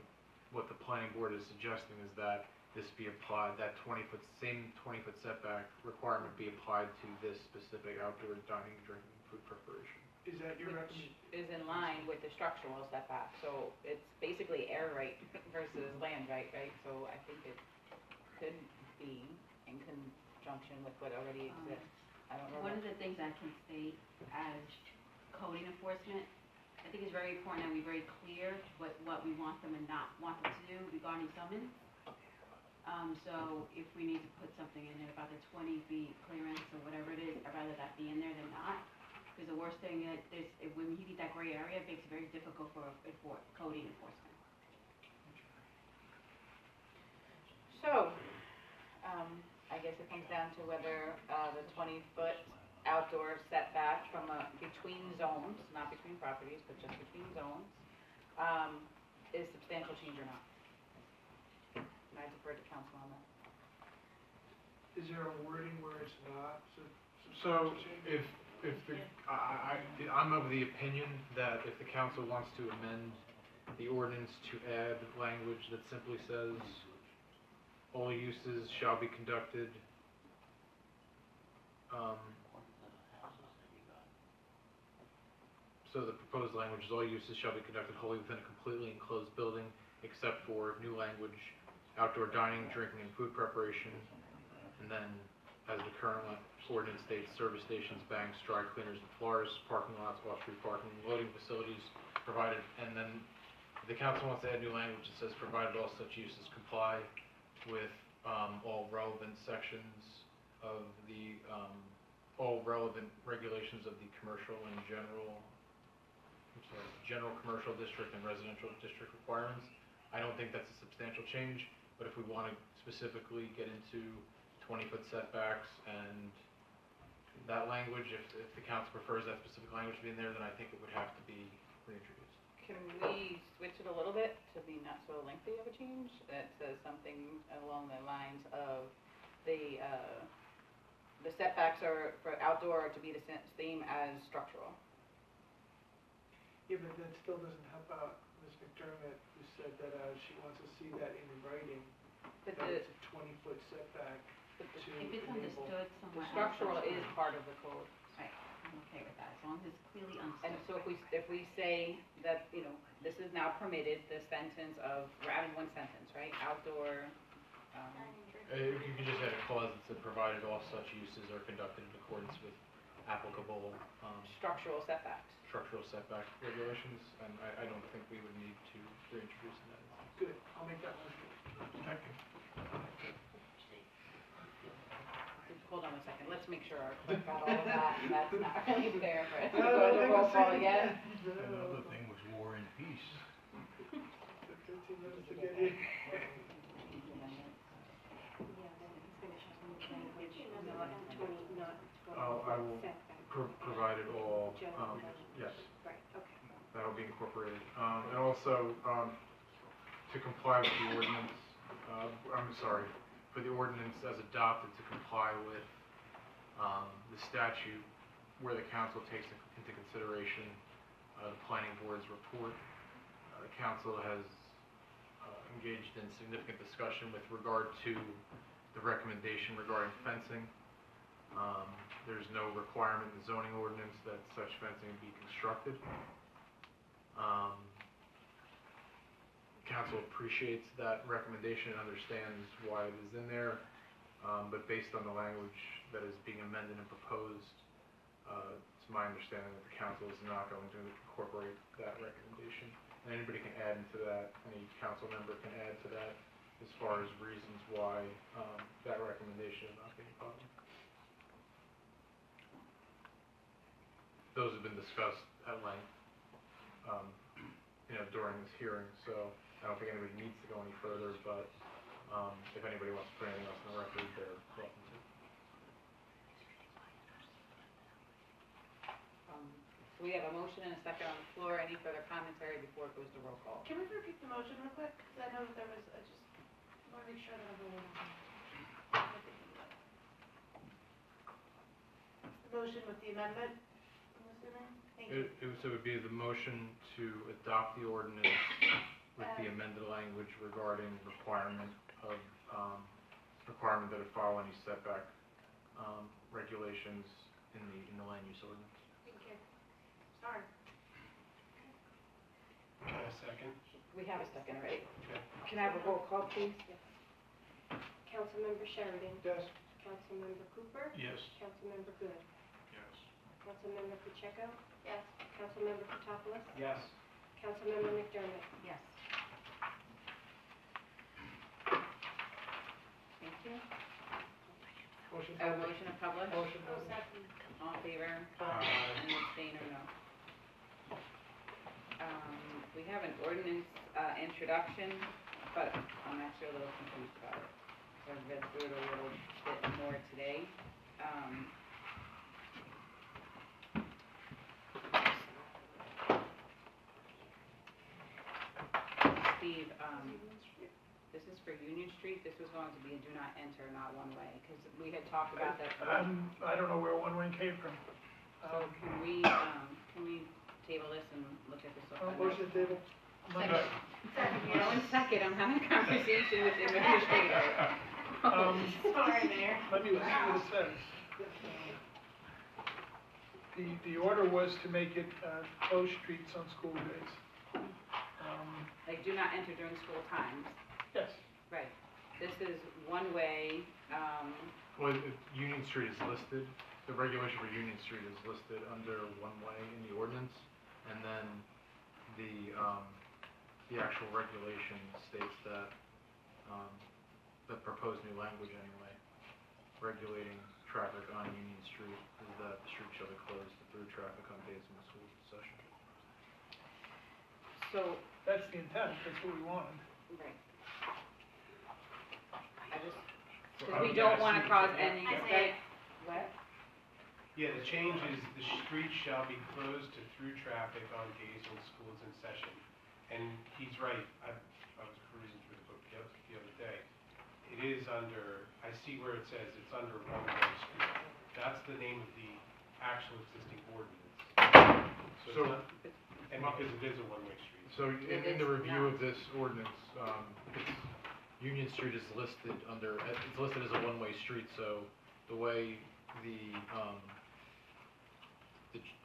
J: what the planning board is suggesting is that this be applied, that same 20-foot setback requirement be applied to this specific outdoor dining, drinking, food preparation.
D: Is that your
E: Which is in line with the structural setback, so it's basically air right versus land right, right? So I think it could be in conjunction with what already exists. I don't know.
I: One of the things I can state as coding enforcement, I think it's very important that we're very clear what we want them and not want them to do regarding summons. So if we need to put something in there about the 20 feet clearance or whatever it is, I'd rather that be in there than not. Because the worst thing is, when you need that gray area, it makes it very difficult for coding enforcement.
E: So, I guess it comes down to whether the 20-foot outdoor setback from between zones, not between properties, but just between zones, is substantial change or not. And I defer to council on that.
D: Is there a wording where it's not
J: So,
D: substantial change?
J: if the, I'm of the opinion that if the council wants to amend the ordinance to add language that simply says, all uses shall be conducted, so the proposed language is all uses shall be conducted wholly within a completely enclosed building, except for new language, outdoor dining, drinking, and food preparation, and then, as the current ordinance states, service stations, banks, dry cleaners, and floors, parking lots, off-street parking, loading facilities provided, and then if the council wants to add new language that says, provided all such uses comply with, all relevant sections of the, all relevant regulations of the commercial and general, general commercial district and residential district requirements. I don't think that's a substantial change, but if we want to specifically get into 20-foot setbacks and that language, if the council prefers that specific language to be in there, then I think it would have to be reintroduced.
E: Can we switch it a little bit to be not so lengthy of a change? That says something along the lines of the setbacks are for outdoor to be the same as structural.
D: Yeah, but that still doesn't help out Ms. McDermott, who said that, she wants to see that in writing,
E: But
D: that
E: the,
D: it's a 20-foot setback to
I: If it's
D: enable.
I: understood
E: the
I: somewhere else.
E: structural is part of the code.
I: Right, I'm okay with that, as long as it's clearly
E: And
I: understood.
E: so if we say that, you know, this is now permitted, the sentence of, we're adding one sentence, right? Outdoor,
J: You can just add a clause that said, provided all such uses are conducted in accordance with applicable,
E: structural setbacks.
J: structural setback regulations, and I don't think we would need to reintroduce in that instance.
D: Good, I'll make that motion.
F: Second.
E: Hold on a second, let's make sure our clerk got all of that, and that's not really fair for us to
D: No,
E: go to
D: make
E: roll
D: a
E: call
D: second.
E: again.
F: Another thing was War and Peace.
D: Took 15 minutes to get here.
J: I will provided all, yes,
B: Right, okay.
J: that'll be incorporated. And also, to comply with the ordinance, I'm sorry, for the ordinance as adopted to comply with, the statute where the council takes into consideration, the planning board's report. The council has, engaged in significant discussion with regard to the recommendation regarding fencing. There's no requirement in the zoning ordinance that such fencing be constructed. Council appreciates that recommendation and understands why it is in there, but based on the language that is being amended and proposed, it's my understanding that the council is not going to incorporate that recommendation. And anybody can add into that, any council member can add to that as far as reasons why that recommendation is not being followed. Those have been discussed at length, during this hearing, so I don't think anybody needs to go any further, but if anybody wants to put anything else on the record, they're welcome to.
E: So we have a motion and a second on the floor. Any further commentary before it goes to roll call?
K: Can we repeat the motion real quick? Because I know that there was, I just want to make sure that I'm voting on the motion with the amendment, I'm assuming? Thank you.
J: So it would be the motion to adopt the ordinance with the amended language regarding requirement that it follow any setback, regulations in the land use ordinance.
K: Thank you. Sorry.
H: Can I second?
E: We have a second, right? Can I have a roll call, please?
B: Councilmember Sheridan.
D: Yes.
B: Councilmember Cooper.
F: Yes.
B: Councilmember Good.
F: Yes.
B: Councilmember Pacheco.
K: Yes.
B: Councilmember Potopoulos.
D: Yes.
B: Councilmember McDermott.
I: Yes.
E: Thank you.
D: Motion
E: Motion of public?
D: Motion
K: Oh, second.
E: All in favor?
F: Aye.
E: Any abstain or no? We have an ordinance, introduction, but I'm actually a little confused about it. So I've read through it a little bit more today. Steve, this is for Union Street, this was going to be a do not enter, not one way, because we had talked about that.
D: I don't know where one way came from.
E: So can we table this and look at this?
D: Motion table.
E: Second. One second, I'm having a conversation with the administrator.
K: Sorry, Mayor.
D: Let me see what it says. The order was to make it, closed streets on school days.
E: Like, do not enter during school times.
D: Yes.
E: Right. This is one way,
J: Well, Union Street is listed, the regulation for Union Street is listed under one-way in the ordinance, and then the actual regulation states that, the proposed new language anyway, regulating traffic on Union Street, is that the street shall be closed to through traffic on days when the school is in session.
E: so,
D: That's the intent, that's what we wanted.
E: right. I just, because we don't want to cause any, right? What?
H: Yeah, the change is the street shall be closed to through traffic on days when school is in session. And he's right, I was perusing through the book the other day. It is under, I see where it says it's under one-way street. That's the name of the actual existing ordinance. So it's not, and because it is a one-way street.
J: So in the review of this ordinance, Union Street is listed under, it's listed as a one-way street, so the way the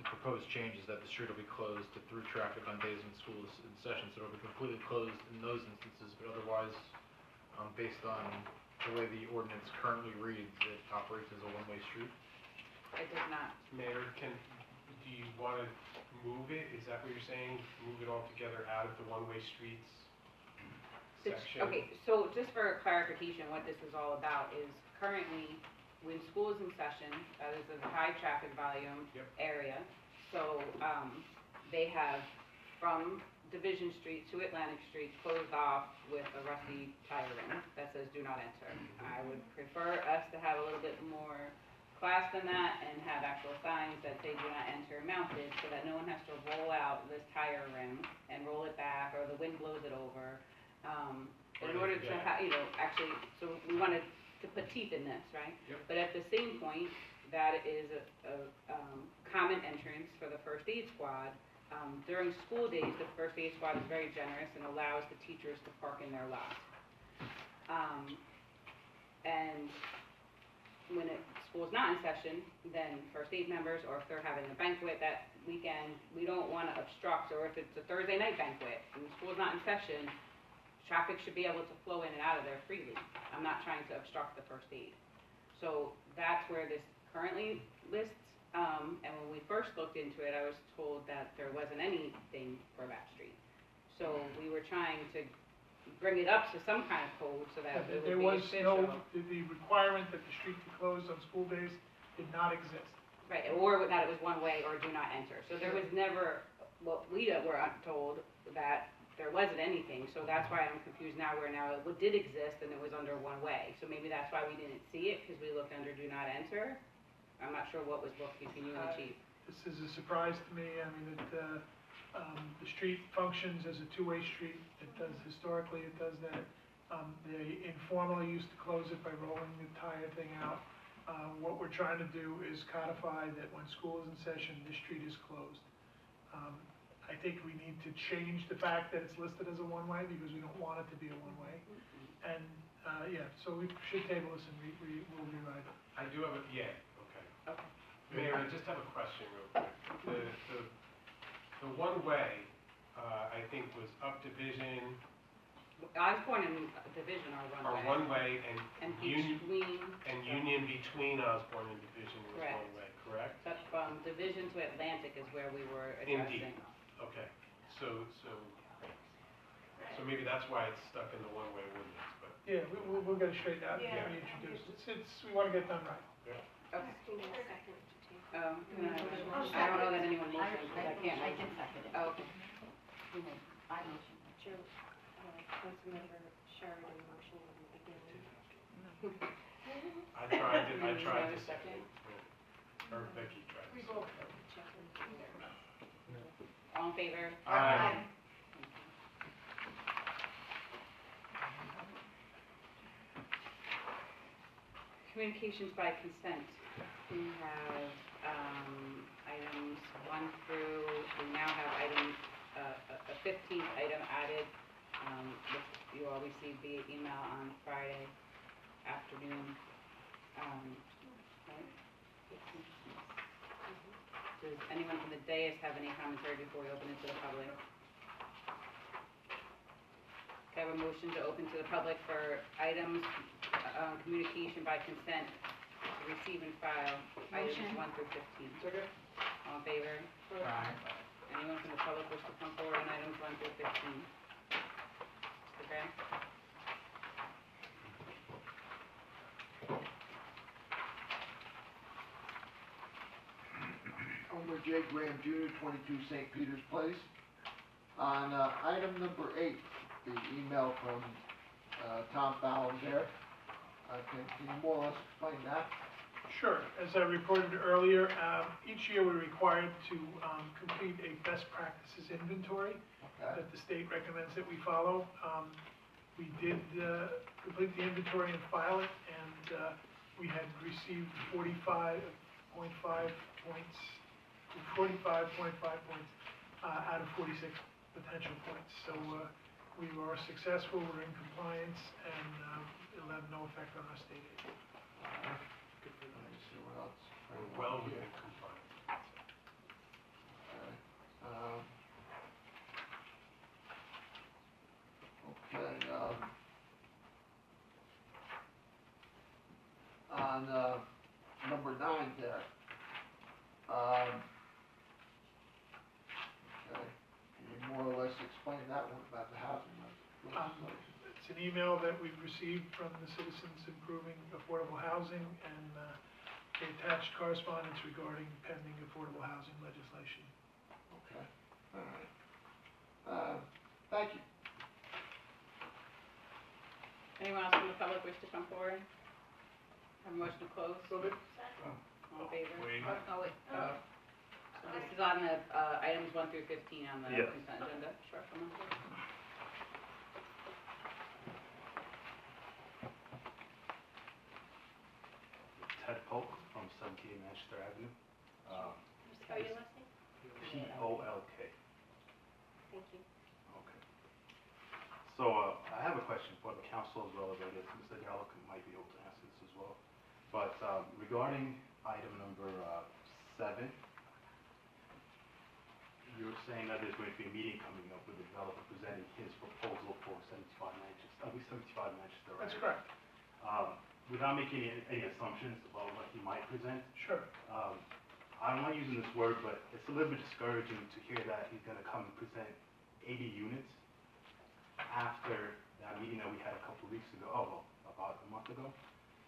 J: proposed change is that the street will be closed to through traffic on days when school is in session, so it'll be completely closed in those instances, but otherwise, based on the way the ordinance currently reads, it operates as a one-way street.
E: It does not.
H: Mayor, do you want to move it? Is that what you're saying? Move it altogether out of the one-way streets section?
E: Okay, so just for clarification, what this is all about is currently, when school is in session, that is a high traffic volume
H: Yep.
E: area. So, they have from Division Street to Atlantic Street closed off with a rusty tire ring that says do not enter. I would prefer us to have a little bit more class than that and have actual signs that say do not enter mounted so that no one has to roll out this tire rim and roll it back or the wind blows it over. In order to actually, so we wanted to put teeth in this, right?
H: Yep.
E: But at the same point, that is a common entrance for the first aid squad. During school days, the first aid squad is very generous and allows the teachers to park in their lot. And when school's not in session, then first aid members, or if they're having a banquet that weekend, we don't want to obstruct, or if it's a Thursday night banquet and school's not in session, traffic should be able to flow in and out of there freely. I'm not trying to obstruct the first aid. So that's where this currently lists, and when we first looked into it, I was told that there wasn't anything for that street. So we were trying to bring it up to some kind of code so that it would be
D: There was
E: official.
D: the requirement that the street be closed on school days did not exist.
E: Right, or that it was one way or do not enter. So there was never, what we were told, that there wasn't anything, so that's why I'm confused now, where now it did exist and it was under one way. So maybe that's why we didn't see it, because we looked under do not enter. I'm not sure what was booked between you and the chief.
D: This is a surprise to me. I mean, the street functions as a two-way street. It does, historically, it does that. They informally used to close it by rolling the tire thing out. What we're trying to do is codify that when school is in session, this street is closed. I think we need to change the fact that it's listed as a one-way, because we don't want it to be a one-way. And, so we should table this and we will rewrite it.
H: I do have okay.
E: Okay.
H: Mayor, I just have a question real quick. The one-way, I think was up Division,
E: Osborne and Division are one way.
H: and
E: And
H: Union,
E: between.
H: Union between Osborne and Division was
E: Correct.
H: one-way, correct?
E: But from Division to Atlantic is where we were addressing.
H: Indeed. Okay, so maybe that's why it's stuck in the one-way ordinance, but.
D: Yeah, we'll get it straightened out and
K: Yeah.
D: reintroduced. We want to get it done right.
E: Okay.
B: Christina, second to table.
E: I don't know that anyone motioned, because I can't.
I: I can second it.
E: Oh, okay.
I: I motion.
B: Joe, Councilmember Sheridan motioned in the beginning.
H: I tried to
E: Second.
H: Or Becky tried to.
E: All in favor?
H: Aye.
E: Communications by consent. We have, items 1 through, we now have items, a 15th item added, which you all received via email on Friday afternoon. Right? Does anyone from the dais have any commentary before we open it to the public? Can I have a motion to open to the public for items, communication by consent, to receive and file, items
I: Motion.
E: 1 through 15? All in favor?
F: Aye.
E: Anyone from the public wish to come forward on items 1 through 15? Mr. Graham?
N: Homer J. Graham Jr., 22 St. Peter's Place. On item number 8, the email from Tom Fallon there, can you more or less explain that?
D: Sure. As I reported earlier, each year we're required to complete a best practices inventory
N: Okay,
D: that the state recommends that we follow. We did complete the inventory and file it, and we had received 45.5 points, 45.5 points out of 46 potential points. So we were successful, we're in compliance, and it'll have no effect on our state aid.
N: let me see what else.
F: We're well within compliance.
N: Okay, on number 9 there, okay, can you more or less explain that one about the housing legislation?
D: It's an email that we've received from the Citizens Improving Affordable Housing, and the attached correspondence regarding pending affordable housing legislation.
N: Okay, all right. Thank you.
E: Anyone else from the public wish to come forward? Have a motion to close? All in favor?
F: Wait.
E: Oh, wait. So this is on the, items 1 through 15 on the
A: Yes.
E: consent agenda. Sure, come on.
P: Ted Polk from 17 Manchester Avenue.
B: Spell your last name?
P: P-O-L-K.
B: Thank you.
P: Okay. So, I have a question for the council as well, as I guess Mr. Gallo might be able to answer this as well. But, regarding item number 7, you were saying that there's going to be a meeting coming up with the developer presenting his proposal for 75 Manchester, right?
D: That's correct.
P: Without making any assumptions about what he might present,
D: Sure.
P: I'm not using this word, but it's a little bit discouraging to hear that he's gonna come and present 80 units after that meeting that we had a couple of weeks ago, about a month ago,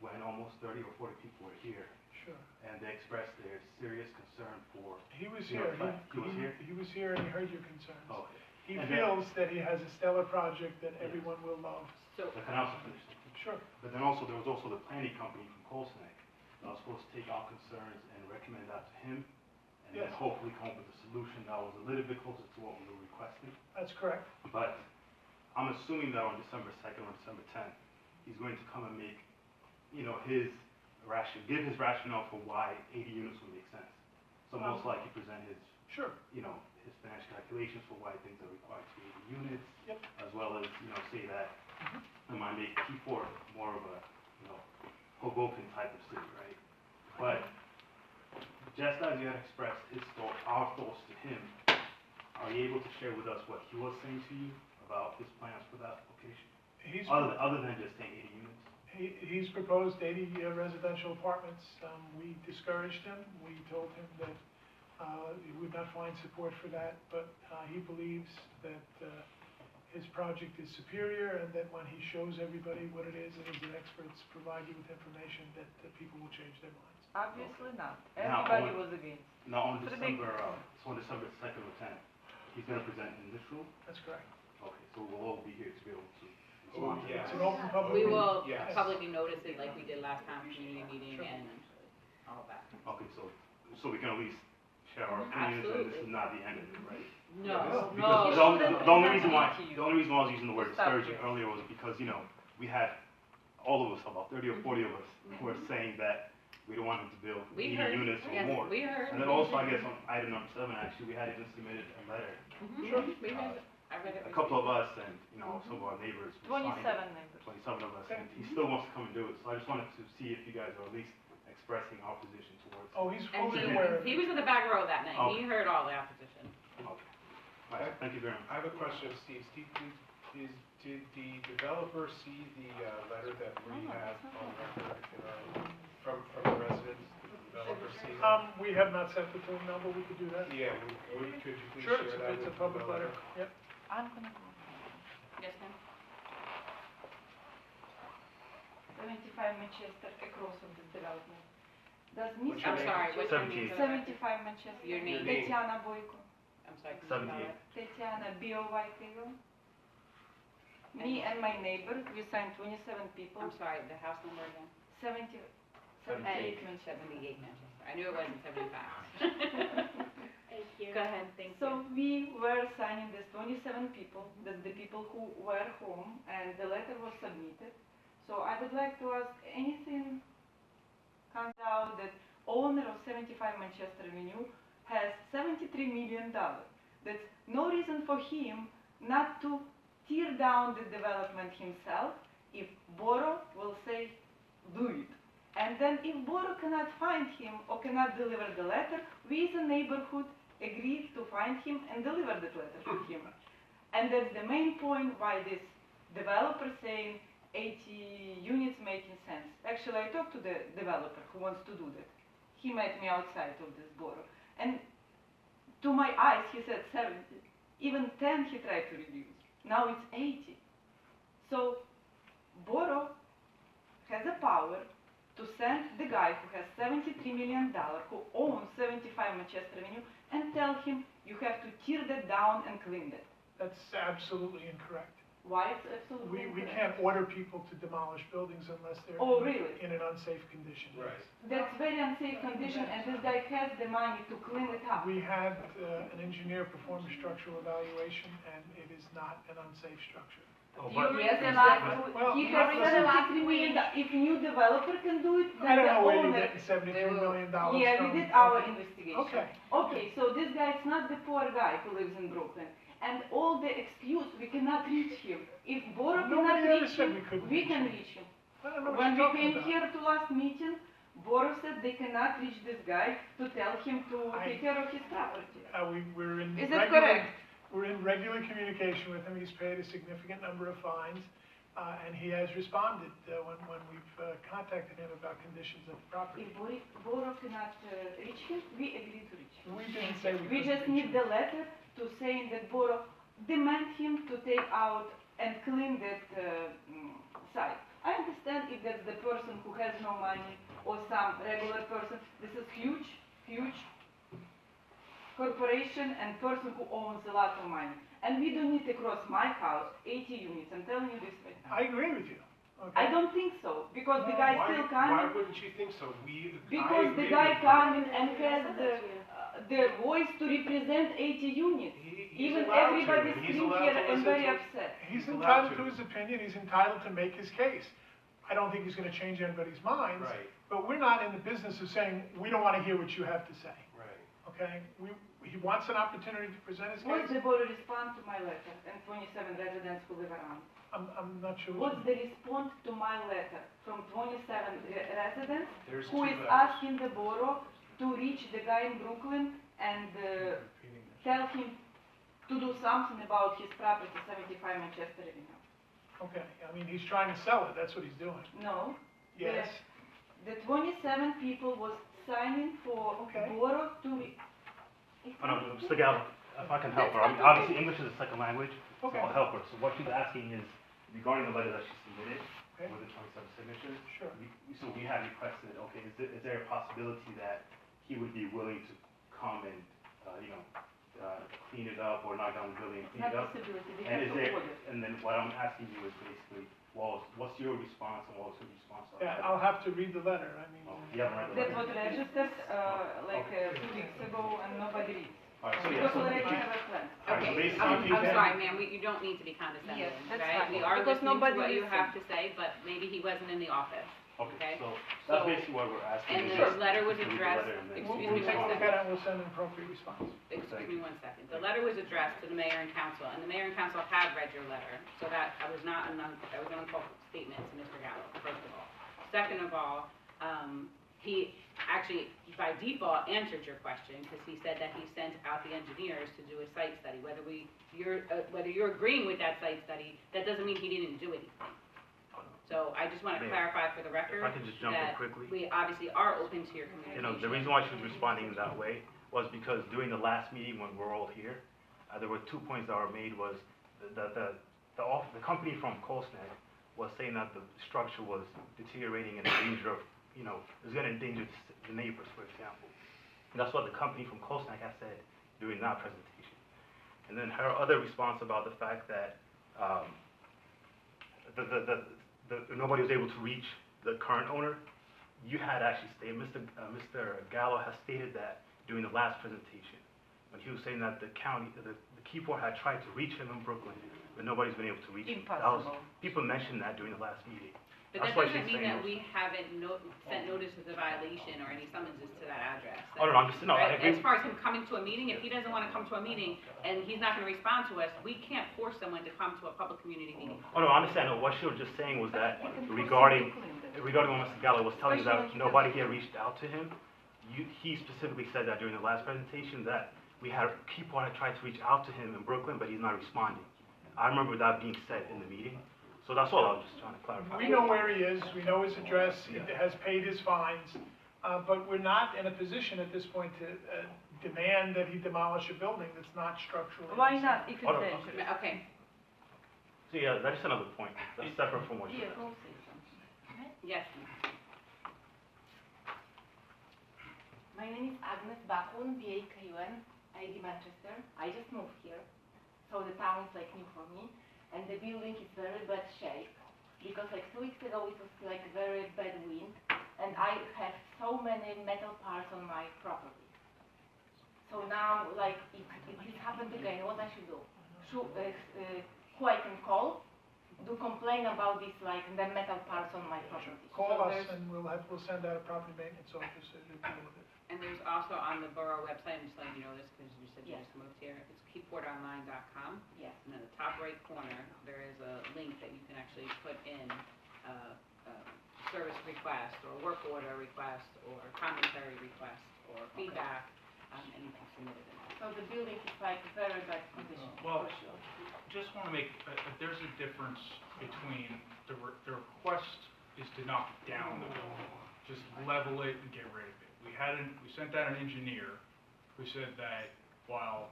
P: when almost 30 or 40 people were here,
D: Sure.
P: and they expressed their serious concern for,
D: He was
P: You know,
D: here.
P: but he was here?
D: He was here and he heard your concerns.
P: okay.
D: He
P: And then-
D: feels that he has a stellar project that everyone will love.
E: So,
P: But can I also finish?
D: Sure.
P: But then also, there was also the planning company from Colsneck that was supposed to take our concerns and recommend that to him, and then
D: Yes.
P: hopefully come up with a solution that was a little bit closer to what we were requesting.
D: That's correct.
P: But I'm assuming that on December 2nd or December 10th, he's going to come and make, give his rationale for why 80 units would make sense. So most likely present his,
D: Sure.
P: his financial calculations for why things are required to be 80 units.
D: Yep.
P: As well as, say that it might make P4 more of a, Hoboken type of city, right? But just as you had expressed our thoughts to him, are you able to share with us what he was saying to you about his plans for that location?
D: He's,
P: Other than just saying 80 units?
D: he's proposed 80 residential apartments. We discouraged him. We told him that he would not find support for that, but he believes that his project is superior, and that when he shows everybody what it is, and his experts provide you with information, that people will change their minds.
Q: Obviously not.
P: Now,
Q: Everybody
P: on-
Q: was against.
P: Now, on
Q: For the big-
P: December 2nd or 10th, he's gonna present in this room?
D: That's correct.
P: Okay, so we'll all be here to be able to
H: Oh,
P: respond to
H: yeah.
D: It's an open public
E: we
D: meeting.
E: will
H: Yes.
E: publicly notice it like we did last time, community meeting
D: Sure.
E: and all of that.
P: Okay, so we can at least share our opinions, and this is not the end of it, right?
E: No,
P: Because
E: no.
P: the only reason why I was using the word
Q: Stop
P: discouraging
Q: it.
P: earlier was because, we had all of us, about 30 or 40 of us, were saying that we don't want them to build
E: We
P: 80
E: heard,
P: units or
E: yes,
P: more.
E: we heard.
P: And then also, I guess on item number 7, actually, we had even submitted a letter.
E: Sure. We heard, I read it.
P: A couple of us and, you know, some of our neighbors. responded.
K: 27 members.
P: 27 of us, and he still wants to come and do it. So I just wanted to see if you guys are at least expressing opposition towards.
D: Oh, he's
E: And
D: fully
E: he,
D: aware of
E: he
D: it.
E: was in the back row that night.
P: Oh.
E: He heard all the opposition.
P: Okay. All right, thank you very much.
H: I have a question of Steve. Steve, did the developer see the letter that we have on record from the residents? Did the developer see that?
D: We have not sent it to him, no, but we could do that.
H: Yeah, could you please
D: Sure,
H: share that with
D: it's a
H: the
D: public letter,
H: developer?
D: yep.
K: I'm gonna go.
E: Yes, ma'am?
K: 75 Manchester across from this development. Does
H: What's
K: Miss
H: your
E: I'm
H: name?
E: sorry, what's your name?
K: 75 Manchester.
E: Your name.
K: Tetiana Boyko.
E: I'm sorry.
P: 78.
K: Tetiana B-O-Y-K-O. Me and my neighbor, we signed 27 people.
E: I'm sorry, the house number again?
K: 78 Manchester.
E: 78 Manchester. I knew it wasn't 75.
B: Thank you.
E: Go ahead, thank you.
K: So we were signing this 27 people, that's the people who were home, and the letter was submitted. So I would like to ask, anything comes out that owner of 75 Manchester Avenue has $73 million. That's no reason for him not to tear down the development himself if Borough will say, do it. And then if Borough cannot find him or cannot deliver the letter, we as a neighborhood agreed to find him and deliver that letter to him. And that's the main point why this developer saying 80 units making sense. Actually, I talked to the developer who wants to do that. He met me outside of this borough. And to my eyes, he said 70. Even 10 he tried to reduce. Now it's 80. So borough has a power to send the guy who has $73 million, who owns 75 Manchester Avenue, and tell him you have to tear that down and clean that.
D: That's absolutely incorrect.
K: Why it's absolutely
D: We
K: incorrect?
D: can't order people to demolish buildings unless they're
K: Oh, really?
D: in an unsafe condition.
H: Right.
K: That's very unsafe condition, and this guy has the money to clean it up.
D: We had an engineer perform a structural evaluation, and it is not an unsafe structure.
P: Oh,
K: Yes,
P: but-
K: exactly.
D: Well,
K: He
D: how
K: has
D: many-
K: $73 million. If a new developer can do it,
D: I
K: then
D: don't
K: the
D: know where you're
K: owner.
D: getting $73 million from.
K: Yeah, we did our investigation.
D: Okay.
K: Okay, so this guy is not the poor guy who lives in Brooklyn. And all the excuse, we cannot reach him. If Borough cannot
D: Nobody ever
K: reach
D: said
K: him,
D: we couldn't
K: we
D: reach
K: can
D: him.
K: reach him.
D: I don't know what
K: When we
D: you're talking
K: came
D: about.
K: here to last meeting, Borough said they cannot reach this guy to tell him to take care of his property.
D: We're in
K: Is it
D: regular,
K: correct?
D: we're in regular communication with him. He's paid a significant number of fines, and he has responded when we've contacted him about conditions of the property.
K: If Borough cannot reach him, we agree to reach him.
D: We didn't say we
K: We
D: couldn't
K: just
D: reach
K: need
D: him.
K: the letter to saying that Borough demand him to take out and clean that site. I understand if that's the person who has no money or some regular person. This is huge, huge corporation and person who owns a lot of money. And we don't need across my house 80 units. I'm telling you this right now.
D: I agree with you. Okay.
K: I don't think so, because the guy still
H: Why
K: coming.
H: wouldn't you think so?
K: Because the guy coming and has the voice to represent 80 units. Even everybody scream here and very upset.
D: He's entitled to his opinion, he's entitled to make his case. I don't think he's gonna change anybody's minds.
H: Right.
D: But we're not in the business of saying, we don't wanna hear what you have to say,
H: Right.
D: okay? He wants an opportunity to present his
K: What's
D: case.
K: the Borough response to my letter and 27 residents who live around?
D: I'm not sure.
K: What's the response to my letter from 27 residents
H: There's
K: who
H: two
K: is
H: letters.
K: asking the Borough to reach the guy in Brooklyn and tell him to do something about his property, 75 Manchester Avenue?
D: Okay, I mean, he's trying to sell it, that's what he's doing.
K: No.
D: Yes.
K: The 27 people was signing for
D: Okay.
K: Borough to.
P: Oh, no, Mr. Gallo, if I can help her, I mean,
K: That's
P: obviously English is a second language, so
D: Okay.
P: I'll help her. So what she's asking is regarding the letter that she submitted
D: Okay.
P: with the 27 signatures.
D: Sure.
P: So we had requested, okay, is there a possibility that he would be willing to come and, clean it up or knock down the building and clean
K: Not
P: it up?
K: possibility, they
P: And
K: have
P: is
K: to
P: there,
K: order.
P: and then what I'm asking you is basically, what's your response and what was his response to
D: Yeah,
P: that?
D: I'll have to read the letter, I mean.
P: Oh, you haven't read the
K: That
P: letter?
K: was registered 2 weeks ago and nobody reads.
P: Alright, so
I: Because
P: yeah, so
I: already
P: if you-
I: have a plan.
P: alright, so
E: Okay,
P: basically,
E: I'm
P: if you can.
E: sorry, ma'am, you don't need to be condescending,
I: Yes, that's
E: right?
I: fine.
E: We are
I: Because
E: listening to
I: nobody
E: what you
I: listens.
E: have to say, but maybe he wasn't in the office,
P: Okay,
E: okay?
P: so
E: So-
P: that's basically what we're asking.
E: And
P: is
E: the
P: just
E: letter was
P: read the
E: addressed,
P: letter and then-
E: excuse
D: We'll
E: me
D: take a
E: one
D: look
E: second.
D: at it and we'll send an appropriate response.
E: Excuse me one second. The letter was addressed to the mayor and council, and the mayor and council have read your letter, so that I was not an uncalled statement to Mr. Gallo, first of all. Second of all, he actually, by default, answered your question, because he said that he sent out the engineers to do a site study. Whether you're agreeing with that site study, that doesn't mean he didn't do anything. So I just want to
P: Mayor,
E: clarify for the record
P: If I could just jump in
E: that
P: quickly.
E: we obviously are open to your communication.
P: You know, the reason why she was responding in that way was because during the last meeting when we're all here, there were 2 points that were made was the company from Colsnet was saying that the structure was deteriorating and in danger of, you know, it was gonna endanger the neighbors, for example. And that's what the company from Colsnet had said during that presentation. And then her other response about the fact that, nobody was able to reach the current owner, you had actually stated, Mr. Gallo has stated that during the last presentation, when he was saying that the county, the Keyport had tried to reach him in Brooklyn, but nobody's been able to reach him.
I: Impossible.
P: People mentioned that during the last meeting.
E: But
P: That's
E: that
P: why
E: doesn't
P: she's
E: mean
P: saying
E: that
P: those.
E: we haven't sent notices of violation or any summonses to that address.
P: Oh, no, I'm just, no, I
E: Right?
P: agree.
E: As far as him coming to a meeting, if he doesn't want to come to a meeting and he's not going to respond to us, we can't force someone to come to a public community meeting.
P: Oh, no, I understand. No, what she was just saying was that regarding what Mr. Gallo was telling you that nobody here reached out to him, he specifically said that during the last presentation that Keyport had tried to reach out to him in Brooklyn, but he's not responding. I remember that being said in the meeting, so that's all I was just trying to clarify.
D: We know where he is, we know his address, he has paid his fines, but we're not in a position at this point to demand that he demolish a building that's not structurally.
I: Why not, if it's
P: Oh, no,
I: dangerous?
E: Okay,
P: So, yeah, that's just another point. That's separate from what you
I: Yeah,
P: said.
I: go say something.
E: yes.
Q: My name is Agnes Bakun, B-A-K-U-N, I live in Manchester. I just moved here, so the town is like new for me. And the building is very bad shape, because like 2 weeks ago it was like very bad wind, and I have so many metal parts on my property. So now, like, if this happened again, what I should do? Who I can call? Do complain about this, like, the metal parts on my property.
D: Call
Q: So
D: us
Q: there's-
D: and we'll send out a property maintenance officer to deal with it.
E: And there's also on the borough website, I'm just letting you know this because you said you
Q: Yes.
E: just moved here, it's keyportonline.com.
Q: Yes.
E: And in the top right corner, there is a link that you can actually put in service request or work order request or commentary request or feedback, and you can submit it in there.
Q: So the building is like very bad condition,
G: Well,
Q: for sure.
G: just want to make, there's a difference between the request is to knock down the building, just level it and get rid of it. We sent out an engineer who said that while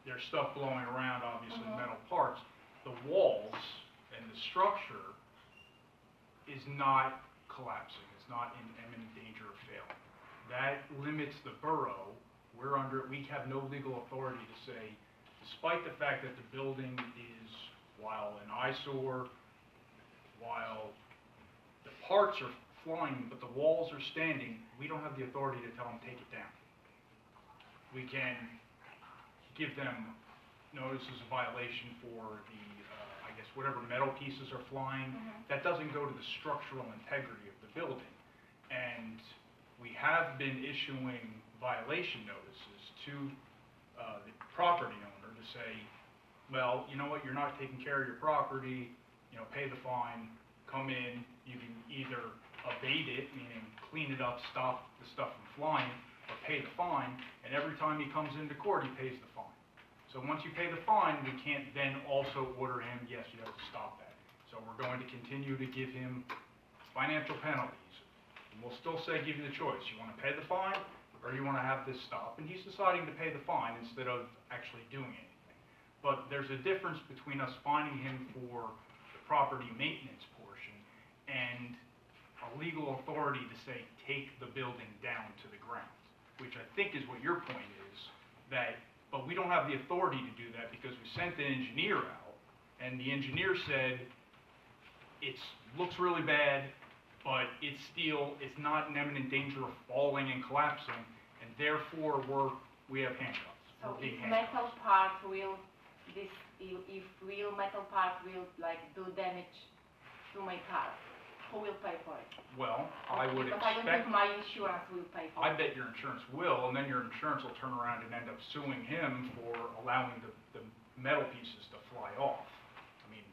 G: there's stuff blowing around, obviously metal parts, the walls and the structure is not collapsing, it's not in imminent danger of failing. That limits the borough. We have no legal authority to say, despite the fact that the building is, while an eyesore, while the parts are flying, but the walls are standing, we don't have the authority to tell them, take it down. We can give them notices of violation for the, I guess, whatever metal pieces are flying. That doesn't go to the structural integrity of the building. And we have been issuing violation notices to the property owner to say, well, you know what, you're not taking care of your property, you know, pay the fine, come in, you can either abate it, meaning clean it up, stop the stuff from flying, or pay the fine, and every time he comes into court, he pays the fine. So once you pay the fine, we can't then also order him, yes, you have to stop that. So we're going to continue to give him financial penalties. And we'll still say, give you the choice, you wanna pay the fine, or you wanna have this stop? And he's deciding to pay the fine instead of actually doing anything. But there's a difference between us fining him for the property maintenance portion and a legal authority to say, take the building down to the ground, which I think is what your point is, but we don't have the authority to do that because we sent an engineer out, and the engineer said, it looks really bad, but it's not in imminent danger of falling and collapsing, and therefore we have handcuffs.
Q: So
G: being
Q: if
G: handled.
Q: metal part will, if real metal part will like do damage to my car, who will pay for it?
G: Well, I would
Q: Because I don't
G: expect,
Q: think my insurance will pay for
G: I
Q: it.
G: bet your insurance will, and then your insurance will turn around and end up suing him for allowing the metal pieces to fly off. I mean,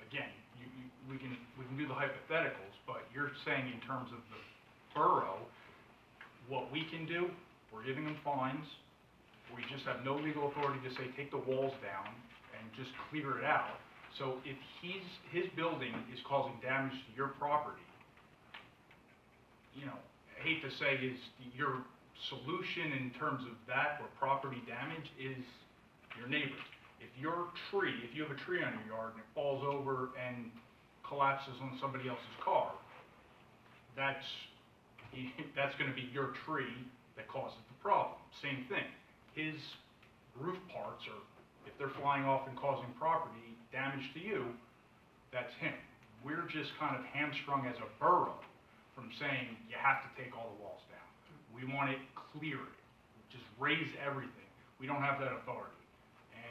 G: again, we can do the hypotheticals, but you're saying in terms of the borough, what we can do, we're giving them fines. We just have no legal authority to say, take the walls down and just clear it out. So if his building is causing damage to your property, you know, I hate to say your solution in terms of that or property damage is your neighbor. If you have a tree on your yard and it falls over and collapses on somebody else's car, that's gonna be your tree that causes the problem. Same thing. His roof parts are, if they're flying off and causing property damage to you, that's him. We're just kind of hamstrung as a borough from saying you have to take all the walls down. We want it cleared, just raise everything. We don't have that authority.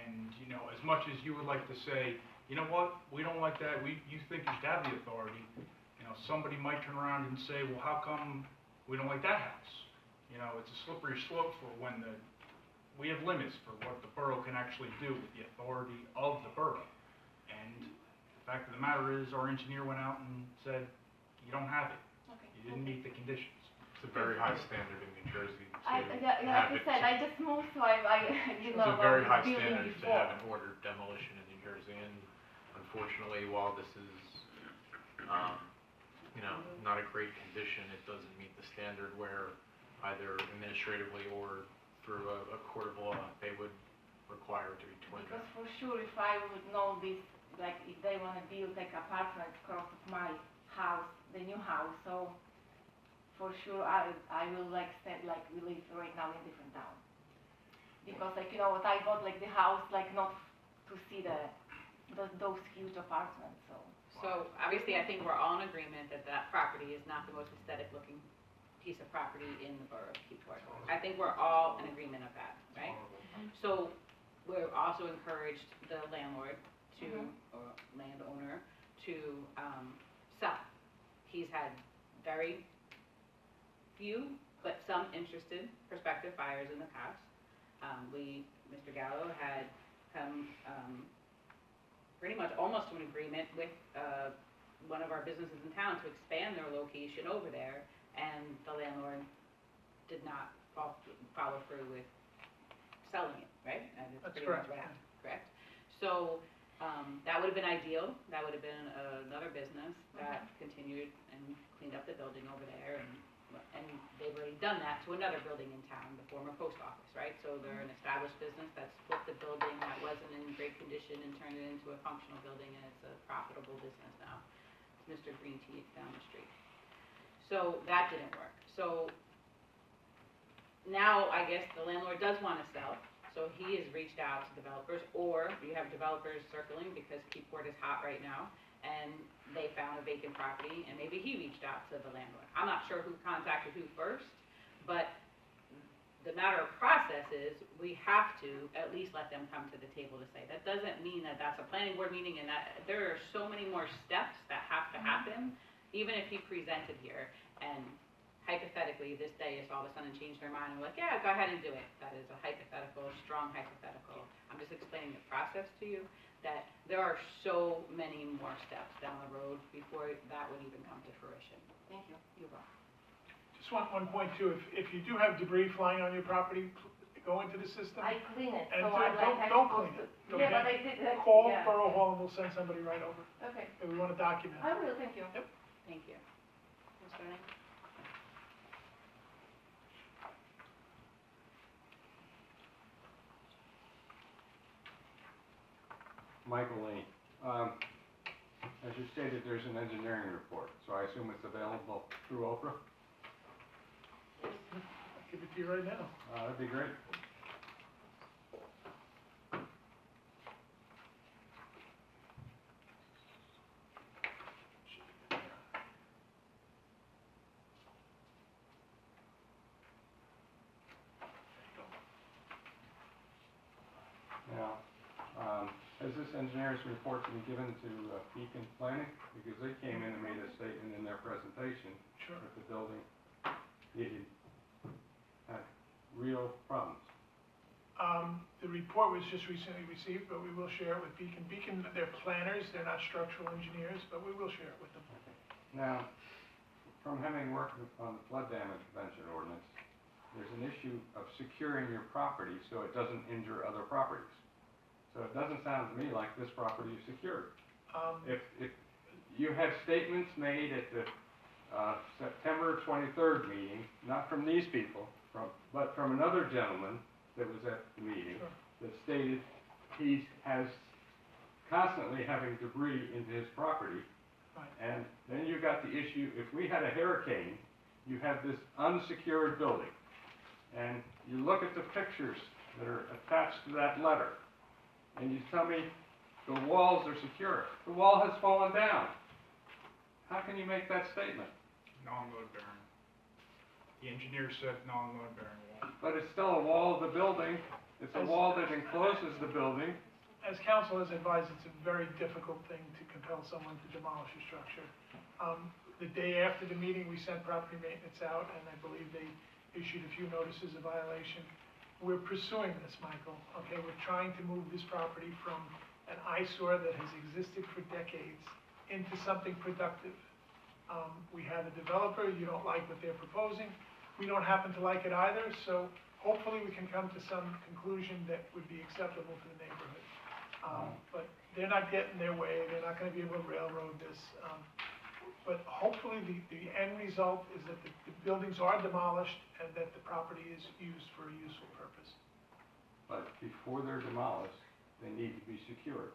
G: And, you know, as much as you would like to say, you know what, we don't like that, you think you should have the authority, you know, somebody might turn around and say, well, how come we don't like that house? You know, it's a slippery slope for when we have limits for what the borough can actually do with the authority of the borough. And the fact of the matter is, our engineer went out and said, you don't have it.
Q: Okay.
G: You didn't meet the conditions.
J: It's a very high standard in New Jersey to
Q: Like
J: have
Q: you
J: it.
Q: said, I just moved, so I didn't
J: It's
Q: know
J: a very
Q: about
J: high
Q: this building
J: standard to
Q: before.
J: have an ordered demolition in New Jersey, and unfortunately, while this is, you know, not a great condition, it doesn't meet the standard where either administratively or through a court of law, they would require it to be torn down.
Q: Because for sure, if I would know this, like if they want to build like apartments across of my house, the new house, so for sure I will like say like we live right now in different town. Because like, you know what, I bought like the house like not to see those huge apartments, so.
E: So obviously, I think we're all in agreement that that property is not the most aesthetic looking piece of property in the borough of Keyport. I think we're all in agreement of that, right? So we're also encouraged the landlord to, or landowner to sell. He's had very few, but some interested prospective buyers in the past. Mr. Gallo had come pretty much almost to an agreement with one of our businesses in town to expand their location over there, and the landlord did not follow through with selling it, right? And it's
D: That's
E: pretty much
D: correct.
E: what happened, correct? So, that would have been ideal, that would have been another business that continued and cleaned up the building over there, and they've already done that to another building in town, the former post office, right? So they're an established business that split the building that wasn't in great condition and turned it into a functional building, and it's a profitable business now. It's Mr. Green Tea down the street. So that didn't work. So now I guess the landlord does want to sell, so he has reached out to developers, or you have developers circling because Keyport is hot right now, and they found a vacant property, and maybe he reached out to the landlord. I'm not sure who contacted who first, but the matter of process is we have to at least let them come to the table to say. That doesn't mean that that's a planning board meeting and that there are so many more steps that have to happen, even if he presented here and hypothetically this day if all of a sudden changed their mind and like, yeah, go ahead and do it. That is a hypothetical, strong hypothetical. I'm just explaining the process to you, that there are so many more steps down the road before that would even come to fruition.
Q: Thank you.
E: You're welcome.
D: Just one point too, if you do have debris flying on your property, go into the system.
Q: I clean it,
D: And
Q: so I like.
D: don't clean it.
Q: Yeah,
D: Okay?
Q: but I did that.
D: Call
Q: yeah.
D: Borough Hall and we'll send somebody right over.
Q: Okay,
D: And we want to document
Q: I
D: it.
Q: will, thank you.
D: Yep.
E: Thank you. Mr. Rennie?
O: Michael Lane. As you stated, there's an engineering report, so I assume it's available through Oprah?
D: I'll give it to you right now.
O: That'd be great. this engineer's report been given to Beacon Planning? Because they came in and made a statement in their presentation
D: Sure.
O: that the building needed, had real problems.
D: The report was just recently received, but we will share it with Beacon. Beacon, they're planners, they're not structural engineers, but we will share it with them.
O: Now, from having worked on the flood damage prevention ordinance, there's an issue of securing your property so it doesn't injure other properties. So it doesn't sound to me like this property is secured. If you had statements made at the September 23rd meeting, not from these people, but from another gentleman that was at the meeting,
D: Sure.
O: that stated he has constantly having debris into his property.
D: Right.
O: And then you got the issue, if we had a hurricane, you have this unsecured building. And you look at the pictures that are attached to that letter, and you tell me the walls are secure. The wall has fallen down. How can you make that statement?
J: Non-load bearing. The engineer said non-load bearing wall.
O: But it's still a wall of the building. It's a wall that encloses the building.
D: As council has advised, it's a very difficult thing to compel someone to demolish a structure. The day after the meeting, we sent property maintenance out, and I believe they issued a few notices of violation. We're pursuing this, Michael, okay? We're trying to move this property from an eyesore that has existed for decades into something productive. We have a developer, you don't like what they're proposing. We don't happen to like it either, so hopefully we can come to some conclusion that would be acceptable to the neighborhood. But they're not getting their way, they're not gonna be able to railroad this. But hopefully the end result is that the buildings are demolished and that the property is used for a useful purpose.
O: But before they're demolished, they need to be secured.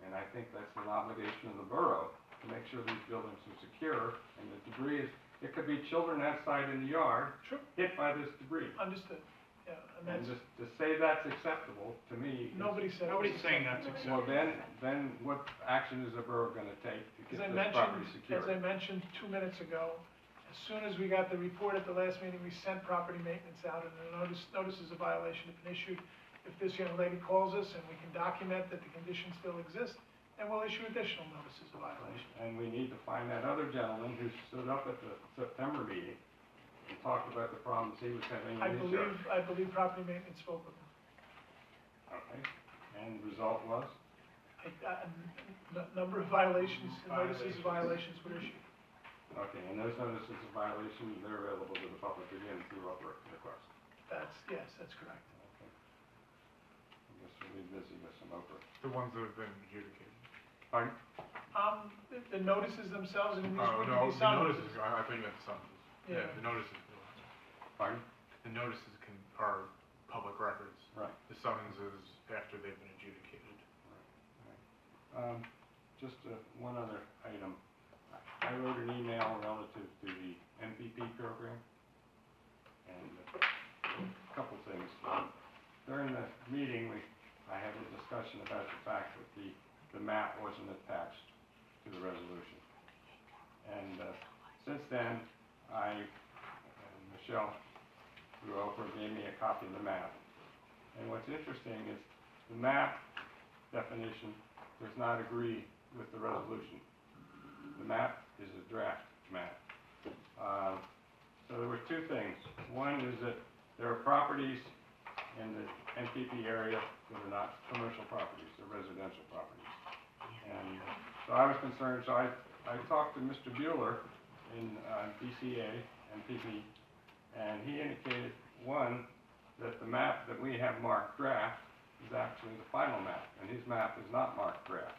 O: And I think that's an obligation of the borough to make sure these buildings are secure and the debris is, it could be children outside in the yard
D: Sure.
O: hit by this debris.
D: Understood, yeah, and
O: And
D: that's,
O: just to say that's acceptable, to me. is-
D: nobody said. it was
J: Nobody's saying that's
D: acceptable.
O: Well, then what action is the borough gonna take to
D: As
O: get
D: I
O: this property
D: mentioned,
O: secure?
D: as I mentioned 2 minutes ago, as soon as we got the report at the last meeting, we sent property maintenance out, and the notices of violation have been issued. If this young lady calls us and we can document that the conditions still exist, then we'll issue additional notices of violation.
O: And we need to find that other gentleman who stood up at the September meeting and talked about the problems he was having in his yard.
D: I believe property maintenance spoke with them.
O: Okay, and the result was?
D: Number of violations, notices of violations were issued.
O: Okay, and those notices of violation, they're available to the public again through our request.
D: Yes, that's correct.
O: Okay. I guess we'll be busy with some Oprah.
J: The ones that have been adjudicated.
O: Pardon?
D: The notices themselves, and these
J: Oh,
D: would
J: no,
D: be
J: the
D: summonses.
J: notices, I thought you meant the summonses.
D: Yeah.
J: The notices,
O: Pardon?
J: the notices are public records.
O: Right.
J: The summonses after they've been adjudicated.
O: Just one other item. I wrote an email relative to the MPP program, and a couple things. During the meeting, I had a discussion about the fact that the map wasn't attached to the resolution. And since then, Michelle through Oprah gave me a copy of the map. And what's interesting is the map definition does not agree with the resolution. The map is a draft map. So there were two things. One is that there are properties in the NPP area that are not commercial properties, they're residential properties. And so I was concerned, so I talked to Mr. Bueller in DCA, NPP, and he indicated, one, that the map that we have marked draft is actually the final map, and his map is not marked draft.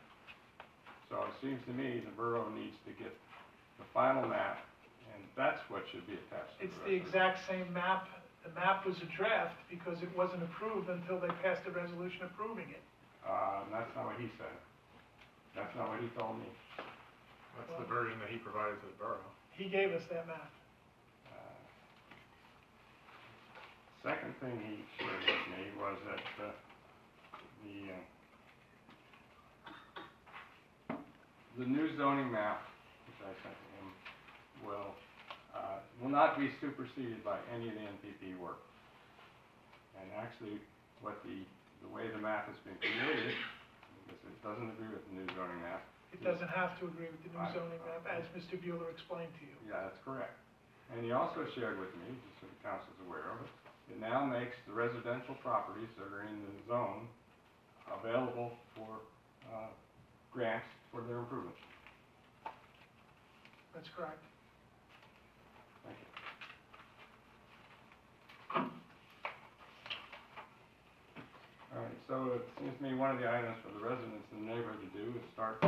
O: So it seems to me the borough needs to get the final map, and that's what should be attached to the
D: It's the
O: resolution.
D: exact same map. The map was a draft because it wasn't approved until they passed a resolution approving it.
O: That's not what he said. That's not what he told me.
J: That's the version that he provided to the borough.
D: He gave us that map.
O: Second thing he shared with me was that the new zoning map, which I sent to him, will not be superseded by any of the NPP work. And actually, what the way the map has been created
D: It doesn't have to agree with the new
O: Right.
D: zoning map, as Mr. Bueller explained to you.
O: Yeah, that's correct. And he also shared with me, just so the council's aware of it, it now makes the residential properties that are in the zone available for grants for their improvement.
D: That's correct.
O: Thank you. All right, so it seems to me one of the items for the residents in the neighborhood to do is start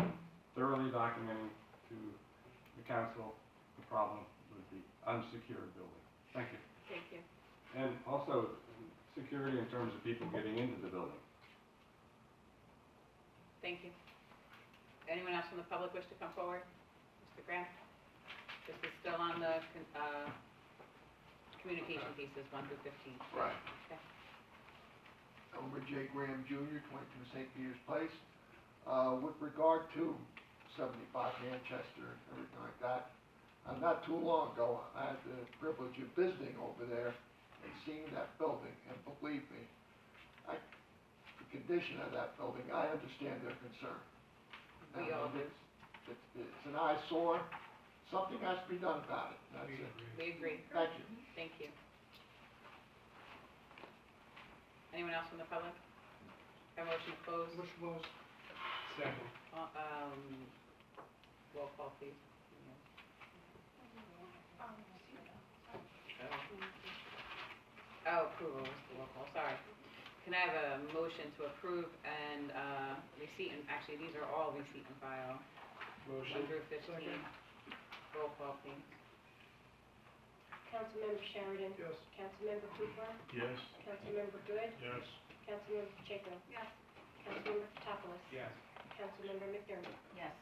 O: thoroughly documenting to the council the problem with the unsecured building. Thank you.
E: Thank you.
O: And also, security in terms of people getting into the building.
E: Thank you. Anyone else from the public wish to come forward? Mr. Grant? This is still on the communication pieces, 1 through 15.
N: Right.
E: Okay.
N: Elmer J. Graham Jr., 22 St. Peter's Place. With regard to 75 Manchester and everything like that, not too long ago, I had the privilege of visiting over there and seeing that building, and believe me, the condition of that building, I understand their concern.
E: We all do.
N: It's an eyesore, something has to be done about it, that's it.
E: We agree.
N: Thank you.
E: Thank you. Anyone else from the public? Have a motion to close?
C: Motion closed.
H: Second.
E: Roll call, please. Oh, approval was the roll call, sorry. Can I have a motion to approve and receipt, and actually, these are all receipt and file, 1
H: Motion.
E: through 15. Roll call, please.
B: Councilmember Sheridan.
C: Yes.
B: Councilmember Cooper.
F: Yes.
B: Councilmember Good.
F: Yes.
B: Councilmember Pacheco.
K: Yes.
B: Councilmember Patapos.
H: Yes.
B: Councilmember McDermott.
I: Yes.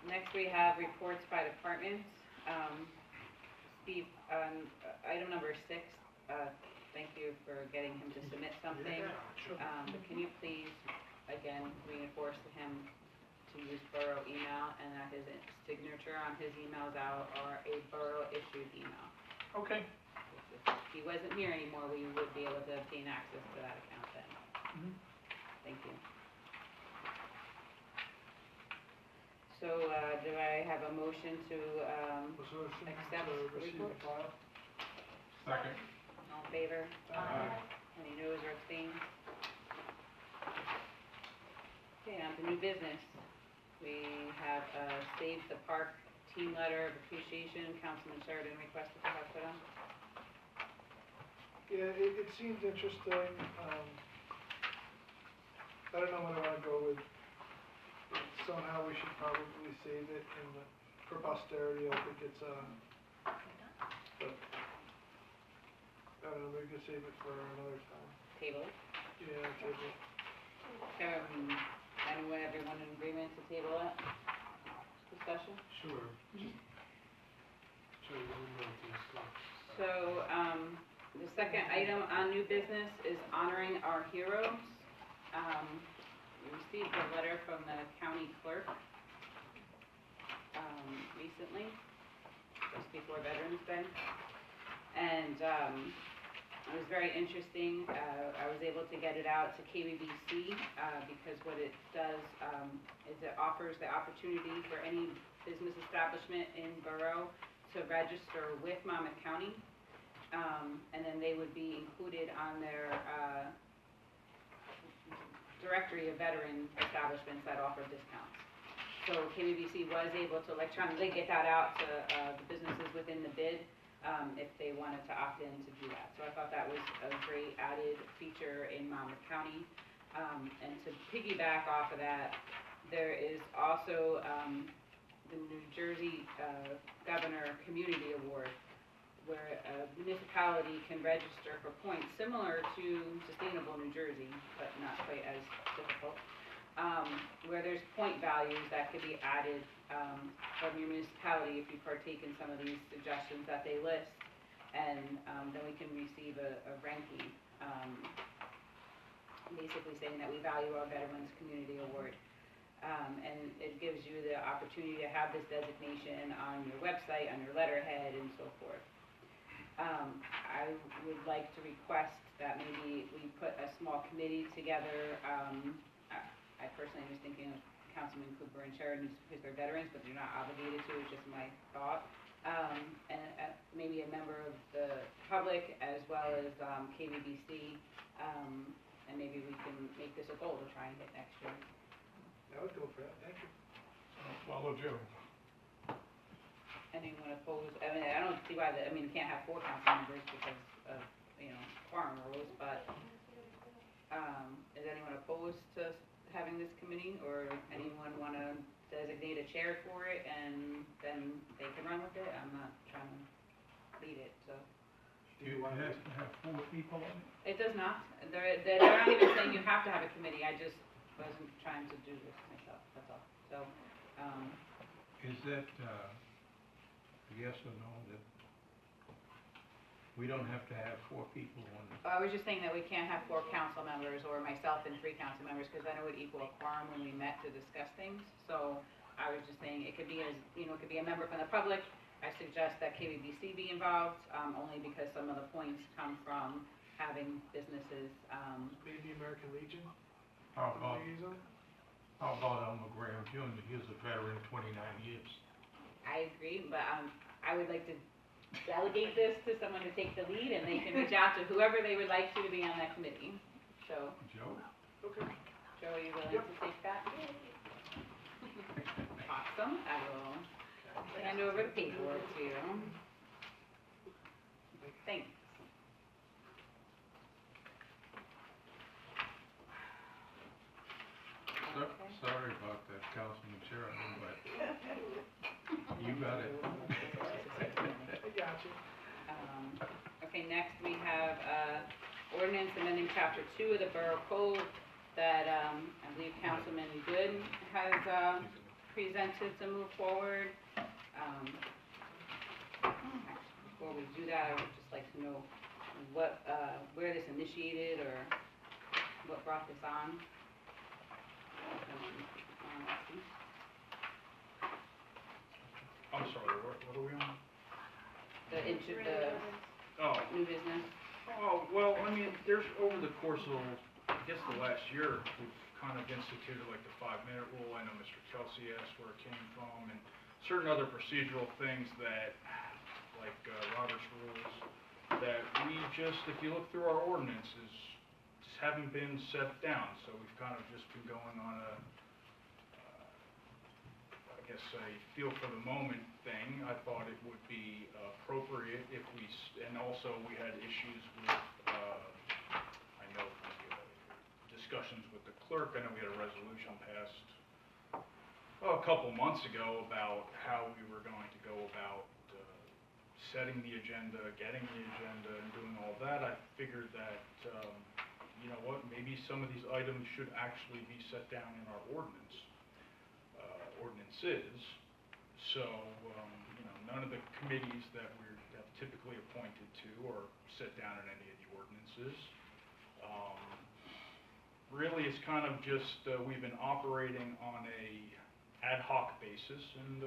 E: Next, we have reports by department. Steve, item number 6, thank you for getting him to submit something. Can you please, again, reinforce to him to use borough email, and that his signature on his emails are a borough-issued email.
D: Okay.
E: If he wasn't here anymore, we would be able to obtain access to that account then.
D: Mhm.
E: Thank you. So, do I have a motion to,
C: Motion
E: accept
C: to
E: the
C: receive
E: report?
C: and file.
F: Second.
E: All in favor?
C: Aye.
E: Any noes or abstains? Okay, on to new business. We have Save the Park team letter of appreciation. Councilman Sheridan requested to have put on.
C: Yeah, it seems interesting. I don't know what I wanna go with. Somehow we should probably save it for posterity. I think it's, but, I don't know, maybe we could save it for another time.
E: Table it.
C: Yeah, table.
E: Everyone in agreement to table it? Discussion?
H: Sure. Sure, you would like to discuss.
E: So, the second item on new business is honoring our heroes. We received a letter from the county clerk, recently, just before Veterans Day. And, it was very interesting. I was able to get it out to KBBC, because what it does, is it offers the opportunity for any business establishment in borough to register with Monmouth County. And then they would be included on their, directory of veteran establishments that offer discounts. So KBBC was able to electronically get that out to, the businesses within the bid, if they wanted to opt in to do that. So I thought that was a great added feature in Monmouth County. And to piggyback off of that, there is also the New Jersey Governor Community Award, where a municipality can register for points similar to Sustainable New Jersey, but not quite as difficult, where there's point values that could be added from your municipality if you partake in some of these suggestions that they list, and then we can receive a ranking, basically saying that we value our Veterans Community Award. And it gives you the opportunity to have this designation on your website, on your letterhead, and so forth. I would like to request that maybe we put a small committee together. I personally was thinking of Councilman Cooper and Sheridan, just because they're veterans, but you're not obligated to, it's just my thought. And maybe a member of the public as well as KVBC, and maybe we can make this a goal to try and hit next year.
C: I would go for that, thank you.
F: Follow Joe.
E: Anyone opposed? I mean, I don't see why, you can't have 4 council members because of, quorum rules, but, is anyone opposed to having this committee, or anyone wanna designate a chair for it, and then they can run with it? I'm not trying to lead it, so.
F: It has to have 4 people on it?
E: It does not. They're not even saying you have to have a committee, I just wasn't trying to do this myself, that's all. So,
F: Is that, yes or no, that we don't have to have 4 people on it?
E: I was just saying that we can't have 4 council members, or myself and 3 council members, because then it would equal a quorum when we met to discuss things. So I was just saying, it could be it could be a member from the public. I suggest that KVBC be involved, only because some of the points come from having businesses,
C: Maybe American Legion?
F: How about,
C: liaison?
F: how about Elmer Graham Jr.? He's a veteran, 29 years.
E: I agree, but I would like to delegate this to someone to take the lead, and they can reach out to whoever they would like to be on that committee. So,
F: Joe?
C: Okay.
E: Joe, are you willing to take that? Awesome, I will hand over the paperwork to you. Thanks.
F: Sorry about that, Councilman Sheridan, but you got it.
C: I got you.
E: Okay, next we have, ordinance amending chapter 2 of the Borough Code that, I believe Councilman Good has, presented to move forward. Before we do that, I would just like to know what, where this initiated, or what brought this on.
G: I'm sorry, what are we on?
E: The
G: Oh.
E: new business.
G: Oh, well, I mean, there's, over the course of, I guess, the last year, we've kind of instituted like the 5-minute rule. I know Mr. Kelsey asked where it came from, and certain other procedural things that, like Robert's rules, that we just, if you look through our ordinances, just haven't been set down. So we've kind of just been going on a, I guess, a feel for the moment thing. I thought it would be appropriate if we, and also we had issues with, I know from the discussions with the clerk, I know we had a resolution passed a couple months ago about how we were going to go about setting the agenda, getting the agenda, and doing all that. I figured that, you know what, maybe some of these items should actually be set down in our ordinances. So, none of the committees that we're typically appointed to are set down in any of the ordinances. Really, it's kind of just, we've been operating on a ad hoc basis, and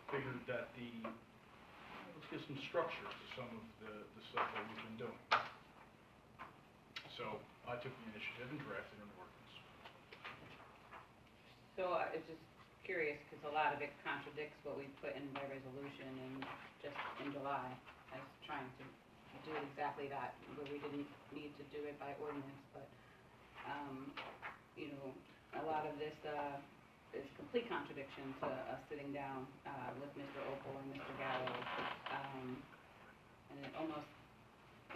G: figured that let's get some structure to some of the stuff that we've been doing. So, I took the initiative and drafted an ordinance.
E: So it's just curious, because a lot of it contradicts what we put in by resolution and just in July. I was trying to do exactly that, where we didn't need to do it by ordinance, but, a lot of this, is complete contradiction to us sitting down, with Mr. Opal and Mr. Gallo. And it almost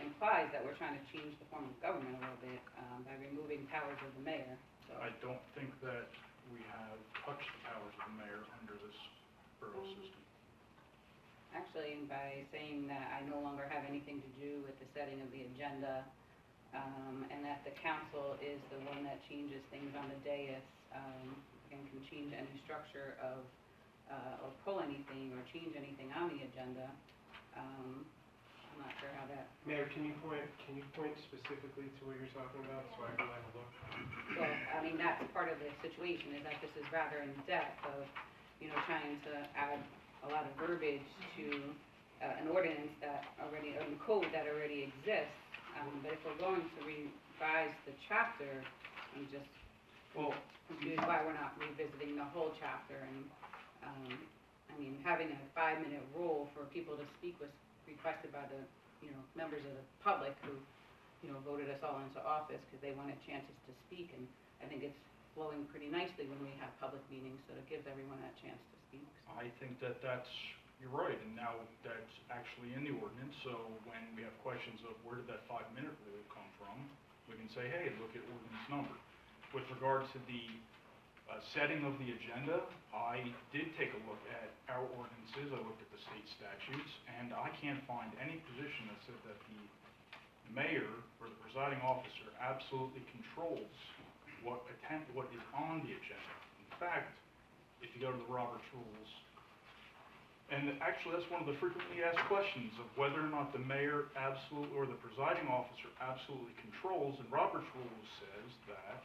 E: implies that we're trying to change the form of government a little bit, by removing powers of the mayor, so.
G: I don't think that we have touched the powers of the mayor under this borough system.
E: Actually, by saying that I no longer have anything to do with the setting of the agenda, and that the council is the one that changes things on the dais, and can change any structure of, or pull anything, or change anything on the agenda. I'm not sure how that.
H: Mayor, can you point specifically to what you're talking about, so I can have a look?
E: Well, I mean, that's part of the situation, is that this is rather in depth of, trying to add a lot of verbiage to an ordinance that already, or a code that already exists. But if we're going to revise the chapter, I'm just
F: Well,
E: Which is why we're not revisiting the whole chapter, and, I mean, having a 5-minute rule for people to speak was requested by the, members of the public who, voted us all into office, because they wanted chances to speak, and I think it's flowing pretty nicely when we have public meetings, so it gives everyone a chance to speak.
G: I think that you're right, and now that's actually in the ordinance, so when we have questions of where did that 5-minute rule come from, we can say, hey, look at ordinance number. With regard to the setting of the agenda, I did take a look at our ordinances, I looked at the state statutes, and I can't find any position that said that the mayor or the presiding officer absolutely controls what is on the agenda. In fact, if you go to the Roberts Rules, and actually that's one of the frequently asked questions of whether or not the mayor or the presiding officer absolutely controls, and Roberts Rules says that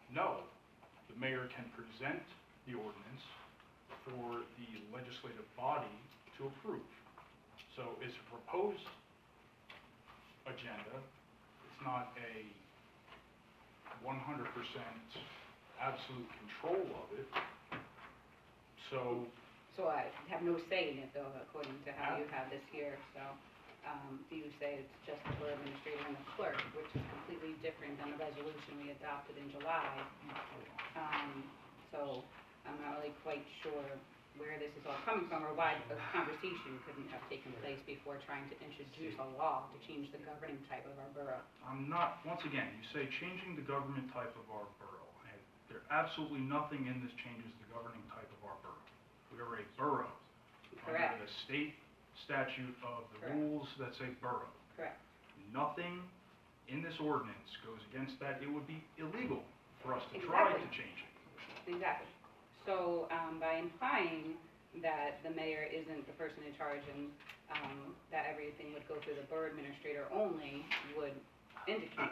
G: no, the mayor can present the ordinance for the legislative body to approve. So it's a proposed agenda, it's not a 100% absolute control of it. So
E: I have no say in it though, according to how you have this here, so, do you say it's just the borough administrator and the clerk, which is completely different than the resolution we adopted in July? So, I'm not really quite sure where this is all coming from, or why a conversation couldn't have taken place before trying to introduce a law to change the governing type of our borough.
G: I'm not, once again, you say changing the government type of our borough, and there absolutely nothing in this changes the governing type of our borough. We are a borough.
E: Correct.
G: Under the state statute of the
E: Correct.
G: rules that say borough.
E: Correct.
G: Nothing in this ordinance goes against that. It would be illegal for us to try to change it.
E: Exactly. So, by implying that the mayor isn't the person in charge and, that everything would go through the borough administrator only would indicate.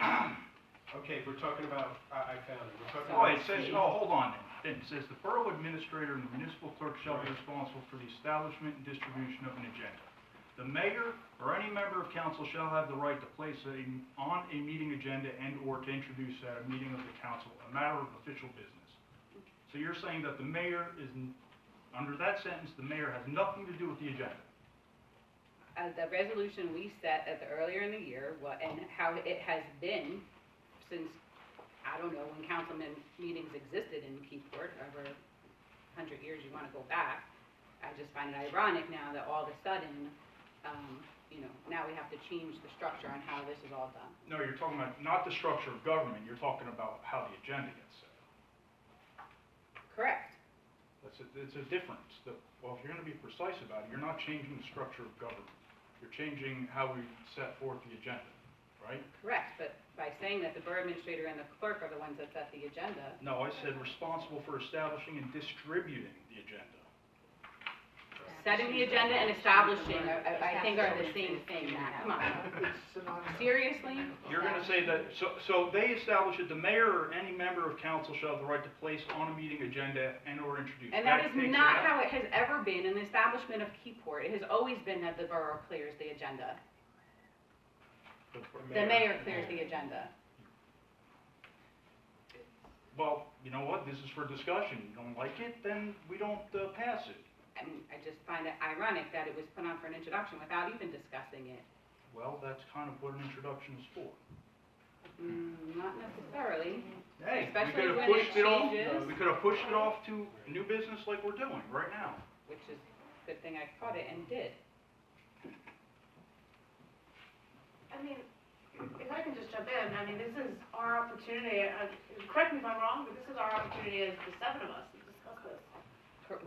H: Okay, we're talking about, I found it, we're talking
G: Oh,
H: about.
G: it says, hold on then. It says the borough administrator and the municipal clerk shall be responsible for the establishment and distribution of an agenda. The mayor or any member of council shall have the right to place on a meeting agenda and/or to introduce at a meeting of the council a matter of official business. So you're saying that the mayor is, under that sentence, the mayor has nothing to do with the agenda?
E: The resolution we set at the earlier in the year, and how it has been since, I don't know, when councilman meetings existed in Keyport, over 100 years you want to go back. I just find it ironic now that all of a sudden, now we have to change the structure on how this is all done.
G: No, you're talking about not the structure of government, you're talking about how the agenda gets set.
E: Correct.
G: It's a difference. Well, if you're going to be precise about it, you're not changing the structure of government. You're changing how we set forth the agenda, right?
E: Correct, but by saying that the borough administrator and the clerk are the ones that set the agenda.
G: No, I said responsible for establishing and distributing the agenda.
E: Setting the agenda and establishing, I think are the same thing, Matt, come on. Seriously?
G: You're going to say that, so they establish it, the mayor or any member of council shall have the right to place on a meeting agenda and/or introduce.
E: And that is not how it has ever been in the establishment of Keyport. It has always been that the borough clears the agenda. The mayor clears the agenda.
G: Well, you know what, this is for discussion. You don't like it, then we don't pass it.
E: I mean, I just find it ironic that it was put on for an introduction without even discussing it.
G: Well, that's kind of what an introduction is for.
E: Not necessarily.
G: Hey, we
E: Especially
G: could have
E: when it
G: pushed it off,
E: changes.
G: we could have pushed it off to new business like we're doing right now.
E: Which is a good thing I caught it and did.
K: I mean, if I can just jump in, I mean, this is our opportunity, correct me if I'm wrong, but this is our opportunity as the 7 of us to discuss this.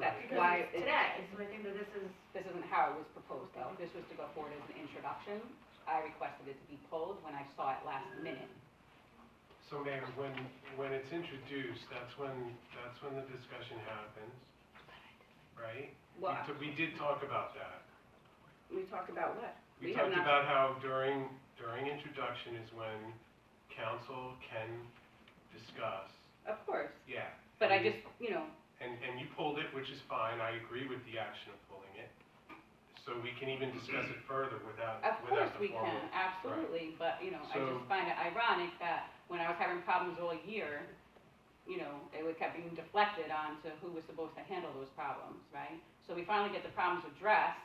E: That's
K: Because
E: why
K: it's today, so I think that this is.
E: This isn't how it was proposed though. This was to go forward as an introduction. I requested it to be pulled when I saw it last minute.
H: So Mayor, when it's introduced, that's when the discussion happens, right?
E: Well,
H: We did talk about that.
E: we talked about what?
H: We
E: have
H: talked
E: not-
H: about how during introduction is when council can discuss.
E: Of course.
H: Yeah.
E: But I just,
H: And you pulled it, which is fine, I agree with the action of pulling it. So we can even discuss it further without
E: of
H: the
E: course we
H: formal.
E: can, absolutely. But, I
H: So-
E: just find it ironic that when I was having problems all year, you know, it would kept being deflected onto who was supposed to handle those problems, right? So we finally get the problems addressed,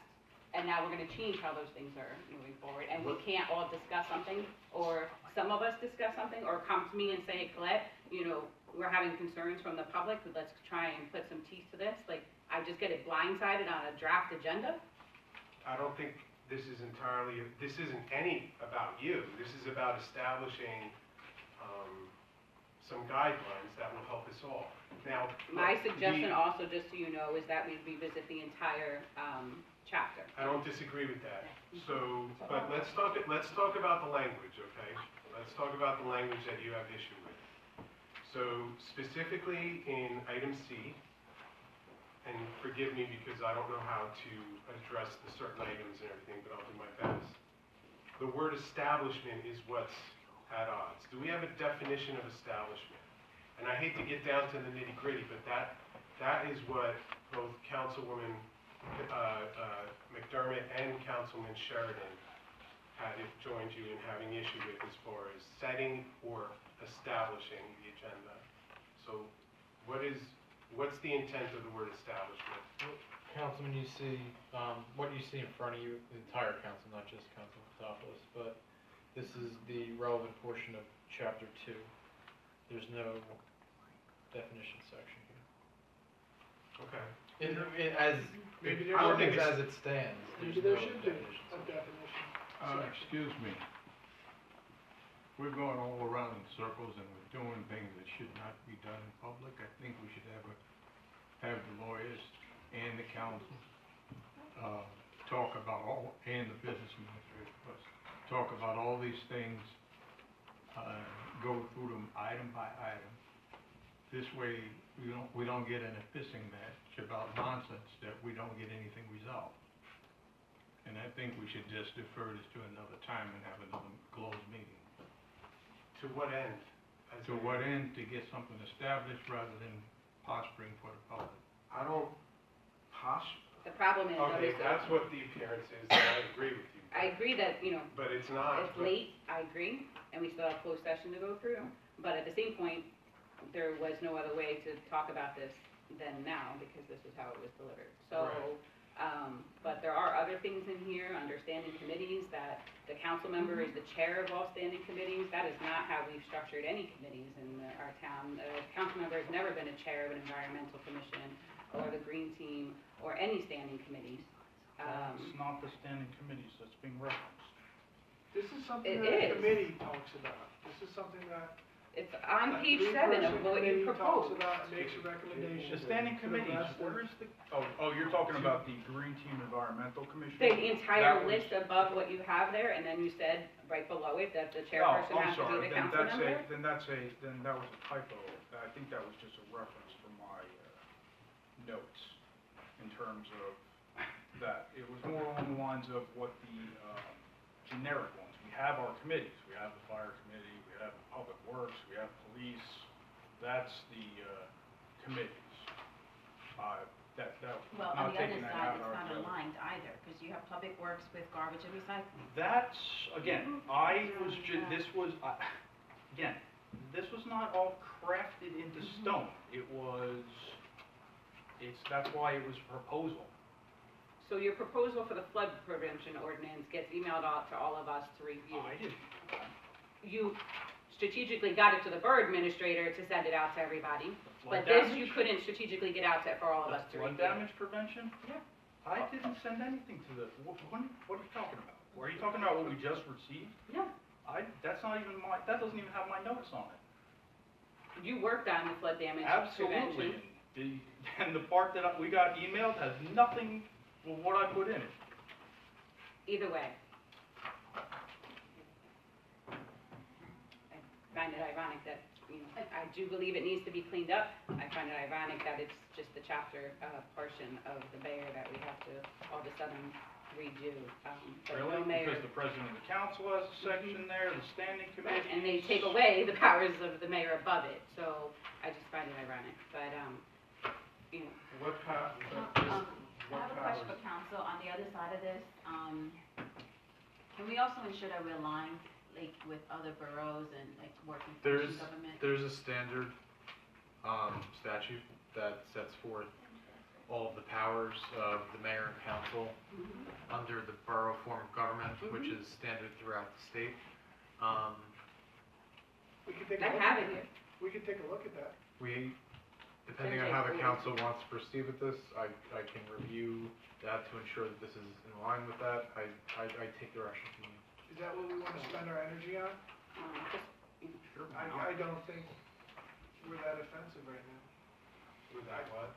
E: and now we're gonna change how those things are moving forward, and we can't all discuss something, or some of us discuss something, or come to me and say, Colette, you know, we're having concerns from the public, let's try and put some teeth to this, like, I just get it blindsided on a draft agenda?
H: I don't think this isn't any about you. This is about establishing, some guidelines that will help us all. Now,
E: My suggestion also, just so you know, is that we revisit the entire, chapter.
H: I don't disagree with that. So, but let's talk about the language, okay? Let's talk about the language that you have issue with. So specifically in item C, and forgive me because I don't know how to address the certain items and everything, but I'll do my best. The word establishment is what's at odds. Do we have a definition of establishment? And I hate to get down to the nitty gritty, but that is what both Councilwoman McDermott and Councilman Sheridan had joined you in having issue with as far as setting or establishing the agenda. So what's the intent of the word establishment?
J: Councilman, you see, what you see in front of you, the entire council, not just Councilman Fotopoulos, but this is the relevant portion of chapter 2. There's no definition section here.
H: Okay.
J: Maybe
H: I don't think
J: as it stands, there's
D: Maybe there
J: no
D: should be
J: definition
D: a
J: section.
D: definition.
F: Excuse me. We're going all around in circles and we're doing things that should not be done in public. I think we should have the lawyers and the council, talk about and the business administrator, of course, talk about all these things, go through them item by item. This way, we don't get in a pissing match about nonsense that we don't get anything resolved. And I think we should just defer this to another time and have another closed meeting.
H: To what end?
F: To what end? To get something established rather than posturing for the public.
H: I don't
E: The problem is,
H: Okay,
E: though,
H: that's what the appearance is, and I agree with you.
E: I agree that, you know,
H: But it's not.
E: it's late, I agree, and we still have closed session to go through, but at the same point, there was no other way to talk about this than now, because this is how it was delivered. So, but there are other things in here, understanding committees, that the council member is the chair of all standing committees. That is not how we've structured any committees in our town. The council member has never been a chair of an environmental commission, or the green team, or any standing committees.
G: It's not the standing committees that's being referenced.
C: This is something
E: It
C: that
E: is.
C: the committee talks about. This is something that.
E: It's on
C: that
E: page 7
C: three-person
E: of what
C: committee
E: you
C: talks
E: proposed.
C: about and makes a recommendation.
G: The standing
C: to the
G: committees,
C: rest of-
G: where is the, you're talking about the Green Team Environmental Commission?
E: The entire
G: That was-
E: list above what you have there, and then you said right below it that the
G: Oh,
E: chairperson
G: I'm
E: has to
G: sorry,
E: be the council member?
G: then that was a typo. I think that was just a reference from my notes in terms of that. It was more along the lines of what the generic ones. We have our committees. We have the fire committee, we have public works, we have police. That's the committees.
I: Well,
G: not
I: on the
G: taking
I: other
G: that
I: side,
G: out
I: it's
G: of
I: not
G: our-
I: aligned either, because you have public works with garbage and recycling.
G: That's, again, this was not all crafted into stone. That's why it was a proposal.
E: So your proposal for the flood prevention ordinance gets emailed out to all of us to review.
G: I didn't.
E: You strategically got it to the borough administrator to send it out to everybody,
G: Flood
E: but this
G: damage?
E: you couldn't strategically get out to, for all of us to
G: Flood
E: review.
G: damage prevention?
E: Yeah.
G: I didn't send anything to the, what are you talking about? Are you talking about what we just received?
E: Yeah.
G: That doesn't even have my notes on it.
E: You worked on the flood damage
G: Absolutely.
E: prevention.
G: And the part that we got emailed has nothing with what I put in it.
E: Either way. I find it ironic that, you know, I do believe it needs to be cleaned up. I find it ironic that it's just the chapter portion of the mayor that we have to all of a sudden redo. But no
G: Really?
E: mayor-
G: Because the president of the council has a section there, the standing
E: Right,
G: committee.
E: and they take away the powers of the mayor above it, so I just find it ironic, but, you know.
H: What
I: I have a question for council on the other side of this. Can we also ensure that we're aligned, like, with other boroughs and, like, working for
J: There's
I: government?
J: a standard statute that sets forth all of the powers of the mayor and council under the borough form of government, which is standard throughout the state.
C: We could take a
E: I
C: look
E: have
C: at
E: it here.
C: We could take a look at that.
J: We, depending on how the council wants to proceed with this, I can review that to ensure that this is in line with that. I take direction from you.
C: Is that what we want to spend our energy on?
J: Sure.
C: I don't think we're that offensive right now.
H: With that what?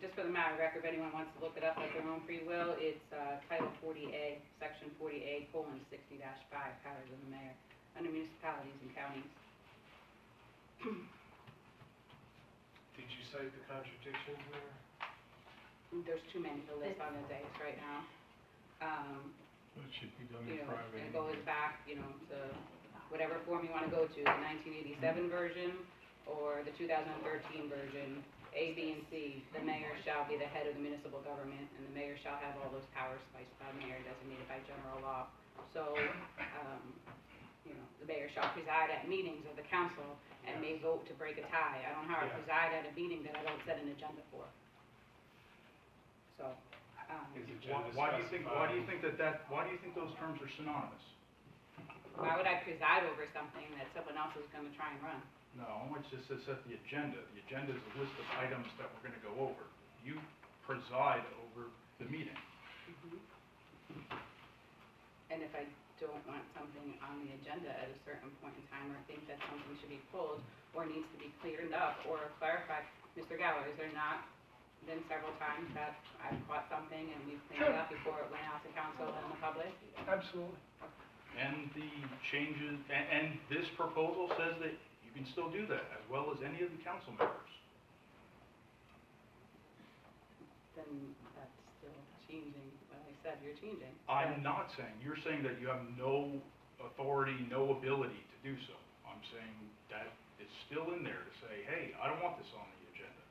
E: Just for the matter of record, if anyone wants to look it up at their own free will, it's Title 40A, Section 40A, colon 60-5, powers of the mayor, under municipalities and counties.
H: Did you cite the contradictions there?
E: There's too many to list on the dais right now.
F: It should be done
E: You
F: in
E: know,
F: private.
E: it goes back, you know, to whatever form you want to go to, the 1987 version or the 2013 version. A, B, and C, the mayor shall be the head of the municipal government, and the mayor shall have all those powers placed by the mayor designated by general law. So, you know, the mayor shall preside at meetings of the council and may vote to break a tie. I don't know how to
H: Yeah.
E: preside at a meeting that I don't set an agenda for. So,
H: Is
G: Why
H: agenda
G: do you think, why do you think those terms are synonymous?
E: why would I preside over something that someone else is gonna try and run?
G: No, it just says set the agenda. The agenda is a list of items that we're gonna go over. You preside over the meeting.
E: And if I don't want something on the agenda at a certain point in time, or think that something should be pulled, or needs to be cleared up, or clarified, Mr. Gower, is there not been several times that I've caught something and we've cleaned it up before it went out to council and the public?
C: Absolutely.
G: And the changes, and this proposal says that you can still do that, as well as any of the council members.
E: Then that's still changing what I said you're changing.
G: I'm not saying, you're saying that you have no authority, no ability to do so. I'm saying that it's still in there to say, hey, I don't want this on the agenda.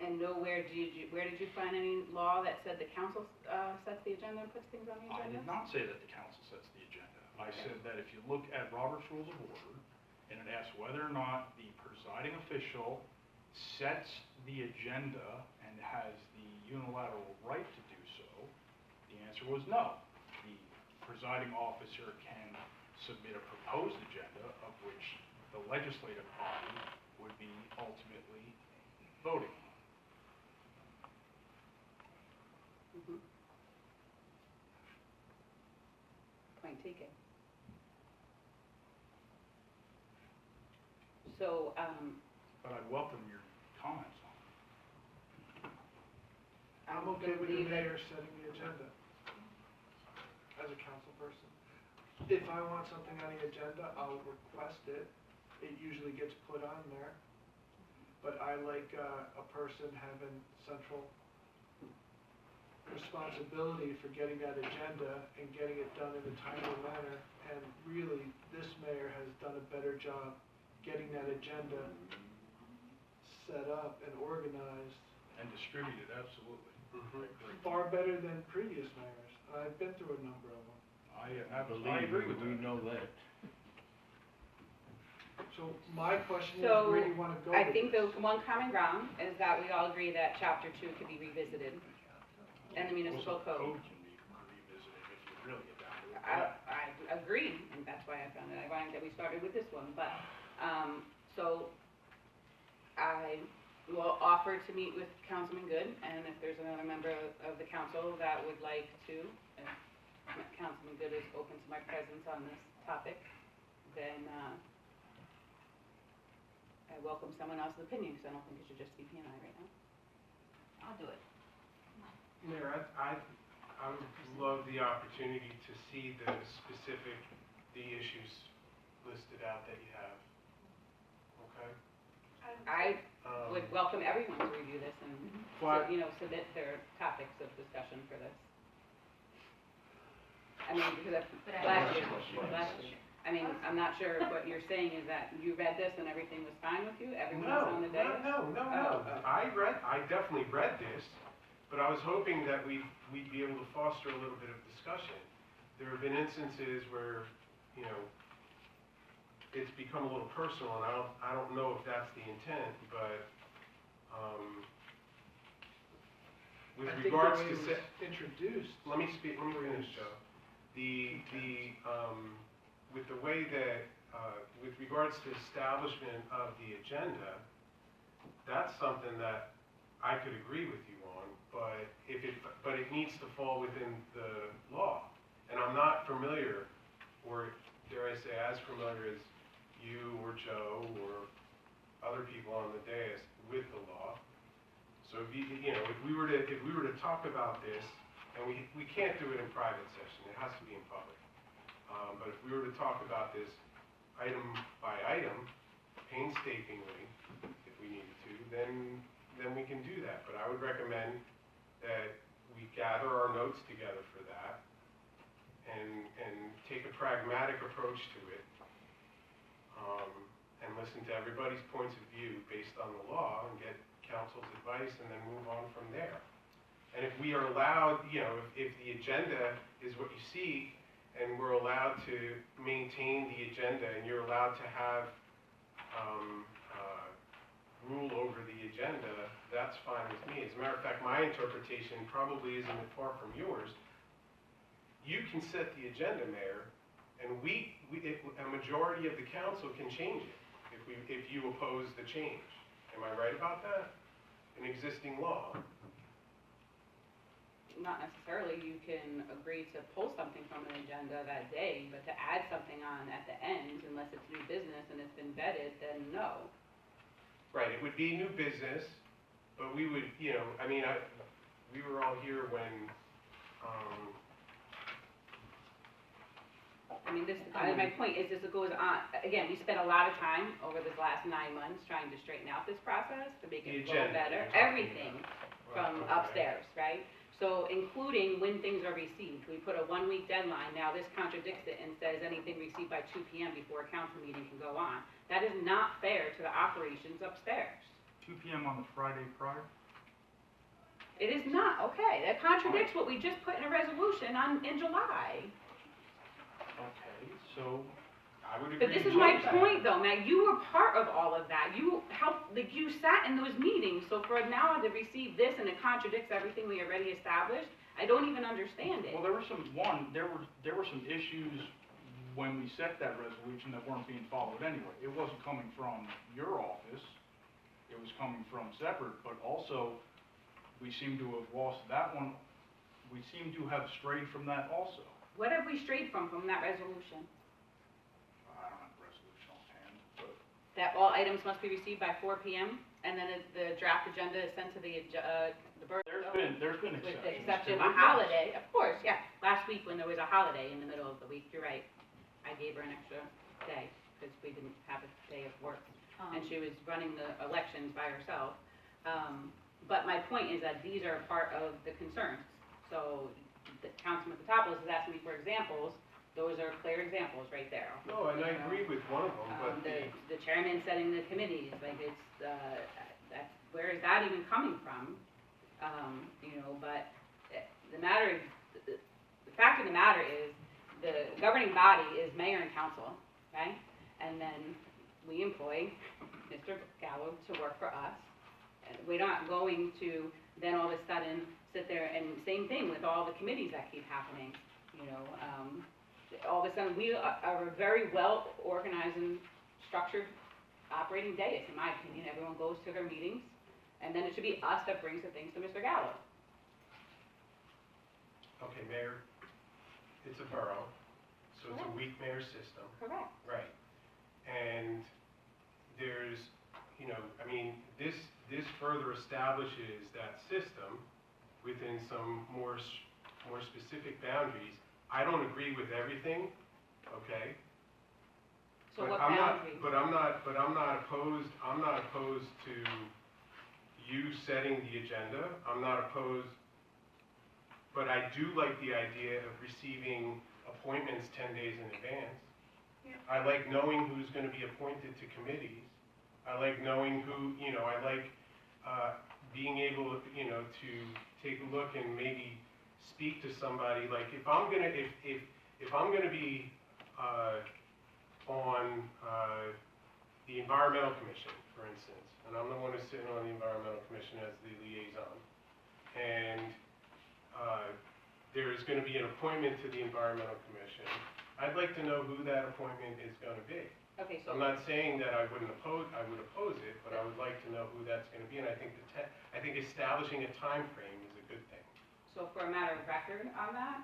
E: And nowhere where did you find any law that said the council sets the agenda and puts things on the
G: I
E: agenda?
G: did not say that the council sets the agenda. I said that if you look at Robert's Rules of Order, and it asks whether or not the presiding official sets the agenda and has the unilateral right to do so, the answer was no. The presiding officer can submit a proposed agenda of which the legislative body would be ultimately voting on.
E: Point taken. So,
G: But I welcome your comments on it.
C: I'm okay with the mayor setting the agenda as a council person. If I want something on the agenda, I'll request it. It usually gets put on there. But I like a person having central responsibility for getting that agenda and getting it done in a timely manner. And really, this mayor has done a better job getting that agenda set up and organized.
G: And distributed, absolutely. I agree.
C: Far better than previous mayors. I've been through a number of them.
G: I agree with that.
O: know that.
C: So my question is,
E: So,
C: where do you want to go
E: I
C: with
E: think
C: this?
E: the one common ground is that we all agree that chapter 2 could be revisited in the municipal code.
G: Can be revisited if you really get down to it.
E: I agree, and that's why I found it ironic that we started with this one, but, so I will offer to meet with Councilman Good, and if there's another member of the council that would like to, if Councilman Good is open to my presence on this topic, then, I welcome someone else's opinion, because I don't think it should just be P and I right now.
I: I'll do it.
H: Mayor, I would love the opportunity to see the issues listed out that you have. Okay?
E: I would welcome everyone to review this and,
H: But-
E: submit their topics of discussion for this. I mean, because last year, I mean, I'm not sure what you're saying is that you read this and everything was fine with you? Everyone else on the day?
H: No. I definitely read this, but I was hoping that we'd be able to foster a little bit of discussion. There have been instances where, it's become a little personal, and I don't know if that's the intent, but, with regards to.
C: I think the way it was introduced.
H: Let me finish, Joe. With the way that, with regards to establishment of the agenda, that's something that I could agree with you on, but it needs to fall within the law. And I'm not familiar, or dare I say, as familiar as you or Joe or other people on the dais with the law. So if if we were to talk about this, and we can't do it in private session, it has to be in public. But if we were to talk about this item by item, painstakingly, if we needed to, then we can do that. But I would recommend that we gather our notes together for that and take a pragmatic approach to it, and listen to everybody's points of view based on the law and get council's advice and then move on from there. And if we are allowed, if the agenda is what you see, and we're allowed to maintain the agenda, and you're allowed to have rule over the agenda, that's fine with me. As a matter of fact, my interpretation probably isn't far from yours. You can set the agenda, Mayor, and a majority of the council can change it if you oppose the change. Am I right about that? An existing law.
E: Not necessarily. You can agree to pull something from an agenda that day, but to add something on at the end, unless it's new business and it's been vetted, then no.
H: Right, it would be new business, but we would, we were all here when,
E: my point is, this goes on, again, we spent a lot of time over this last 9 months trying to straighten out this process, to make it flow better, everything from upstairs, right? So including when things are received, we put a 1-week deadline. Now this contradicts it and says anything received by 2 p.m. before a council meeting can go on. That is not fair to the operations upstairs.
G: 2 p.m. on the Friday prior?
E: It is not, okay. That contradicts what we just put in a resolution in July.
G: Okay, so I would agree.
E: But this is my point though, Matt. You were part of all of that. You helped, you sat in those meetings. So for now to receive this and it contradicts everything we already established, I don't even understand it.
G: Well, there were some issues when we set that resolution that weren't being followed anyway. It wasn't coming from your office. It was coming from separate, but also we seem to have lost that one. We seem to have strayed from that also.
E: What have we strayed from that resolution?
G: I don't have the resolution on hand, but.
E: That all items must be received by 4 p.m. and then the draft agenda is sent to the borough.
G: There's been
E: with
G: exceptions.
E: the exception of a holiday, of course, yeah. Last week when there was a holiday in the middle of the week, you're right. I gave her an extra day because we didn't have a day of work. And she was running the elections by herself. But my point is that these are part of the concerns. So the Councilman Patopoulos is asking me for examples. Those are clear examples right there.
H: No, and I agree with one of them, but
E: the chairman setting the committees, like it's, that's, where is that even coming from? But the matter is, the fact of the matter is, the governing body is mayor and council, okay? And then we employ Mr. Gallo to work for us. And we're not going to then all of a sudden sit there and same thing with all the committees that keep happening, all of a sudden we are a very well organized and structured operating dais, in my opinion. Everyone goes to their meetings, and then it should be us that brings the things to Mr. Gallo.
H: Okay, Mayor, it's a borough, so it's a weak mayor system.
E: Correct.
H: Right. And there's, this further establishes that system within some more specific boundaries. I don't agree with everything, okay?
E: So
H: But
E: what
H: I'm
E: boundaries?
H: I'm not opposed to you setting the agenda. I'm not opposed, but I do like the idea of receiving appointments 10 days in advance.
K: Yeah.
H: I like knowing who's gonna be appointed to committees. I like knowing who, I like, being able, to take a look and maybe speak to somebody. Like if I'm gonna be, on the Environmental Commission, for instance, and I'm the one who's sitting on the Environmental Commission as the liaison, and there is going to be an appointment to the Environmental Commission. I'd like to know who that appointment is going to be.
E: Okay, so.
H: I'm not saying that I would oppose it, but I would like to know who that's going to be, and I think I think establishing a time frame is a good thing.
E: So for a matter of record on that,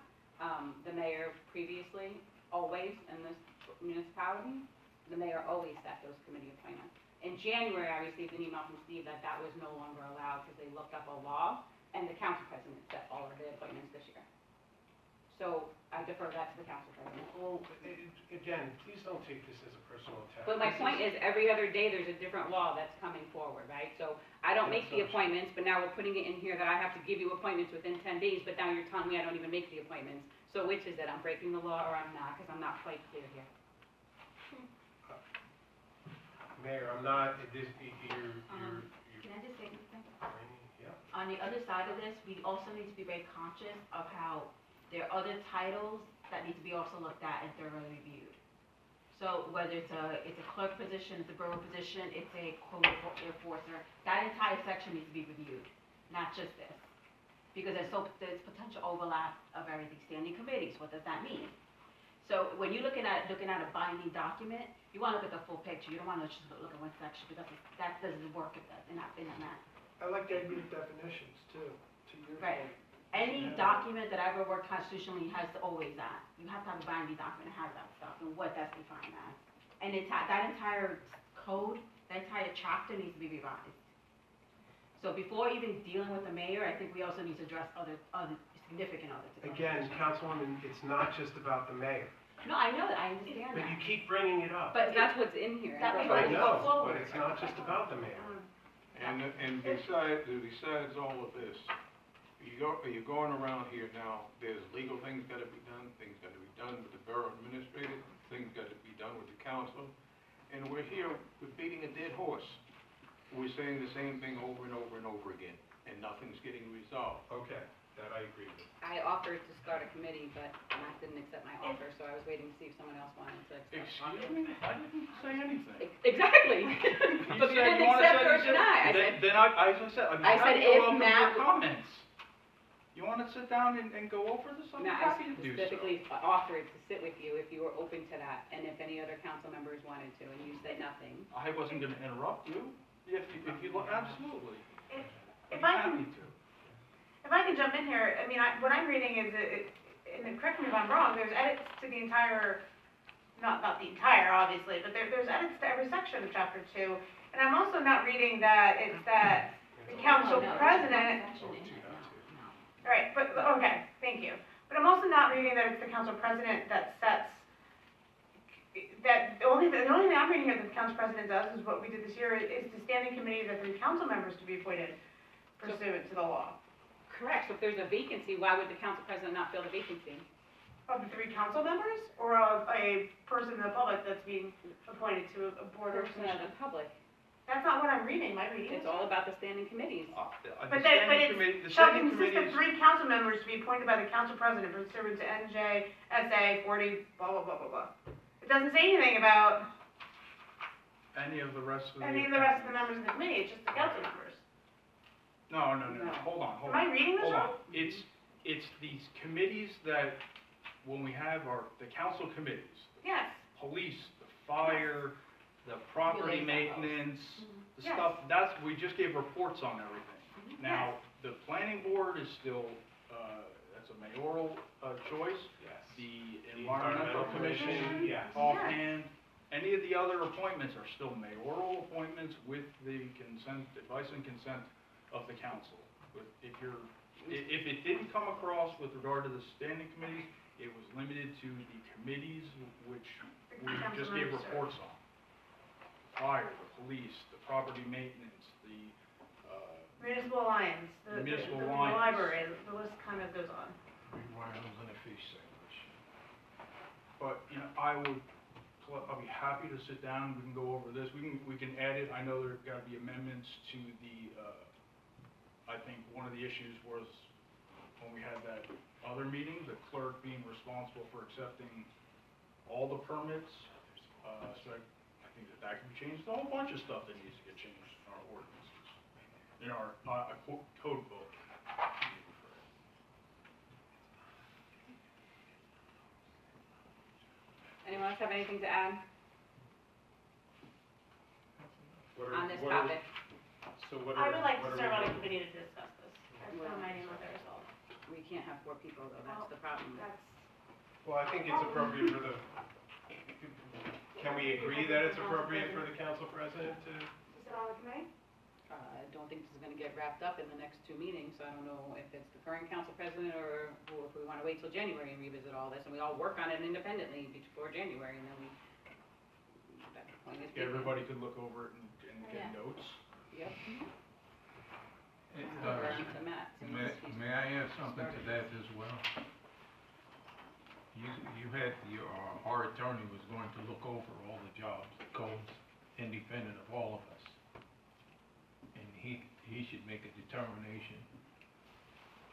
E: the mayor previously, always in this municipality, the mayor always set those committee appointments. In January, I received an email from Steve that that was no longer allowed because they looked up a law, and the council president set all of the appointments this year. So I defer that to the council president.
H: Well, again, please don't take this as a personal attack.
E: But my point is, every other day, there's a different law that's coming forward, right? So I don't make the appointments, but now we're putting it in here that I have to give you appointments within 10 days, but now you're telling me I don't even make the appointments. So which is it? I'm breaking the law or I'm not, because I'm not quite clear here.
H: Mayor, I'm not, you're.
I: Can I just say something?
H: Yeah.
I: On the other side of this, we also need to be very conscious of how there are other titles that need to be also looked at and thoroughly reviewed. So whether it's a clerk position, it's a borough position, it's a code enforcer, that entire section needs to be reviewed, not just this. Because there's potential overlap of everything, standing committees, what does that mean? So when you're looking at a binding document, you want to look at the full picture, you don't want to just look at one section, because that doesn't work in that.
C: I like the idea of definitions too, to your
I: Right.
C: point.
I: Any document that I ever worked constitutionally has to always that. You have to have a binding document that has that stuff and what that's defined as. And that entire code, that entire chapter needs to be revised. So before even dealing with the mayor, I think we also need to address other significant other things.
H: Again, Councilwoman, it's not just about the mayor.
I: No, I know that, I understand
H: But
I: that.
H: you keep bringing it up.
E: But that's what's in here.
I: That way
H: I
I: we can
H: know,
I: go
H: but
I: forward.
H: it's not just about the mayor.
O: And besides all of this, you're going around here now, there's legal things gotta be done, things gotta be done with the borough administrator, things gotta be done with the council, and we're here, we're beating a dead horse. We're saying the same thing over and over and over again, and nothing's getting resolved.
H: Okay, that I agree with.
E: I offered to start a committee, but Matt didn't accept my offer, so I was waiting to see if someone else wanted to accept.
O: Excuse me? I didn't say anything.
E: Exactly. But you didn't accept or deny.
O: Then I just said,
E: I said if Matt-
O: comments. You wanna sit down and go over this? I'm
E: No, I
O: happy to do so.
E: specifically offered to sit with you if you were open to that, and if any other council members wanted to, and you said nothing.
O: I wasn't gonna interrupt you. If you, absolutely.
K: If
O: I'd
K: I
O: be
K: can,
O: happy to.
K: if I can jump in here, I mean, what I'm reading is, and correct me if I'm wrong, there's edits to the entire, not the entire, obviously, but there's edits to every section of chapter 2. And I'm also not reading that it's that the council
I: Oh, no,
K: president,
I: there's one section in here. No.
K: right, but, okay, thank you. But I'm also not reading that it's the council president that sets, the only thing I'm reading here that the council president does is what we did this year, is the standing committee of the 3 council members to be appointed pursuant to the law.
E: Correct, so if there's a vacancy, why would the council president not fill the vacancy?
K: Of the 3 council members, or of a person in the public that's being appointed to a board or
E: Person of
K: commission?
E: the public.
K: That's not what I'm reading, my reading
E: It's
K: is.
E: all about the standing committees.
K: But it shall consist of 3 council members to be appointed by the council president pursuant to NJSA 40, blah, blah, blah, blah, blah. It doesn't say anything about
O: Any of the rest of the.
K: any of the rest of the members of the committee, it's just the council members.
O: No,
E: No.
O: hold on.
K: Am I reading this
O: Hold
K: wrong?
O: on. It's these committees that, when we have the council committees,
K: Yes,
O: police, the fire, the property
E: Liaison.
O: maintenance, the
K: Yes.
O: stuff, we just gave reports on everything. Now, the planning board is still, that's a mayoral, choice.
H: Yes.
O: The
H: The
O: environmental commission,
H: yes.
O: offhand, any of the other appointments are still mayoral appointments with the advice and consent of the council. But if it didn't come across with regard to the standing committees, it was limited to the committees which we just gave reports on. Fire, the police, the property maintenance, the,
K: municipal alliance, the
O: Municipal
K: the
O: alliance.
K: library, the list kind of goes on.
F: Revivals and a fish sandwich.
O: but, I'll be happy to sit down, we can go over this, we can add it, I know there's gotta be amendments to the, I think one of the issues was when we had that other meeting, the clerk being responsible for accepting all the permits.
R: So I think that can be changed, a whole bunch of stuff that needs to get changed in our ordinances, in our, code book.
E: Anyone else have anything to add
H: What
E: on this
H: what
E: topic?
H: So what
K: I
H: are,
K: would like
H: what
K: to
H: are
K: serve on a
H: we doing?
K: committee to discuss this. I put my name on there as well.
E: We can't have 4 people though, that's the problem.
H: Well, I think it's appropriate for the, can we agree that it's appropriate for the council president to?
B: Is it on the committee?
E: I don't think this is gonna get wrapped up in the next 2 meetings, so I don't know if it's the current council president or if we wanna wait till January and revisit all this, and we all work on it independently before January, and then we, that point is taken.
R: Everybody could look over it and get notes.
E: Yep. To Matt.
F: May I add something to that as well? You had our attorney was going to look over all the jobs, codes, independent of all of us. And he should make a determination.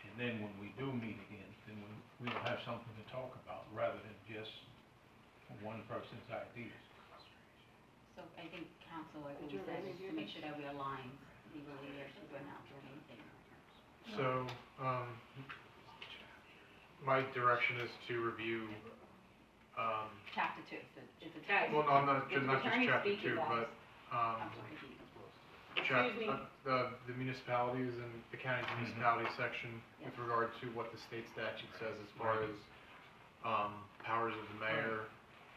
F: And then when we do meet again, then we'll have something to talk about rather than just one person's ideas.
I: So I think council, like you said, is to make sure that we align legally, or should we not do anything.
J: So, my direction is to review,
I: Chapter 2, it's a
E: Guys,
J: well, no, not
E: if the
J: just
E: attorney's
J: chapter
E: speaking,
J: 2,
E: guys.
J: but,
E: Excuse me.
J: the municipalities and the county municipality section with regard to what the state statute says as far as, powers of the mayor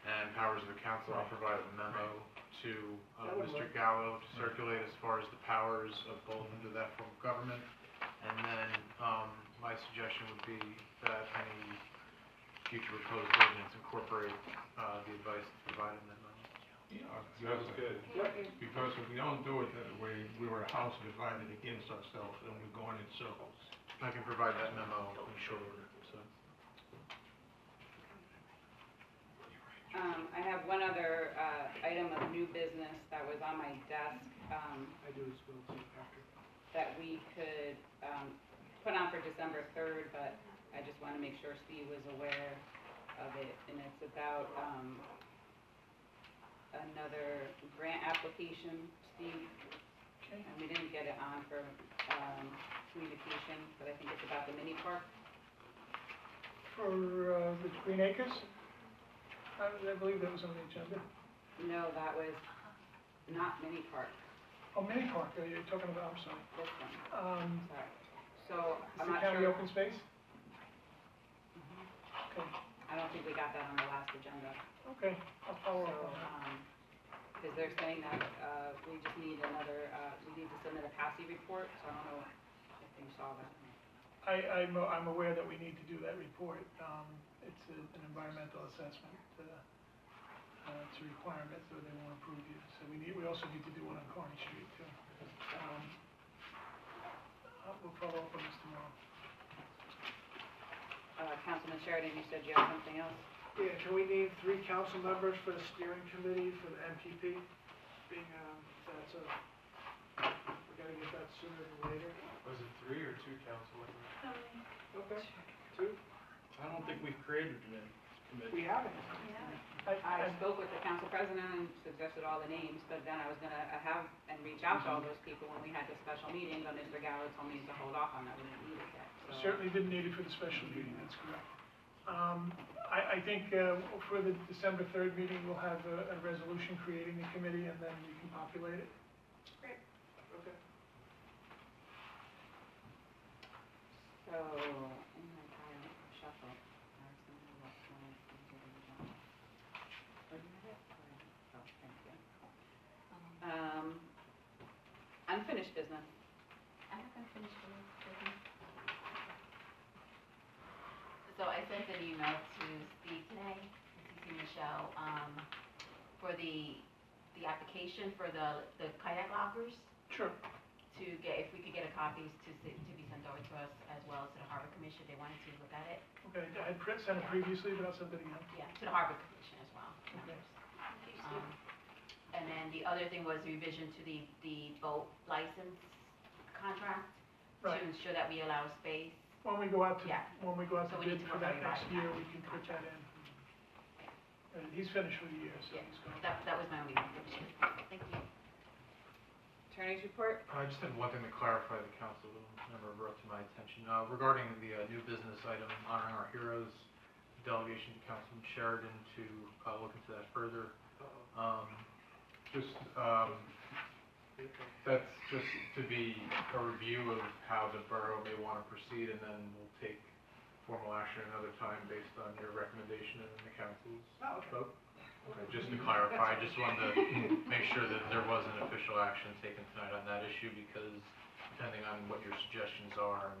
J: and powers of the council. I'll provide a memo to, Mr. Gallo to circulate as far as the powers of both under that form of government. And then, my suggestion would be that any future proposed ordinance incorporate, the advice provided in that memo.
H: Sounds good.
F: Because if we don't do it that way, we were a house divided against ourselves and we're going in circles.
J: I can provide that memo in short order, so.
E: I have one other, item of new business that was on my desk,
D: I do as well too, after.
E: that we could, put on for December 3rd, but I just wanna make sure Steve was aware of it, and it's about, another grant application, Steve.
D: Okay.
E: And we didn't get it on for, communication, but I think it's about the mini park.
D: For, the Green Acres? I believe that was on the agenda.
E: No, that was not mini park,
D: Oh, Mini Park, you're talking about, I'm sorry.
E: this one, sorry. So, I'm
D: Is
E: not
D: it county
E: sure.
D: open space?
E: Mhm.
D: Okay,
E: I don't think we got that on the last agenda.
D: okay, I'll follow
E: So,
D: up on that.
E: because they're saying that, we just need another, we need to submit a PASI report, so I don't know if you saw that.
D: I'm aware that we need to do that report. It's an environmental assessment, it's a requirement, so they won't approve you. So we also need to do one on Kearney Street too. We'll follow up on this tomorrow.
E: Councilman Sheridan, you said you have something else?
C: Yeah, can we name 3 council members for the steering committee for the MPP? Being, that's a, we gotta get that sooner than later.
H: Was it 3 or 2 council members?
C: Okay, 2?
R: I don't think we've created a committee.
C: We haven't.
E: I spoke with the council president and suggested all the names, but then I was gonna have and reach out to all those people when we had the special meeting, but Mr. Gallo told me to hold off on that, we didn't need it yet, so.
D: Certainly didn't need it for the special meeting, that's correct. I think for the December 3rd meeting, we'll have a resolution creating the committee, and then we can populate it.
B: Great.
C: Okay.
E: So, in my file, shuffle, I was gonna look for it, and get it done. Oh, you have it? Oh, thank you. Unfinished business.
I: I'm not gonna finish the business. So I sent an email to Steve today, to Michelle, for the application for the kayak lockers.
D: Sure.
I: To get, if we could get a copies to be sent over to us as well as to the Harbor Commission, they wanted to look at it.
D: Okay, I had sent it previously, but I'll send it again.
I: Yeah, to the Harbor Commission as well.
D: Okay.
I: And then the other thing was revision to the boat license contract.
D: Right.
I: To ensure that we allow space.
D: When we go out to,
I: Yeah.
D: when we go out
I: So
D: to
I: we need
D: bid
I: to
D: for
I: know
D: that
I: how
D: next
I: you
D: year,
I: write
D: we can put that in. And he's finished for the year, so he's gone.
I: That was my only question. Thank you.
E: Attorney's report?
J: I just had one thing to clarify the council member brought to my attention, regarding the new business item honoring our heroes, delegation to Councilman Sheridan to look into that further. That's just to be a review of how the borough may want to proceed, and then we'll take formal action another time based on your recommendation and the council's vote. Okay, just to clarify, I just wanted to make sure that there was an official action taken tonight on that issue, because depending on what your suggestions are, and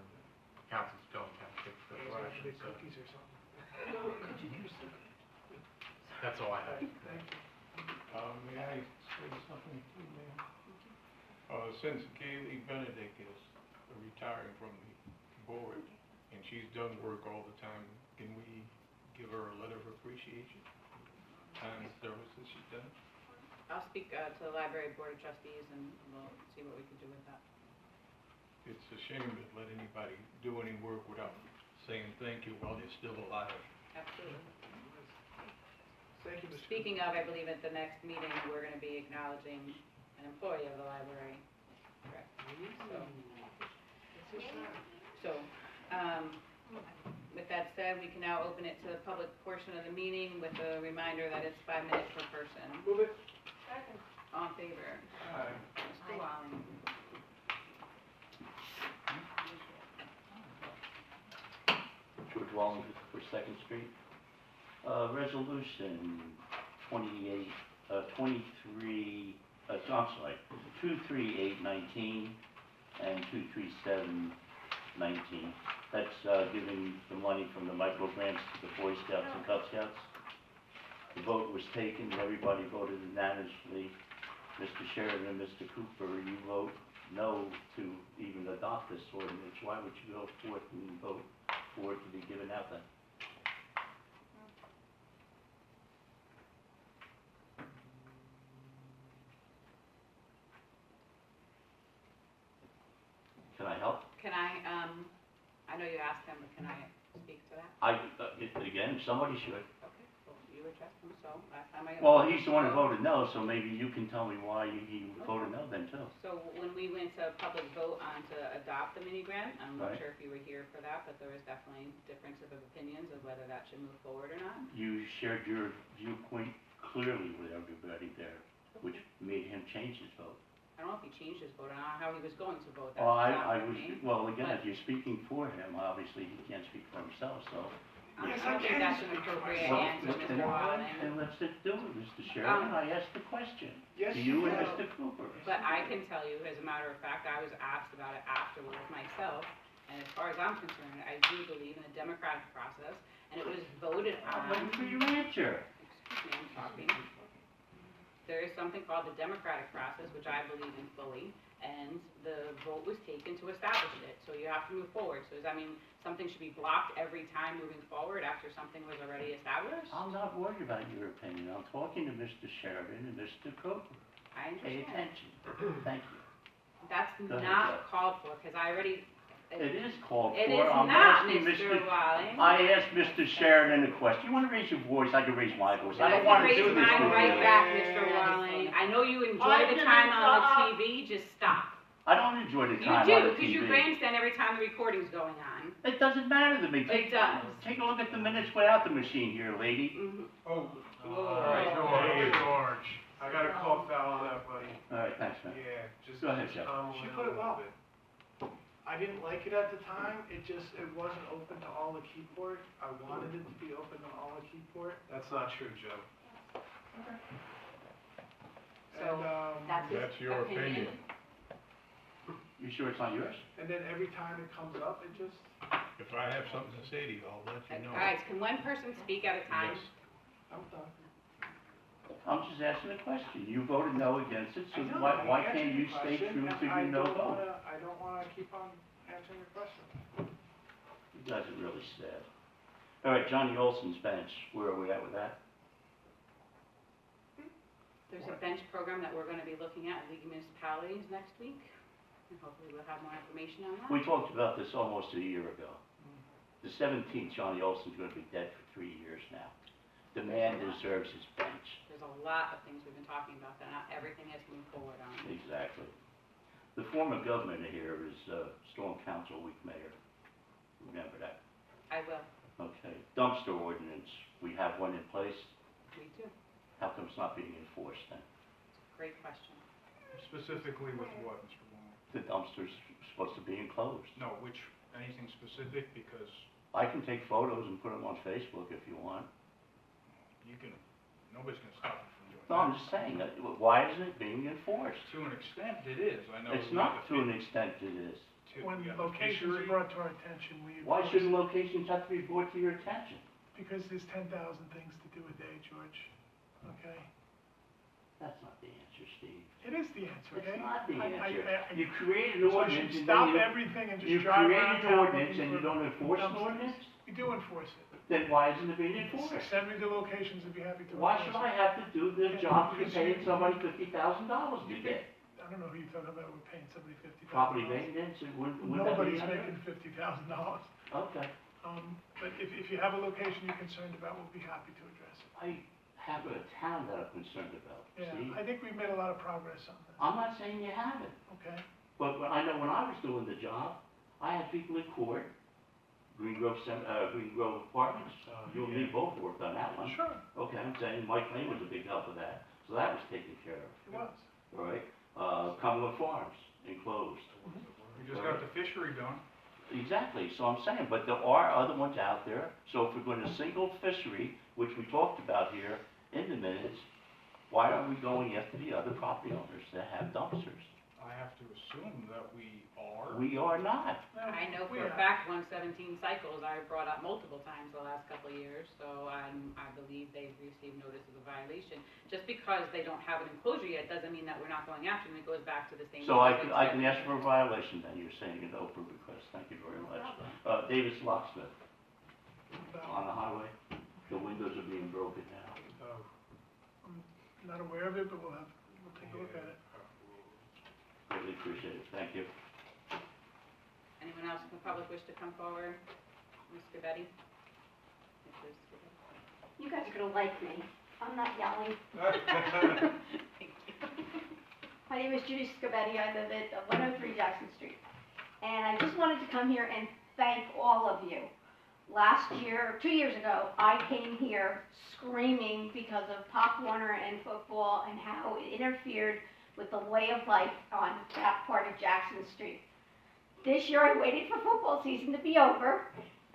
J: the council's going to have to take official action, so.
D: Cookies or something.
J: That's all I have.
F: May I say something too, ma'am? Since Kaylee Benedict is retiring from the board, and she's done work all the time, can we give her a letter of appreciation? And the services she's done?
E: I'll speak to the library board of trustees and we'll see what we can do with that.
F: It's a shame to let anybody do any work without saying thank you while they're still alive.
E: Absolutely.
D: Thank you, Mr.
E: Speaking of, I believe at the next meeting, we're gonna be acknowledging an employee of the library. Correct. With that said, we can now open it to the public portion of the meeting with a reminder that it's 5 minutes per person.
C: Move it.
K: Second.
E: All in favor?
C: Aye.
E: Mr. Walling.
M: George Walling for Second Street. Resolution 23819 and 23719. That's giving the money from the micro grants to the Boy Scouts and Cub Scouts. The vote was taken, everybody voted unanimously. Mr. Sheridan and Mr. Cooper, you vote no to even adopt this ordinance. Why would you go forth and vote for it to be given out then? Can I help?
E: Can I know you asked him, but can I speak to that?
M: Again, somebody should.
E: Okay, well, you addressed him, so last time I.
M: Well, he's the one who voted no, so maybe you can tell me why he voted no then too.
E: So when we went to public vote on to adopt the mini grant, I'm not
M: Right.
E: sure if you were here for that, but there was definitely differences of opinions of whether that should move forward or not.
M: You shared your viewpoint clearly with everybody there, which made him change his vote.
E: I don't know if he changed his vote, I don't know how he was going to vote, that's
M: Well,
E: not
M: I
E: for
M: was,
E: me.
M: well, again,
E: But-
M: if you're speaking for him, obviously he can't speak for himself, so.
E: I don't think that's an appropriate
M: Well,
E: answer, Mr. Walling.
M: then let's do it, Mr. Sheridan, I asked the question.
C: Yes,
M: To you and
C: have.
M: Mr. Cooper.
E: But I can tell you, as a matter of fact, I was asked about it afterwards myself, and as far as I'm concerned, I do believe in the democratic process, and it was voted
M: I'm
E: on.
M: waiting for your answer.
E: Excuse me, I'm talking. There is something called the democratic process, which I believe in fully, and the vote was taken to establish it, so you have to move forward. So does that mean something should be blocked every time moving forward after something was already established?
M: I'm not worried about your opinion, I'm talking to Mr. Sheridan and Mr. Cooper.
E: I
M: Pay
E: understand.
M: attention, thank you.
E: That's
M: Go ahead,
E: not
M: Jeff.
E: called for, because I already.
M: It is called for.
E: It is
M: I'm
E: not,
M: asking
E: Mr. Walling.
M: I asked Mr. Sheridan a question. You wanna raise your voice, I can raise my voice. I
E: I
M: don't
E: can
M: wanna
E: raise
M: do this
E: mine
M: with
E: right
M: you.
E: back, Mr. Walling. I know you enjoy the
K: 5
E: time
K: minutes
E: on
K: up.
E: the TV, just stop.
M: I don't enjoy the
E: You
M: time
E: do,
M: on the
E: because you
M: TV.
E: grandstand every time the recording's going on.
M: It doesn't matter to me.
E: It does.
M: Take a look at the minutes without the machine here, lady.
E: Mhm.
H: Oh,
E: Whoa.
H: all right, George, I gotta call foul on that, buddy.
M: All right, thanks, man.
H: Yeah, just.
M: Go ahead, Jeff.
H: calm
C: She
H: down
C: put
H: a
C: it
H: little
C: well.
H: bit.
C: I didn't like it at the time, it wasn't open to all the keyboard. I wanted it to be open to all the keyboard.
H: That's not true, Joe.
E: So,
C: And,
E: that's his
F: That's your opinion.
M: You sure it's not yours?
C: and then every time it comes up, it just,
F: If I have something to say to you, I'll let you know.
E: Alright, can one person speak at a time?
F: Yes.
C: I'm done.
M: I'm just asking a question. You voted no against it, so
C: I know,
M: why
C: I
M: can't
C: answered
M: you
C: your
M: stay
C: question,
M: true
C: and
M: to your no vote?
C: I don't wanna keep on answering your question.
M: You guys are really sad. All right, Johnny Olson's bench, where are we at with that?
E: There's a bench program that we're gonna be looking at in League of Municipalities next week, and hopefully we'll have more information on that.
M: We talked about this almost a year ago. The 17th, Johnny Olson's gonna be dead for 3 years now. The man deserves his bench.
E: There's a lot of things we've been talking about that not everything has moved forward on.
M: Exactly. The former governor here is Storm Council Week mayor. Remember that?
E: I will.
M: Okay. Dumpster ordinance, we have one in place.
E: We do.
M: How come it's not being enforced then?
E: Great question.
J: Specifically with what, Mr. Wong?
M: The dumpster's supposed to be enclosed.
J: No, anything specific, because
M: I can take photos and put them on Facebook if you want.
J: nobody's gonna stop you from doing that.
M: No, I'm just saying, why isn't it being enforced?
J: To an extent, it is, I know.
M: It's not to an extent it is.
D: When locations are brought to our attention, we.
M: Why shouldn't locations have to be brought to your attention?
D: Because there's 10,000 things to do a day, George, okay?
M: That's not the answer, Steve.
D: It is the answer, okay?
M: It's not the
D: I-
M: answer.
D: I-
M: You create an
D: So I
M: ordinance
D: should
M: and then
D: stop
M: you...
D: everything and
M: You
D: just drive
M: create
D: around
M: an
D: town
M: ordinance
D: looking
M: and you
D: for
M: don't enforce an
D: dumpsters.
M: ordinance?
D: We do enforce it.
M: Then why isn't it being enforced?
D: Send me the locations, I'd be happy to.
M: Why
D: enforce
M: should I
D: it.
M: have to do the
D: Yeah,
M: job you're
D: because
M: paying
D: you-
M: somebody $50,000 to get?
D: I don't know who you're talking about, we're paying somebody $50,000.
M: Property maintenance, wouldn't that be
D: Nobody's
M: under?
D: making $50,000.
M: Okay.
D: But if you have a location you're concerned about, we'll be happy to address it.
M: I have a town that I'm concerned about,
D: Yeah,
M: Steve.
D: I think we've made a lot of progress on this,
M: I'm not saying you haven't,
D: okay?
M: but I know when I was doing the job, I had people in court, Green Grove Apartments, you and me both worked on that one.
D: Sure,
M: Okay, I'm saying Mike Lane was a big help of that, so that was taken care of,
D: it was.
M: all right? Cumberland Farms, enclosed.
J: We just got the fishery done.
M: Exactly, so I'm saying, but there are other ones out there, so if we're going to single fishery, which we talked about here in the minutes, why aren't we going after the other property owners that have dumpsters?
J: I have to assume that we are.
M: We are not.
E: I know
D: We
E: for a
D: are.
E: fact 117 cycles I brought up multiple times the last couple of years, so I believe they've received notice of a violation. Just because they don't have an enclosure yet doesn't mean that we're not going after them, it goes back to the same.
M: So I
E: thing
M: can
E: that
M: ask for a violation then, you're saying an open request, thank you very much. Davis Locksmith, on the highway, the windows are being broken now.
D: I'm not aware of it, but we'll take a look at it.
M: Greatly appreciate it, thank you.
E: Anyone else from the public wish to come forward? Ms. Scabetti? Mrs. Scabetti?
S: You guys are gonna like me. I'm not yelling. My name is Judy Scabetti. I live at 103 Jackson Street. And I just wanted to come here and thank all of you. Last year, 2 years ago, I came here screaming because of Pop Warner and football and how it interfered with the way of life on that part of Jackson Street. This year I waited for football season to be over,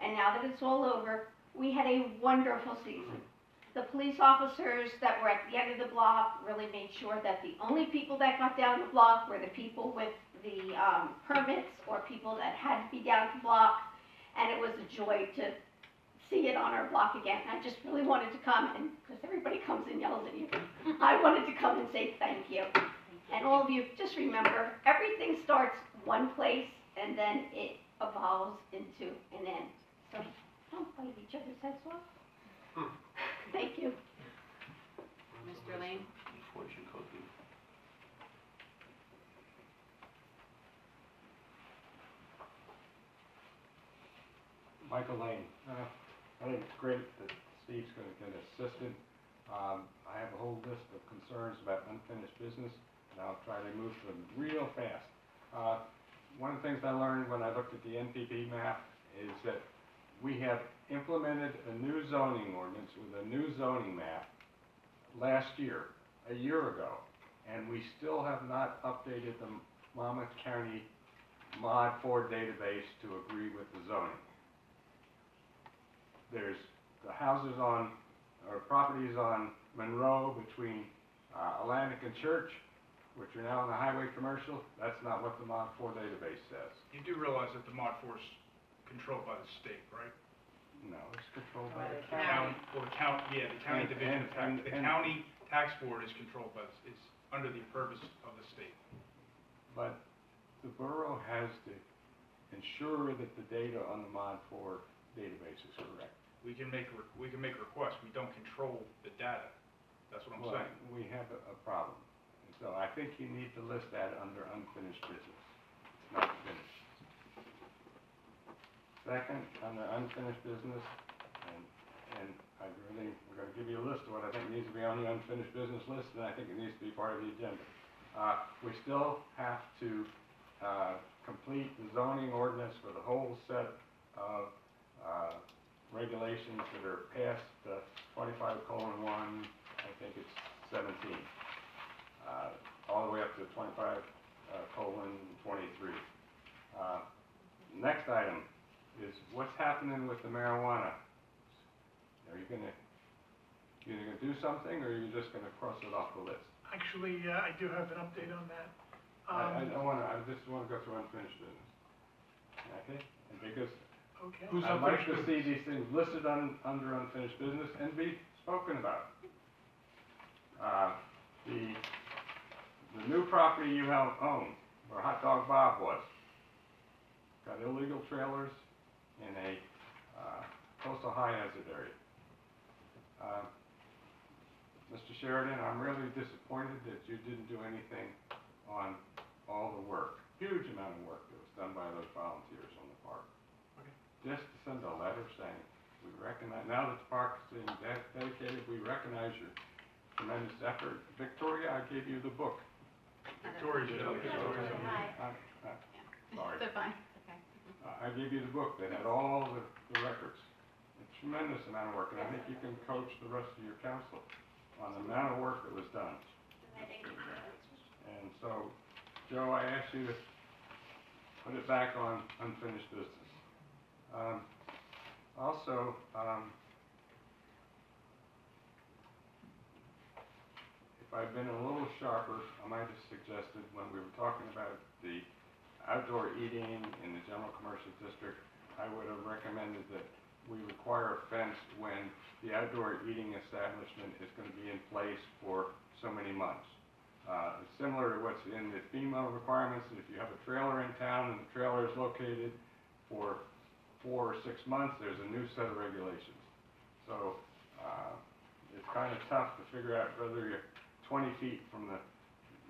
S: and now that it's all over, we had a wonderful season. The police officers that were at the end of the block really made sure that the only people that got down the block were the people with the permits or people that had to be down the block, and it was a joy to see it on our block again. I just really wanted to come, and because everybody comes and yells at you, I wanted to come and say thank you. And all of you, just remember, everything starts one place and then it evolves into an end. So don't bite each other's heads off. Thank you.
E: Mr. Lane?
M: Fortune cookie.
O: Michael Lane. I think it's great that Steve's gonna get assisted. I have a whole list of concerns about unfinished business, and I'll try to move them real fast. One of the things I learned when I looked at the NPP map is that we have implemented a new zoning ordinance with a new zoning map last year, a year ago, and we still have not updated the Monmouth County Mod 4 database to agree with the zoning. There's the houses on, or properties on Monroe between Atlantic and Church, which are now in the highway commercial. That's not what the Mod 4 database says.
R: You do realize that the Mod 4 is controlled by the state, right?
O: No, it's controlled by the
R: County. Well, the county, the county division of tax, the county tax board is controlled by, is under the purview of the state.
O: But the borough has to ensure that the data on the Mod 4 database is correct.
R: We can make requests, we don't control the data. That's what I'm
O: Well,
R: saying.
O: we have a problem. And so I think you need to list that under unfinished business. It's not finished. Second, under unfinished business, and I very something, we're gonna give you a list of what I think needs to be on the unfinished business list, and I think it needs to be part of the agenda. We still have to, complete the zoning ordinance for the whole set of, regulations that are past, 25:1, I think it's 17. All the way up to 25:23. Next item is what's happening with the marijuana? Are you gonna do something, or are you just gonna cross it off the list?
D: Actually, I do have an update on that.
O: I just wanna go through unfinished business. Okay? And because
D: Okay.
O: I'd like to see these things listed under unfinished business and be spoken about. The new property you own, where Hot Dog Bob was, got illegal trailers in a coastal high hazard area. Mr. Sheridan, I'm really disappointed that you didn't do anything on all the work, huge amount of work that was done by those volunteers on the park. Just to send a letter saying, we recognize, now that the park is being dedicated, we recognize your tremendous effort. Victoria, I gave you the book.
R: Victoria's
O: Sorry.
I: They're fine, okay.
O: I gave you the book that had all the records. A tremendous amount of work, and I think you can coach the rest of your council on the amount of work that was done. And so, Joe, I ask you to put it back on unfinished business. Also, if I'd been a little sharper, I might have suggested when we were talking about the outdoor eating in the general commercial district, I would have recommended that we require a fence when the outdoor eating establishment is going to be in place for so many months. Similar to what's in the FEMA requirements, that if you have a trailer in town and the trailer is located for 4 or 6 months, there's a new set of regulations. So it's kind of tough to figure out whether you're 20 feet from the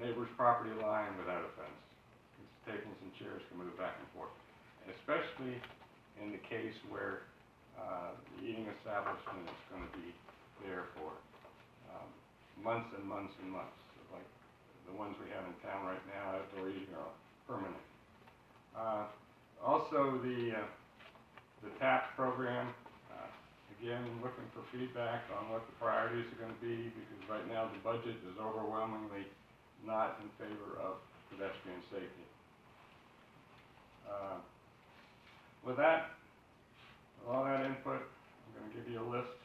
O: neighbor's property line without a fence. Tables and chairs can move back and forth, especially in the case where the eating establishment is going to be there for months and months and months, like the ones we have in town right now. Outdoor eating are permanent. Also, the TAP program. Again, looking for feedback on what the priorities are going to be, because right now the budget is overwhelmingly not in favor of pedestrian safety. With that, with all that input, I'm going to give you a list.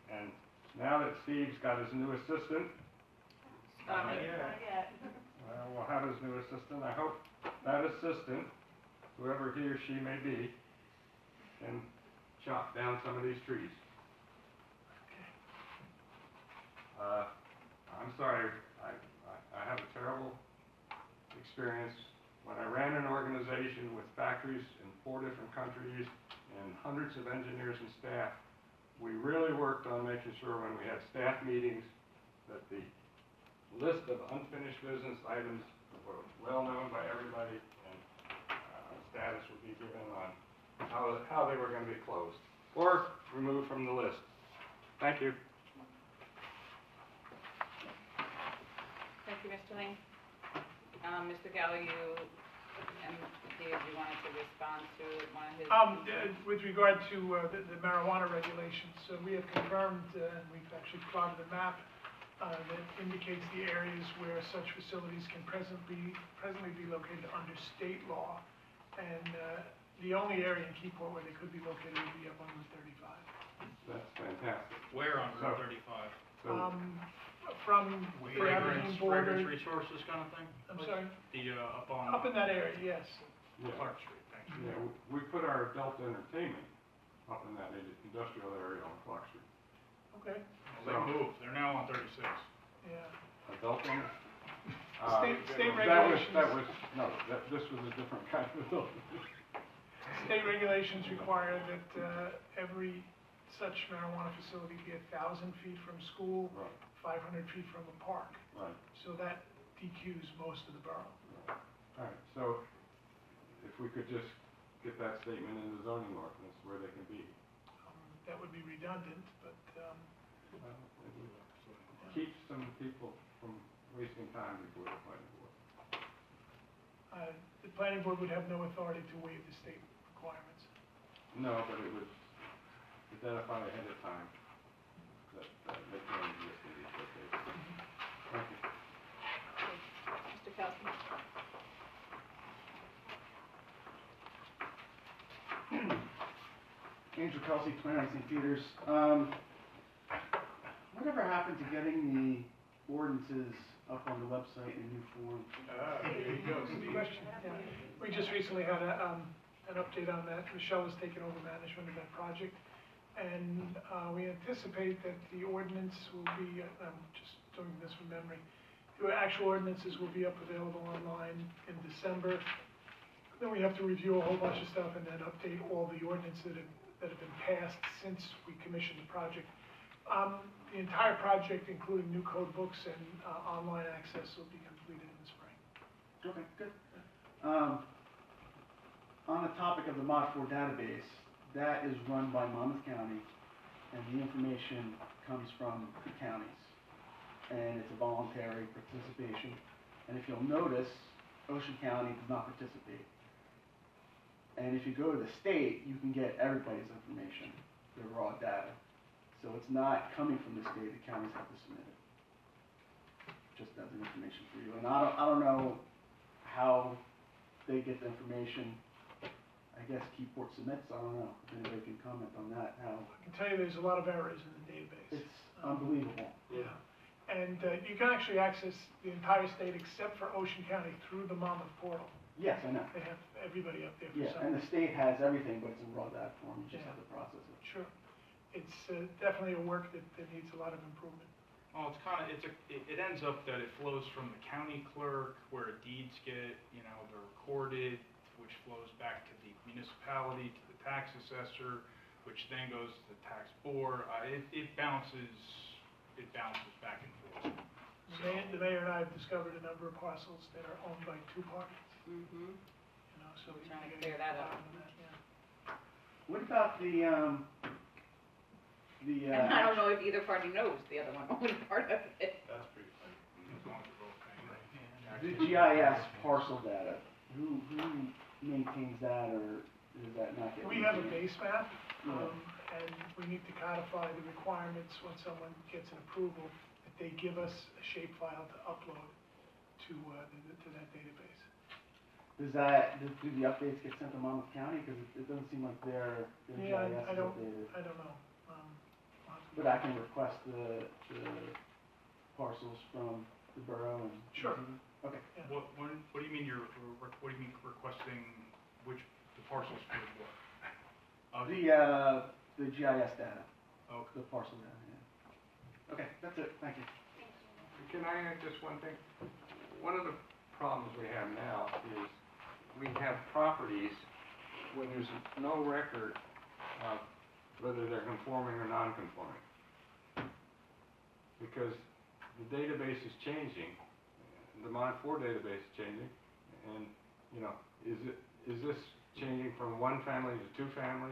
O: And now that Steve's got his new assistant, we'll have his new assistant. I hope that assistant, whoever he or she may be, can chop down some of these trees. I'm sorry, I have a terrible experience. When I ran an organization with factories in 4 different countries and hundreds of engineers and staff, we really worked on making sure when we had staff meetings that the list of unfinished business items were well known by everybody, and status would be given on how they were going to be closed or removed from the list. Thank you.
E: Thank you, Mr. Lane. Mr. Gallo, you and Dave, you wanted to respond to one of his...
D: With regard to the marijuana regulations, we have confirmed, and we've actually plotted a map that indicates the areas where such facilities can presently be located under state law. And the only area in Keyport where they could be located would be up on Route 35.
O: That's fantastic.
R: Where on Route 35?
D: From
R: Fragrance Resources kind of thing?
D: I'm sorry?
R: Up
D: in that area, yes.
O: Yeah.
R: Clark Street, thank you.
O: Yeah, we put our adult entertainment up in that industrial area on Clark Street.
D: Okay.
R: Well, they moved, they're now on 36.
D: Yeah.
O: Adult entertainment?
D: State regulations.
O: This was a different kind of adult.
D: State regulations require that every such marijuana facility be 1,000 feet from school,
O: Right.
D: 500 feet from a park.
O: Right.
D: So that DQs most of the borough.
O: All right, so if we could just get that statement in the zoning ordinance where they can be.
D: that would be redundant, but,
O: Well, it would keep some people from wasting time before the planning board.
D: the planning board would have no authority to waive the state requirements.
O: No, but it would identify ahead of time that they can exist in these locations. Thank you.
E: Mr. Kelsey?
L: Andrew Kelsey, 29 St. Peters. Whatever happened to getting the ordinances up on the website in new form?
D: There you go. Good question. Yeah. We just recently had an update on that. Michelle has taken over management of that project. And we anticipate that the ordinance will be, I'm just doing this from memory, the actual ordinances will be up available online in December. Then we have to review a whole bunch of stuff and then update all the ordinances that have been passed since we commissioned the project. The entire project, including new code books and online access, will be completed in the spring.
L: Okay, good. On the topic of the Mod 4 database, that is run by Monmouth County, and the information comes from the counties. And it's a voluntary participation. And if you'll notice, Ocean County does not participate. And if you go to the state, you can get everybody's information, their raw data. So it's not coming from the state, the counties have to submit it. Just as an information for you. And I don't know how they get the information. I guess Keyport submits, I don't know, if anybody can comment on that, how.
D: I can tell you there's a lot of errors in the database.
L: It's unbelievable.
D: Yeah. And you can actually access the entire state except for Ocean County through the Monmouth portal.
L: Yes, I know.
D: They have everybody up there for
L: Yeah,
D: some.
L: and the state has everything, but it's in raw data form, you just
D: Yeah.
L: have to process it.
D: Sure. It's definitely a work that needs a lot of improvement.
G: Well, it's kind of, it ends up that it flows from the county clerk, where deeds get, they're recorded, which flows back to the municipality, to the tax assessor, which then goes to the tax board. It bounces back and forth.
D: The mayor and I have discovered a number of parcels that are owned by two parties,
E: Mm-hmm.
D: so we
E: Trying to
D: need
E: clear that up.
L: What about the
E: And I don't know if either party knows the other one owned part of it.
H: That's pretty funny.
L: the GIS parcel data? Who maintains that, or does that not get?
D: We have a base map,
L: Yeah.
D: and we need to codify the requirements when someone gets an approval, that they give us a shapefile to upload to that database.
L: Do the updates get sent to Monmouth County? Because it doesn't seem like their
D: Yeah,
L: GIS
D: I
L: is
D: don't
L: updated.
D: know.
L: But I can request the parcels from the borough and.
D: Sure.
L: Okay.
G: What do you mean what do you mean requesting the parcels for what?
L: The GIS data,
G: Okay.
L: the parcel data, yeah. Okay, that's it, thank you.
O: Can I add just one thing? One of the problems we have now is we have properties where there's no record of whether they're conforming or non-conforming. Because the database is changing, the Mod 4 database is changing, and, is this changing from one family to two family?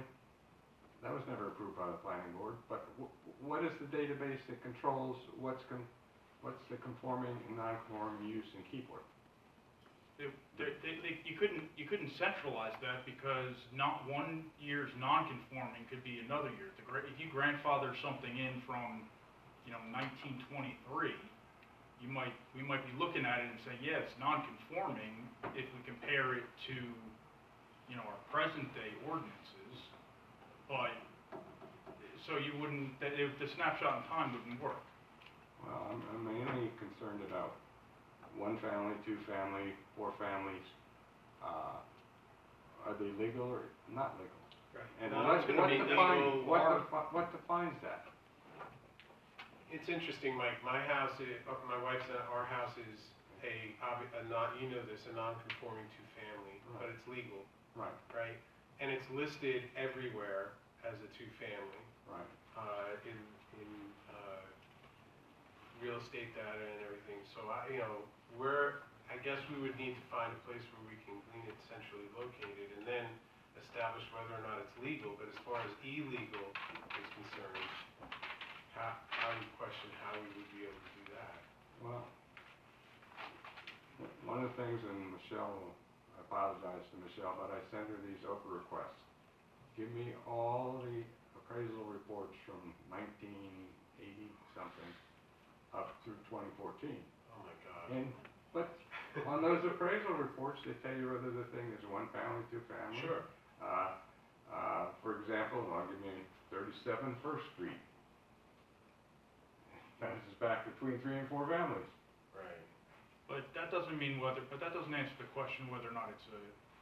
O: That was never approved by the planning board, but what is the database that controls what's the conforming and non-conforming use in Keyport?
F: You couldn't centralize that because not one year's non-conforming could be another year. If you grandfather something in from, 1923, we might be looking at it and say, yeah, it's non-conforming if we compare it to, our present day ordinances, but, so you wouldn't, the snapshot in time wouldn't work.
O: Well, I'm mainly concerned about one family, two family, four families. Are they legal or not legal?
H: Right.
O: And
H: No, it's gonna be legal
O: what defines that?
H: It's interesting, Mike, my wife's, our house is a non-conforming two-family, but it's legal,
O: Right,
H: right? And it's listed everywhere as a two-family,
O: right.
H: in real estate data and everything. So I guess we would need to find a place where we can clean it centrally located. And then establish whether or not it's legal, but as far as illegal is concerned, how do you question how we would be able to do that?
O: Well, one of the things, and Michelle, I apologize to Michelle, but I sent her these Oprah requests. Give me all the appraisal reports from 1980-something up through 2014.
H: Oh my God.
O: But on those appraisal reports, they tell you whether the thing is one family, two family.
H: Sure.
O: For example, I'll give you 37 First Street. Fences back between 3 and 4 families.
H: Right.
R: But that doesn't mean but that doesn't answer the question whether or not it's a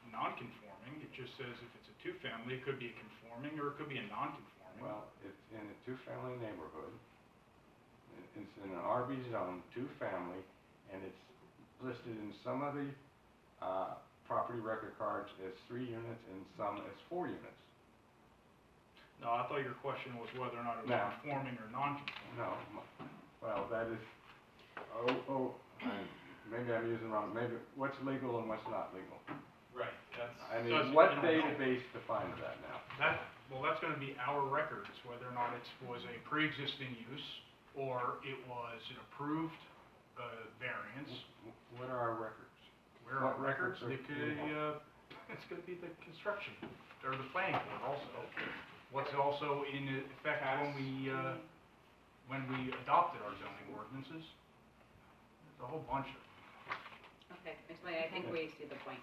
R: non-conforming. It just says if it's a two-family, it could be a conforming or it could be a non-conforming.
O: Well, it's in a two-family neighborhood. It's in an RB zone, two-family, and it's listed in some of the property record cards as 3 units and some as 4 units.
R: No, I thought your question was whether or not it was
O: No.
R: conforming or non-conforming.
O: No, well, that is, maybe I'm using wrong, maybe what's legal and what's not legal.
H: Right, that's.
O: I mean, what database defines that now?
R: That's gonna be our records, whether or not it was a pre-existing use or it was an approved variance.
O: What are our records?
R: Where
O: What
R: are records?
O: records are
R: It could, it's gonna be the construction, or the planning board also. What's also in effect when we adopted our zoning ordinances. There's a whole bunch of them.
E: Okay, I think we see the point.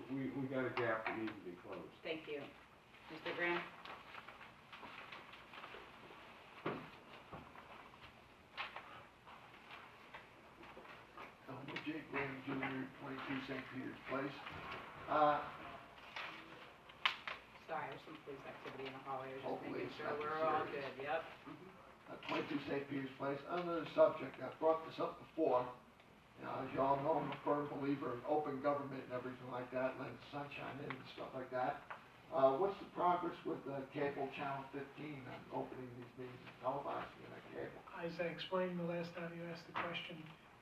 O: We got a gap that needs to be closed.
E: Thank you. Mr. Graham?
N: Jake Graham Jr., 22 St. Peter's Place.
E: Sorry, there's some police activity in the hallway, I was just
N: Hopefully
E: making
N: it's
E: sure
N: nothing
E: we're all
N: serious.
E: good, yep.
N: 22 St. Peter's Place. Under the subject, I've brought this up before. You know, as you all know, I'm a firm believer in open government and everything like that, letting the sunshine in and stuff like that. What's the progress with cable channel 15 and opening these meetings and televising it on cable?
D: As I explained the last time you asked the question,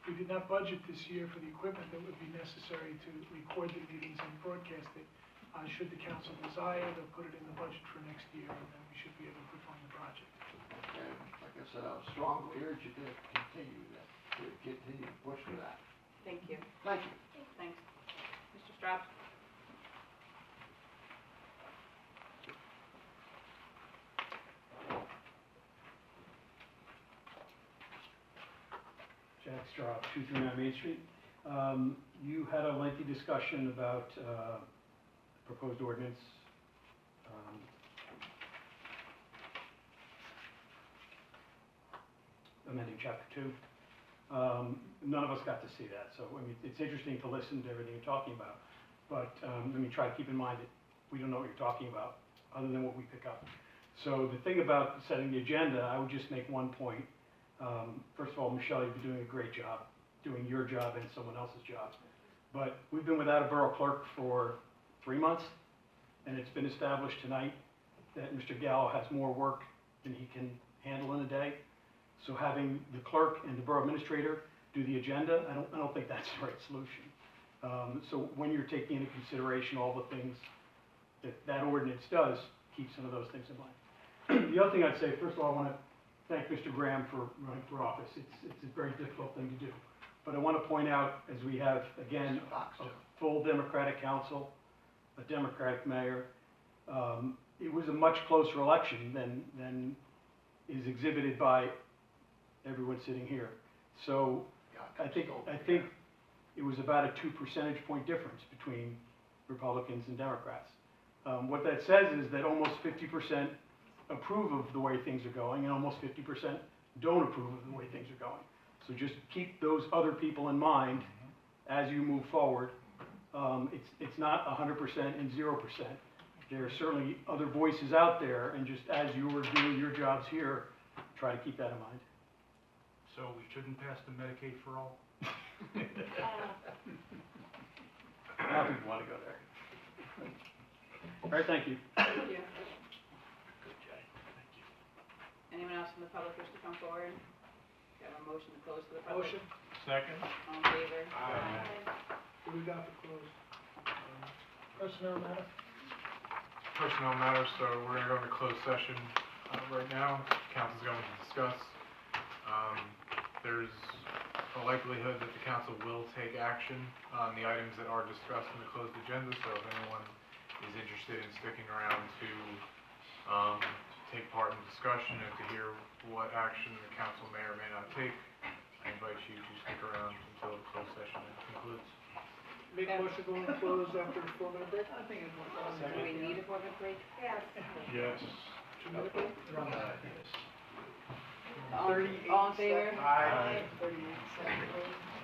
D: we did not budget this year for the equipment that would be necessary to record the meetings and broadcast it. Should the council desire, they'll put it in the budget for next year, and then we should be able to fund the project.
N: And like I said, I would strongly urge you to continue that, to continue to push for that.
E: Thank you.
N: Thank you.
E: Thanks. Mr. Straub?
T: Jack Straub, 239 Main Street. You had a lengthy discussion about proposed ordinance. Amending chapter 2. None of us got to see that, so I mean, it's interesting to listen to everything you're talking about, but let me try to keep in mind that we don't know what you're talking about, other than what we pick up. So the thing about setting the agenda, I would just make one point. First of all, Michelle, you've been doing a great job, doing your job and someone else's job. But we've been without a borough clerk for 3 months, and it's been established tonight that Mr. Gallo has more work than he can handle in a day. So having the clerk and the borough administrator do the agenda, I don't think that's the right solution. So when you're taking into consideration all the things that ordinance does, keep some of those things in mind. The other thing I'd say, first of all, I want to thank Mr. Graham for running for office. It's a very difficult thing to do. But I want to point out, as we have, again, a full Democratic council, a Democratic mayor, it was a much closer election than is exhibited by everyone sitting here. So I think it was about a 2 percentage point difference between Republicans and Democrats. What that says is that almost 50% approve of the way things are going, and almost 50% don't approve of the way things are going. So just keep those other people in mind as you move forward. It's not 100% and 0%. There are certainly other voices out there, and just as you are doing your jobs here, try to keep that in mind.
R: So we shouldn't pass the Medicaid for all?
T: I don't think you want to go there. All right, thank you.
E: Thank you. Anyone else from the public wish to come forward? Got a motion to close to the public?
D: Motion.
R: Second?
E: All in favor?
D: What do we got for close? Personnel matter?
J: personnel matters, so we're gonna go into closed session, right now. Council's going to discuss. There's a likelihood that the council will take action on the items that are discussed in the closed agenda, so if anyone is interested in sticking around to take part in the discussion and to hear what action the council may or may not take, I invite you to stick around until the closed session concludes.
D: Make a motion going closed after a 4-minute break? I think it's
E: Do we need a 4-minute break?
K: Yes.
J: Yes.
D: 2-minute break?
E: All in favor?
D: Aye. 38 seconds.